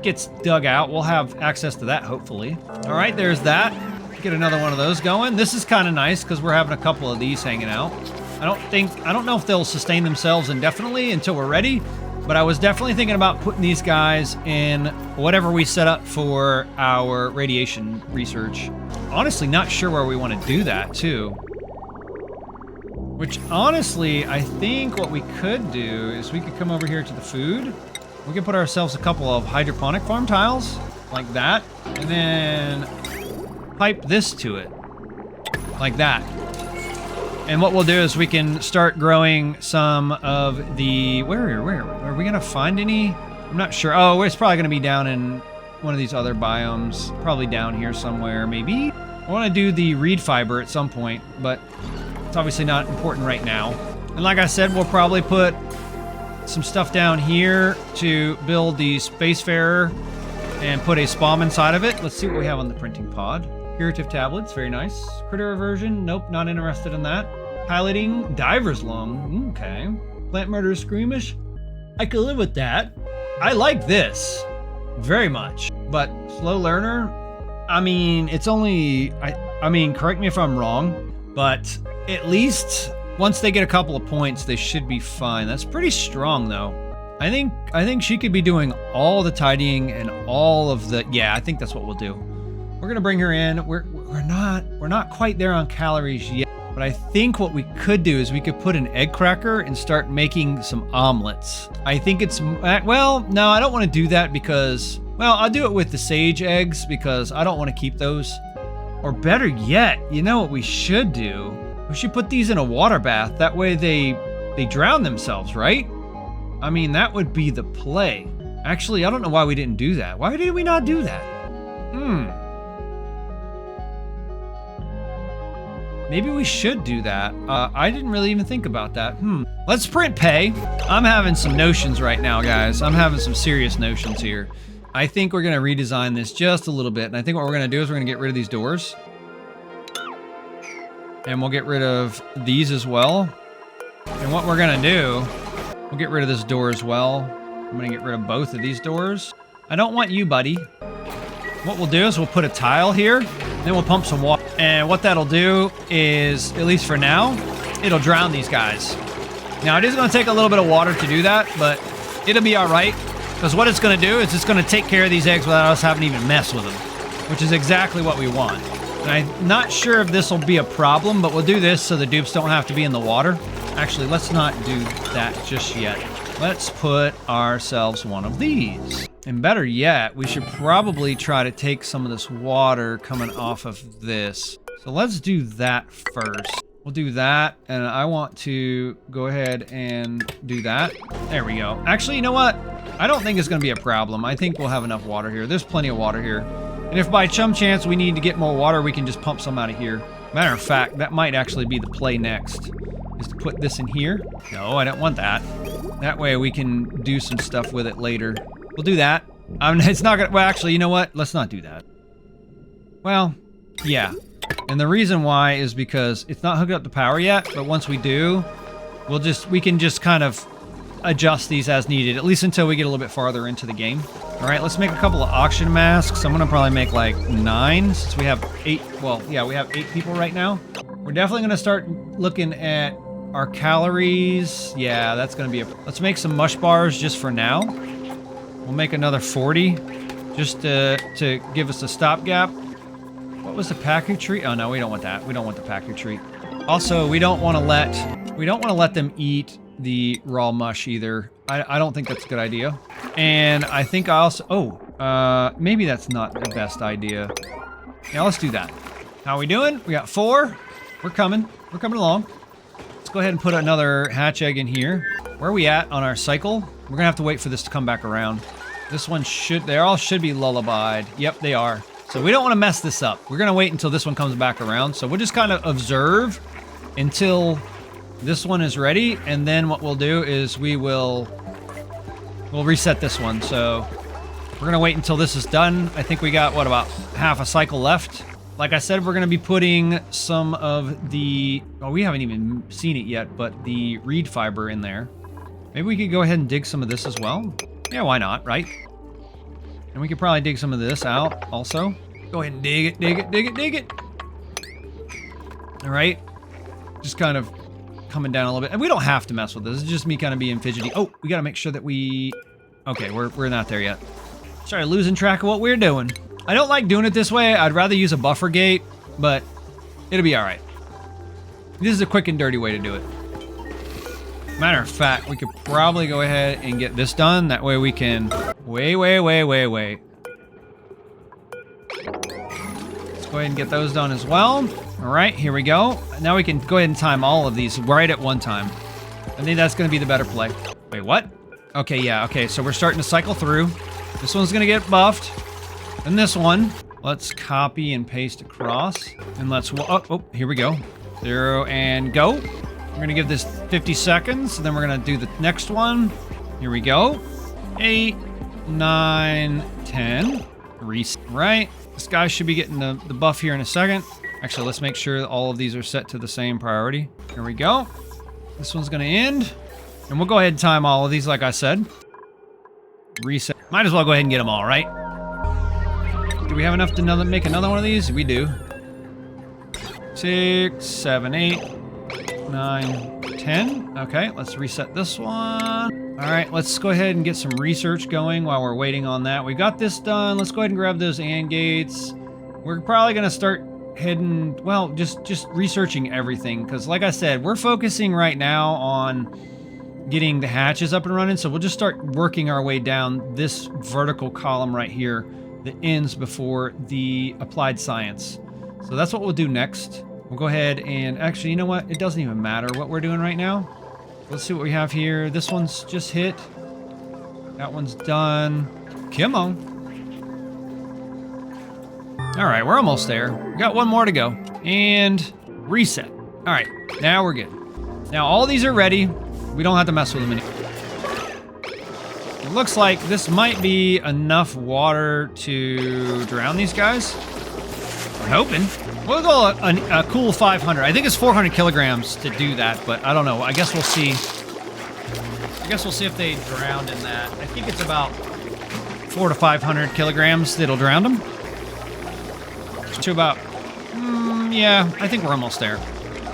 gets dug out, we'll have access to that, hopefully. All right, there's that. Get another one of those going. This is kind of nice because we're having a couple of these hanging out. I don't know if they'll sustain themselves indefinitely until we're ready, but I was definitely thinking about putting these guys in whatever we set up for our radiation research. Honestly, not sure where we want to do that, too. Which, honestly, I think what we could do is we could come over here to the food. We could put ourselves a couple of hydroponic farm tiles, like that, and then pipe this to it, like that. And what we'll do is we can start growing some of the... Where are we going to find any? I'm not sure. Oh, it's probably going to be down in one of these other biomes. Probably down here somewhere, maybe. I want to do the reed fiber at some point, but it's obviously not important right now. And like I said, we'll probably put some stuff down here to build the Spacefarer and put a SPOM inside of it. Let's see what we have on the printing pod. Curative tablets, very nice. Critter aversion, nope, not interested in that. Piloting, diver's lung, okay. Plant murder squeamish, I could live with that. I like this very much, but slow learner, I mean, it's only, I mean, correct me if I'm wrong, but at least once they get a couple of points, they should be fine. That's pretty strong though. I think she could be doing all the tidying and all of the, yeah, I think that's what we'll do. We're gonna bring her in. We're not quite there on calories yet, but I think what we could do is we could put an egg cracker and start making some omelets. I think it's, well, no, I don't want to do that because, well, I'll do it with the sage eggs because I don't want to keep those. Or better yet, you know what we should do? We should put these in a water bath. That way they drown themselves, right? I mean, that would be the play. Actually, I don't know why we didn't do that. Why did we not do that? Maybe we should do that. I didn't really even think about that. Let's print pay. I'm having some notions right now, guys. I'm having some serious notions here. I think we're gonna redesign this just a little bit. And I think what we're gonna do is we're gonna get rid of these doors. And we'll get rid of these as well. And what we're gonna do, we'll get rid of this door as well. I'm gonna get rid of both of these doors. I don't want you, buddy. What we'll do is we'll put a tile here, then we'll pump some water. And what that'll do is, at least for now, it'll drown these guys. Now, it is gonna take a little bit of water to do that, but it'll be all right. Because what it's going to do is it's going to take care of these eggs without us having to even mess with them, which is exactly what we want. And I'm not sure if this will be a problem, but we'll do this so the dupes don't have to be in the water. Actually, let's not do that just yet. Let's put ourselves one of these. And better yet, we should probably try to take some of this water coming off of this. So let's do that first. We'll do that, and I want to go ahead and do that. There we go. Actually, you know what? I don't think it's going to be a problem. I think we'll have enough water here. There's plenty of water here. And if by some chance we need to get more water, we can just pump some out of here. Matter of fact, that might actually be the play next, is to put this in here. No, I don't want that. That way we can do some stuff with it later. We'll do that. It's not gonna, well, actually, you know what? Let's not do that. Well, yeah. And the reason why is because it's not hooked up to power yet, but once we do, we can just kind of adjust these as needed, at least until we get a little bit farther into the game. All right, let's make a couple of auction masks. I'm gonna probably make like 9 since we have 8. Well, yeah, we have 8 people right now. We're definitely gonna start looking at our calories. Yeah, that's gonna be let's make some mush bars just for now. We'll make another 40 just to give us a stopgap. What was the packer treat? Oh no, we don't want that. We don't want the packer treat. Also, we don't want to let them eat the raw mush either. I don't think that's a good idea. And I think I also, maybe that's not the best idea. Yeah, let's do that. How are we doing? We got 4. We're coming along. Let's go ahead and put another hatch egg in here. Where are we at on our cycle? We're gonna have to wait for this to come back around. This one they all should be lullabied. Yep, they are. So we don't want to mess this up. We're gonna wait until this one comes back around. So we'll just kind of observe until this one is ready, and then what we'll do is we'll reset this one. So we're gonna wait until this is done. I think we got, what, about half a cycle left. Like I said, we're gonna be putting some of the, we haven't even seen it yet, but the reed fiber in there. Maybe we could go ahead and dig some of this as well. Yeah, why not, right? And we could probably dig some of this out also. Go ahead and dig it, dig it, dig it, dig it. All right, just kind of coming down a little bit. And we don't have to mess with this. It's just me kind of being fidgety. Oh, we got to make sure that okay, we're not there yet. Sorry, losing track of what we're doing. I don't like doing it this way. I'd rather use a buffer gate, but it'll be all right. This is a quick and dirty way to do it. Matter of fact, we could probably go ahead and get this done. That way we can wait. Let's go ahead and get those done as well. All right, here we go. Now we can go ahead and time all of these right at one time. I think that's going to be the better play. Wait, what? Okay, yeah, okay. So we're starting to cycle through. This one's going to get buffed. And this one, let's copy and paste across. And let's, here we go. 0 and go. We're gonna give this 50 seconds, and then we're gonna do the next one. Here we go. 8, 9, 10. Reset. Right. This guy should be getting the buff here in a second. Actually, let's make sure that all of these are set to the same priority. Here we go. This one's gonna end. And we'll go ahead and time all of these, like I said. Reset. Might as well go ahead and get them all, right? Do we have enough to make another one of these? We do. 6, 7, 8. 9, 10. Okay, let's reset this one. All right, let's go ahead and get some research going while we're waiting on that. We got this done. Let's go ahead and grab those AND gates. We're probably gonna start heading, well, just researching everything, because like I said, we're focusing right now on getting the hatches up and running, so we'll just start working our way down this vertical column right here that ends before the applied science. So that's what we'll do next. We'll go ahead and, actually, you know what? It doesn't even matter what we're doing right now. Let's see what we have here. This one's just hit. That one's done. Come on. All right, we're almost there. We got one more to go. And reset. All right, now we're good. Now all these are ready. We don't have to mess with them anymore. It looks like this might be enough water to drown these guys. We're hoping. We'll go a cool 500. I think it's 400 kilograms to do that, but I don't know. I guess we'll see. I guess we'll see if they drowned in that. I think it's about 400 to 500 kilograms that'll drown them. To about, yeah, I think we're almost there.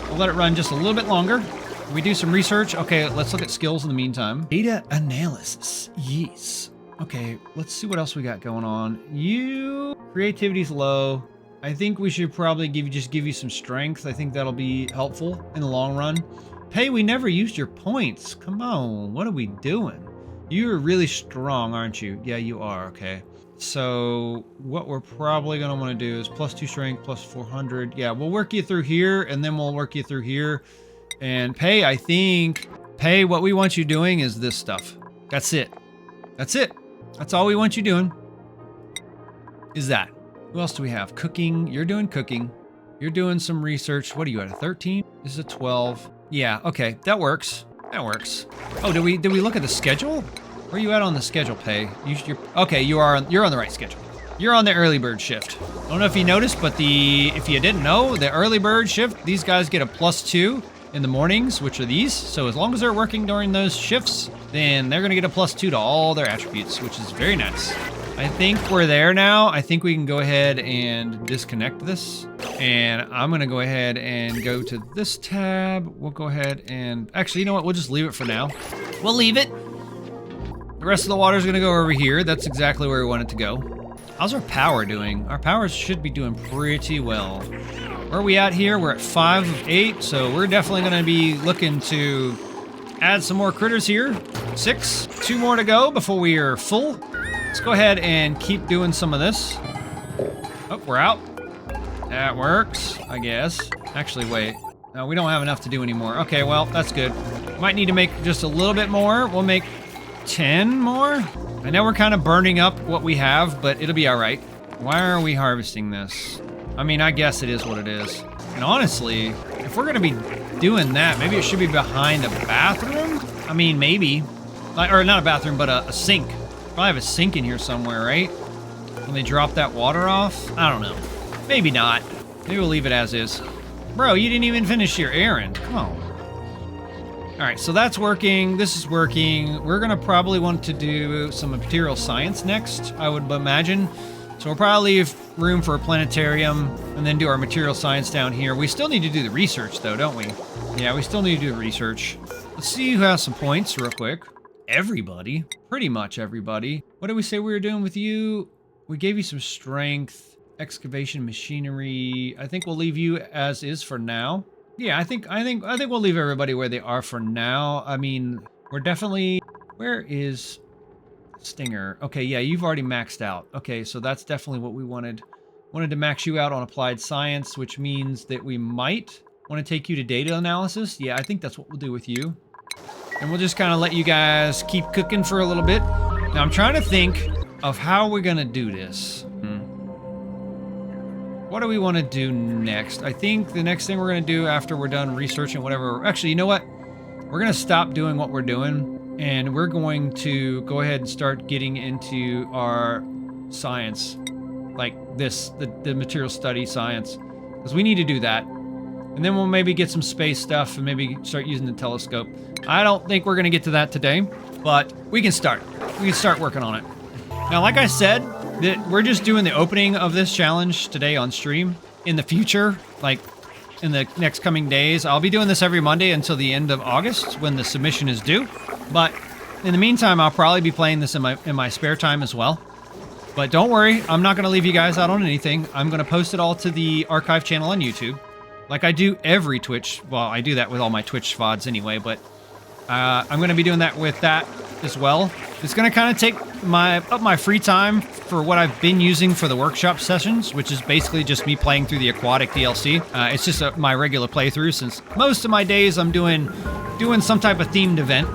We'll let it run just a little bit longer. We do some research. Okay, let's look at skills in the meantime. Data analysis, yes. Okay, let's see what else we got going on. Creativity's low. I think we should probably just give you some strength. I think that'll be helpful in the long run. Hey, we never used your points. Come on, what are we doing? You're really strong, aren't you? Yeah, you are, okay. So what we're probably gonna wanna do is +2 strength, +400. Yeah, we'll work you through here, and then we'll work you through here. And Pay, I think, Pay, what we want you doing is this stuff. That's it. That's it. That's all we want you doing. Is that. Who else do we have? Cooking. You're doing cooking. You're doing some research. What are you at, a 13? This is a 12. Yeah, okay, that works. That works. Oh, did we look at the schedule? Where are you at on the schedule, Pay? Okay, you're on the right schedule. You're on the early bird shift. I don't know if you noticed, but if you didn't know, the early bird shift, these guys get a +2 in the mornings, which are these. So as long as they're working during those shifts, then they're gonna get a +2 to all their attributes, which is very nice. I think we're there now. I think we can go ahead and disconnect this. And I'm gonna go ahead and go to this tab. We'll go ahead and, actually, you know what? We'll just leave it for now. We'll leave it. The rest of the water is gonna go over here. That's exactly where we want it to go. How's our power doing? Our power should be doing pretty well. Where are we at here? We're at 5 of 8, so we're definitely gonna be looking to add some more critters here. 6, 2 more to go before we are full. Let's go ahead and keep doing some of this. Oh, we're out. That works, I guess. Actually, wait. No, we don't have enough to do anymore. Okay, well, that's good. Might need to make just a little bit more. We'll make 10 more. I know we're kind of burning up what we have, but it'll be all right. Why are we harvesting this? I mean, I guess it is what it is. And honestly, if we're gonna be doing that, maybe it should be behind a bathroom? I mean, maybe. Or not a bathroom, but a sink. Probably have a sink in here somewhere, right? When they drop that water off? I don't know. Maybe not. Maybe we'll leave it as is. Bro, you didn't even finish your errand. Come on. All right, so that's working. This is working. We're gonna probably want to do some material science next, I would imagine. So we'll probably leave room for a planetarium and then do our material science down here. We still need to do the research though, don't we? Yeah, we still need to do the research. Let's see who has some points real quick. Everybody, pretty much everybody. What did we say we were doing with you? We gave you some strength, excavation machinery. I think we'll leave you as is for now. Yeah, I think we'll leave everybody where they are for now. I mean, we're definitely, where is Stinger? Okay, yeah, you've already maxed out. Okay, so that's definitely what we wanted. Wanted to max you out on applied science, which means that we might want to take you to data analysis. Yeah, I think that's what we'll do with you. And we'll just kind of let you guys keep cooking for a little bit. Now, I'm trying to think of how we're going to do this. What do we want to do next? I think the next thing we're going to do after we're done researching whatever... Actually, you know what? We're going to stop doing what we're doing, and we're going to go ahead and start getting into our science. Like this, the material study science. Because we need to do that. And then we'll maybe get some space stuff and maybe start using the telescope. I don't think we're going to get to that today, but we can start. We can start working on it. Now, like I said, we're just doing the opening of this challenge today on stream. In the future, like in the next coming days, I'll be doing this every Monday until the end of August when the submission is due. But in the meantime, I'll probably be playing this in my spare time as well. But don't worry, I'm not going to leave you guys out on anything. I'm going to post it all to the archive channel on YouTube. Like I do every Twitch. Well, I do that with all my Twitch VODs anyway, but I'm going to be doing that with that as well. It's going to kind of take up my free time for what I've been using for the workshop sessions, which is basically just me playing through the aquatic DLC. It's just my regular playthrough, since most of my days I'm doing some type of themed event.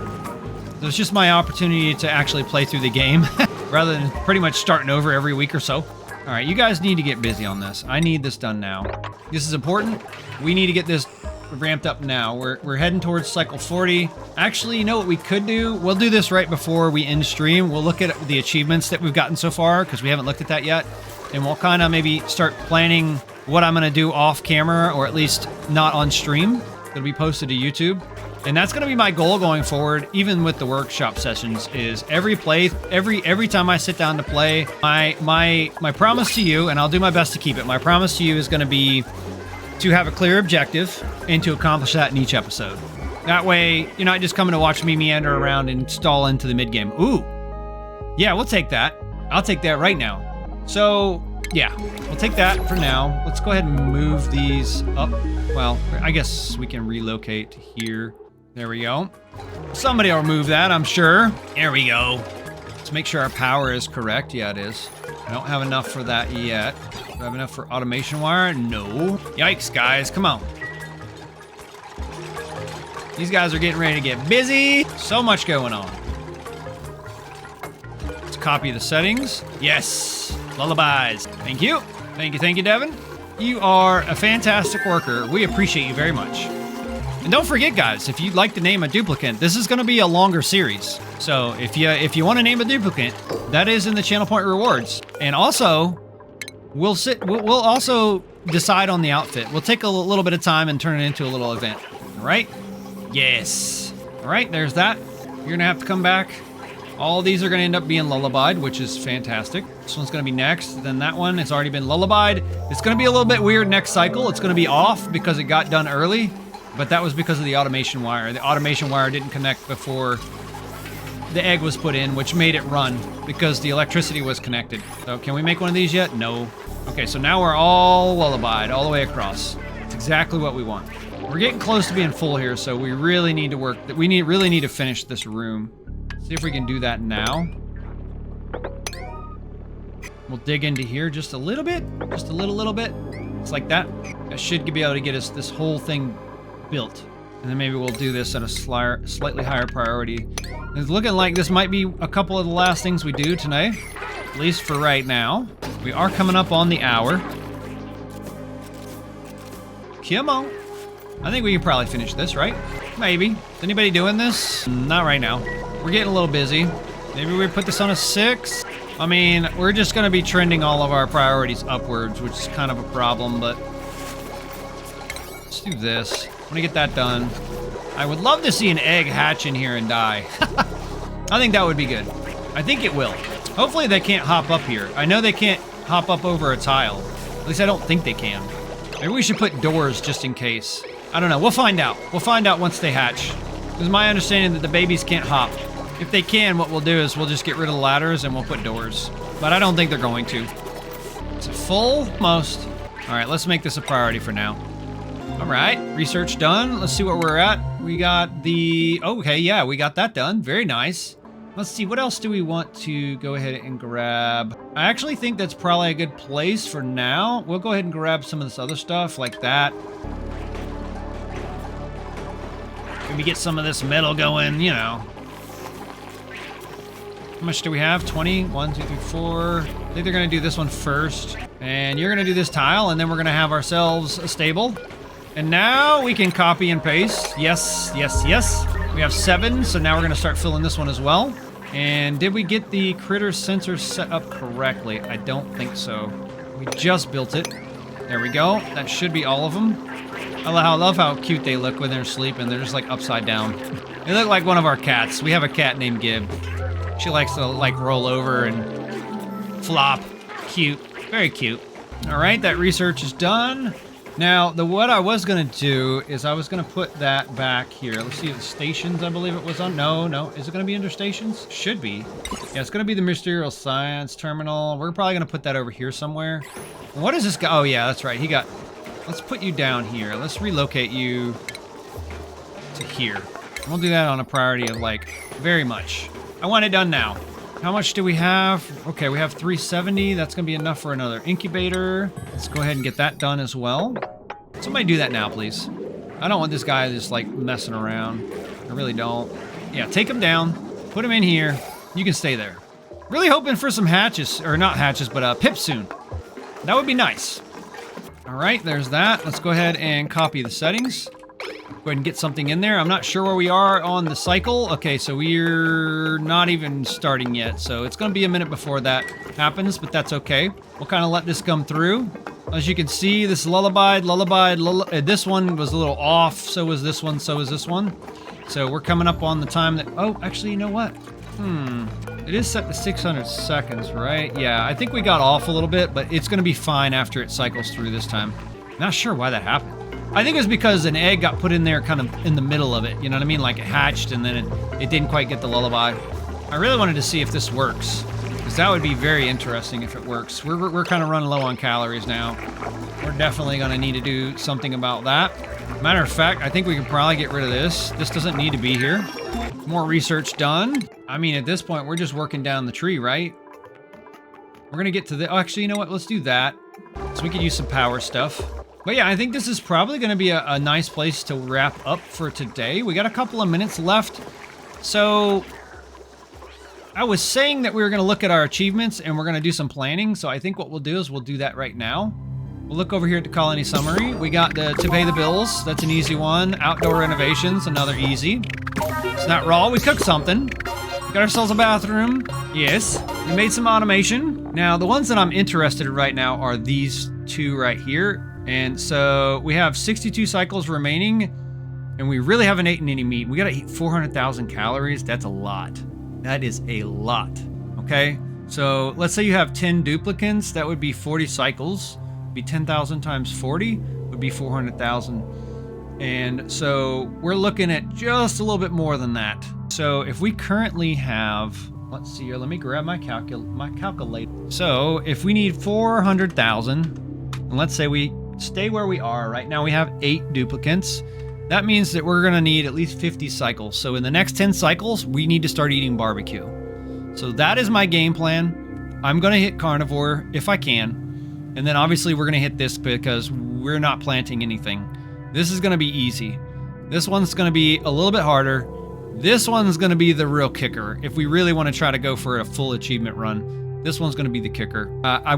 So it's just my opportunity to actually play through the game rather than pretty much starting over every week or so. All right, you guys need to get busy on this. I need this done now. This is important. We need to get this ramped up now. We're heading towards cycle 40. Actually, you know what we could do? We'll do this right before we end stream. We'll look at the achievements that we've gotten so far, because we haven't looked at that yet. And we'll kind of maybe start planning what I'm going to do off camera, or at least not on stream. It'll be posted to YouTube. And that's going to be my goal going forward, even with the workshop sessions, is every time I sit down to play, my promise to you, and I'll do my best to keep it, my promise to you is going to be to have a clear objective and to accomplish that in each episode. That way, you're not just coming to watch me meander around and stall into the mid-game. Ooh, Yeah, we'll take that. I'll take that right now. So, yeah, we'll take that for now. Let's go ahead and move these up. Well, I guess we can relocate to here. There we go. Somebody will move that, I'm sure. There we go. Let's make sure our power is correct. Yeah, it is. I don't have enough for that yet. Do I have enough for automation wire? No. Yikes, guys. Come on. These guys are getting ready to get busy. So much going on. Let's copy the settings. Yes. Lullabies. Thank you. Thank you, Devin. You are a fantastic worker. We appreciate you very much. And don't forget, guys, if you'd like to name a duplicant, this is going to be a longer series. So if you want to name a duplicant, that is in the channel point rewards. And also, we'll also decide on the outfit. We'll take a little bit of time and turn it into a little event. All right? Yes. All right, there's that. You're going to have to come back. All these are going to end up being lullabied, which is fantastic. This one's going to be next. Then that one has already been lullabied. It's going to be a little bit weird next cycle. It's going to be off because it got done early. But that was because of the automation wire. The automation wire didn't connect before the egg was put in, which made it run because the electricity was connected. So can we make one of these yet? No. Okay, so now we're all lullabied all the way across. It's exactly what we want. We're getting close to being full here, so we really need to work. We really need to finish this room. See if we can do that now. We'll dig into here just a little bit. Just a little bit. It's like that. That should be able to get us this whole thing built. And then maybe we'll do this at a slightly higher priority. It's looking like this might be a couple of the last things we do tonight. At least for right now. We are coming up on the hour. Come on. I think we can probably finish this, right? Maybe. Is anybody doing this? Not right now. We're getting a little busy. Maybe we put this on a 6. I mean, we're just going to be trending all of our priorities upwards, which is kind of a problem, but let's do this. I want to get that done. I would love to see an egg hatch in here and die. I think that would be good. I think it will. Hopefully they can't hop up here. I know they can't hop up over a tile. At least I don't think they can. Maybe we should put doors just in case. I don't know. We'll find out. We'll find out once they hatch. It's my understanding that the babies can't hop. If they can, what we'll do is we'll just get rid of the ladders and we'll put doors. But I don't think they're going to. It's full? Most. All right, let's make this a priority for now. All right, research done. Let's see where we're at. We got the... Okay, yeah, we got that done. Very nice. Let's see, what else do we want to go ahead and grab? I actually think that's probably a good place for now. We'll go ahead and grab some of this other stuff like that. Maybe get some of this metal going, you know. How much do we have? 20? 1, 2, 3, 4. I think they're going to do this one first. And you're going to do this tile, and then we're going to have ourselves a stable. And now we can copy and paste. Yes, yes, yes. We have 7, so now we're going to start filling this one as well. And did we get the critter sensor set up correctly? I don't think so. We just built it. There we go. That should be all of them. I love how cute they look when they're sleeping. They're just like upside down. They look like one of our cats. We have a cat named Gib. She likes to like roll over and flop. Cute. Very cute. All right, that research is done. Now, what I was going to do is I was going to put that back here. Let's see, the stations, I believe it was on. No. Is it going to be under stations? Should be. Yeah, it's going to be the Mysterious Science Terminal. We're probably going to put that over here somewhere. What is this guy? Oh, yeah, that's right. Let's put you down here. Let's relocate you to here. We'll do that on a priority of, like, very much. I want it done now. How much do we have? Okay, we have 370. That's going to be enough for another incubator. Let's go ahead and get that done as well. Somebody do that now, please. I don't want this guy just, like, messing around. I really don't. Yeah, take him down. Put him in here. You can stay there. Really hoping for some hatches. Or not hatches, but pips soon. That would be nice. All right, there's that. Let's go ahead and copy the settings. Go ahead and get something in there. I'm not sure where we are on the cycle. Okay, so we're not even starting yet. So it's going to be a minute before that happens, but that's okay. We'll kind of let this come through. As you can see, this lullaby. This one was a little off. So was this one. So is this one. So we're coming up on the time that... Oh, actually, you know what? It is set to 600 seconds, right? Yeah, I think we got off a little bit, but it's going to be fine after it cycles through this time. Not sure why that happened. I think it was because an egg got put in there kind of in the middle of it. You know what I mean? Like it hatched and then it didn't quite get the lullaby. I really wanted to see if this works, because that would be very interesting if it works. We're kind of running low on calories now. We're definitely going to need to do something about that. Matter of fact, I think we can probably get rid of this. This doesn't need to be here. More research done. I mean, at this point, we're just working down the tree, right? We're going to get to the... Oh, actually, you know what? Let's do that. So we could use some power stuff. But yeah, I think this is probably going to be a nice place to wrap up for today. We got a couple of minutes left. So I was saying that we were going to look at our achievements and we're going to do some planning. So I think what we'll do is we'll do that right now. We'll look over here at the colony summary. We got the to pay the bills. That's an easy one. Outdoor renovations, another easy. It's not raw. We cooked something. Got ourselves a bathroom. Yes. We made some automation. Now, the ones that I'm interested in right now are these two right here. And so we have 62 cycles remaining, and we really haven't eaten any meat. We gotta eat 400,000 calories. That's a lot. That is a lot. Okay. So let's say you have 10 duplicants. That would be 40 cycles. Be 10,000 times 40 would be 400,000. And so we're looking at just a little bit more than that. So if we currently have, let's see here, let me grab my calculator. So if we need 400,000, and let's say we stay where we are. Right now we have 8 duplicants. That means that we're gonna need at least 50 cycles. So in the next 10 cycles, we need to start eating barbecue. So that is my game plan. I'm gonna hit carnivore if I can. And then obviously we're gonna hit this because we're not planting anything. This is gonna be easy. This one's gonna be a little bit harder. This one's gonna be the real kicker. If we really wanna try to go for a full achievement run, this one's gonna be the kicker.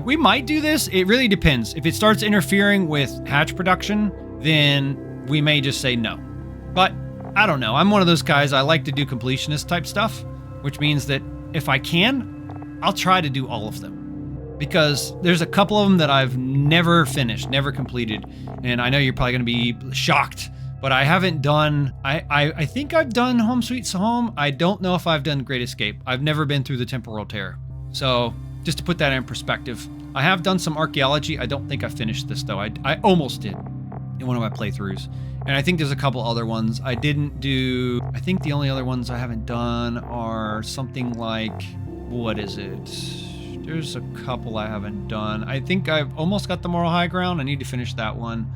We might do this, it really depends. If it starts interfering with hatch production, then we may just say no. But I don't know, I'm one of those guys, I like to do completionist type stuff, which means that if I can, I'll try to do all of them. Because there's a couple of them that I've never finished, never completed. And I know you're probably gonna be shocked, but I haven't done, I think I've done Home Sweet Home. I don't know if I've done Great Escape. I've never been through the Temporal Terra. So just to put that in perspective, I have done some archaeology. I don't think I finished this though. I almost did in one of my playthroughs. And I think there's a couple other ones I didn't do. I think the only other ones I haven't done are something like, what is it? There's a couple I haven't done. I think I've almost got the Moral High Ground. I need to finish that one.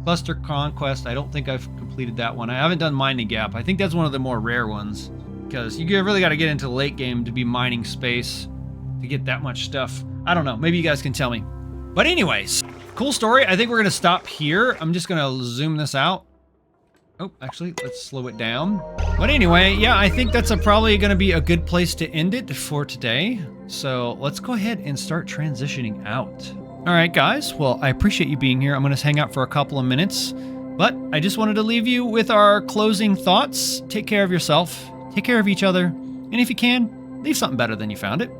Cluster Conquest, I don't think I've completed that one. I haven't done Mining Gap. I think that's one of the more rare ones, because you really got to get into the late game to be mining space to get that much stuff. I don't know. Maybe you guys can tell me. But anyways, cool story. I think we're going to stop here. I'm just going to zoom this out. Oh, actually, let's slow it down. But anyway, yeah, I think that's probably going to be a good place to end it for today. So let's go ahead and start transitioning out. All right, guys. Well, I appreciate you being here. I'm going to hang out for a couple of minutes, but I just wanted to leave you with our closing thoughts. Take care of yourself. Take care of each other. And if you can, leave something better than you found it.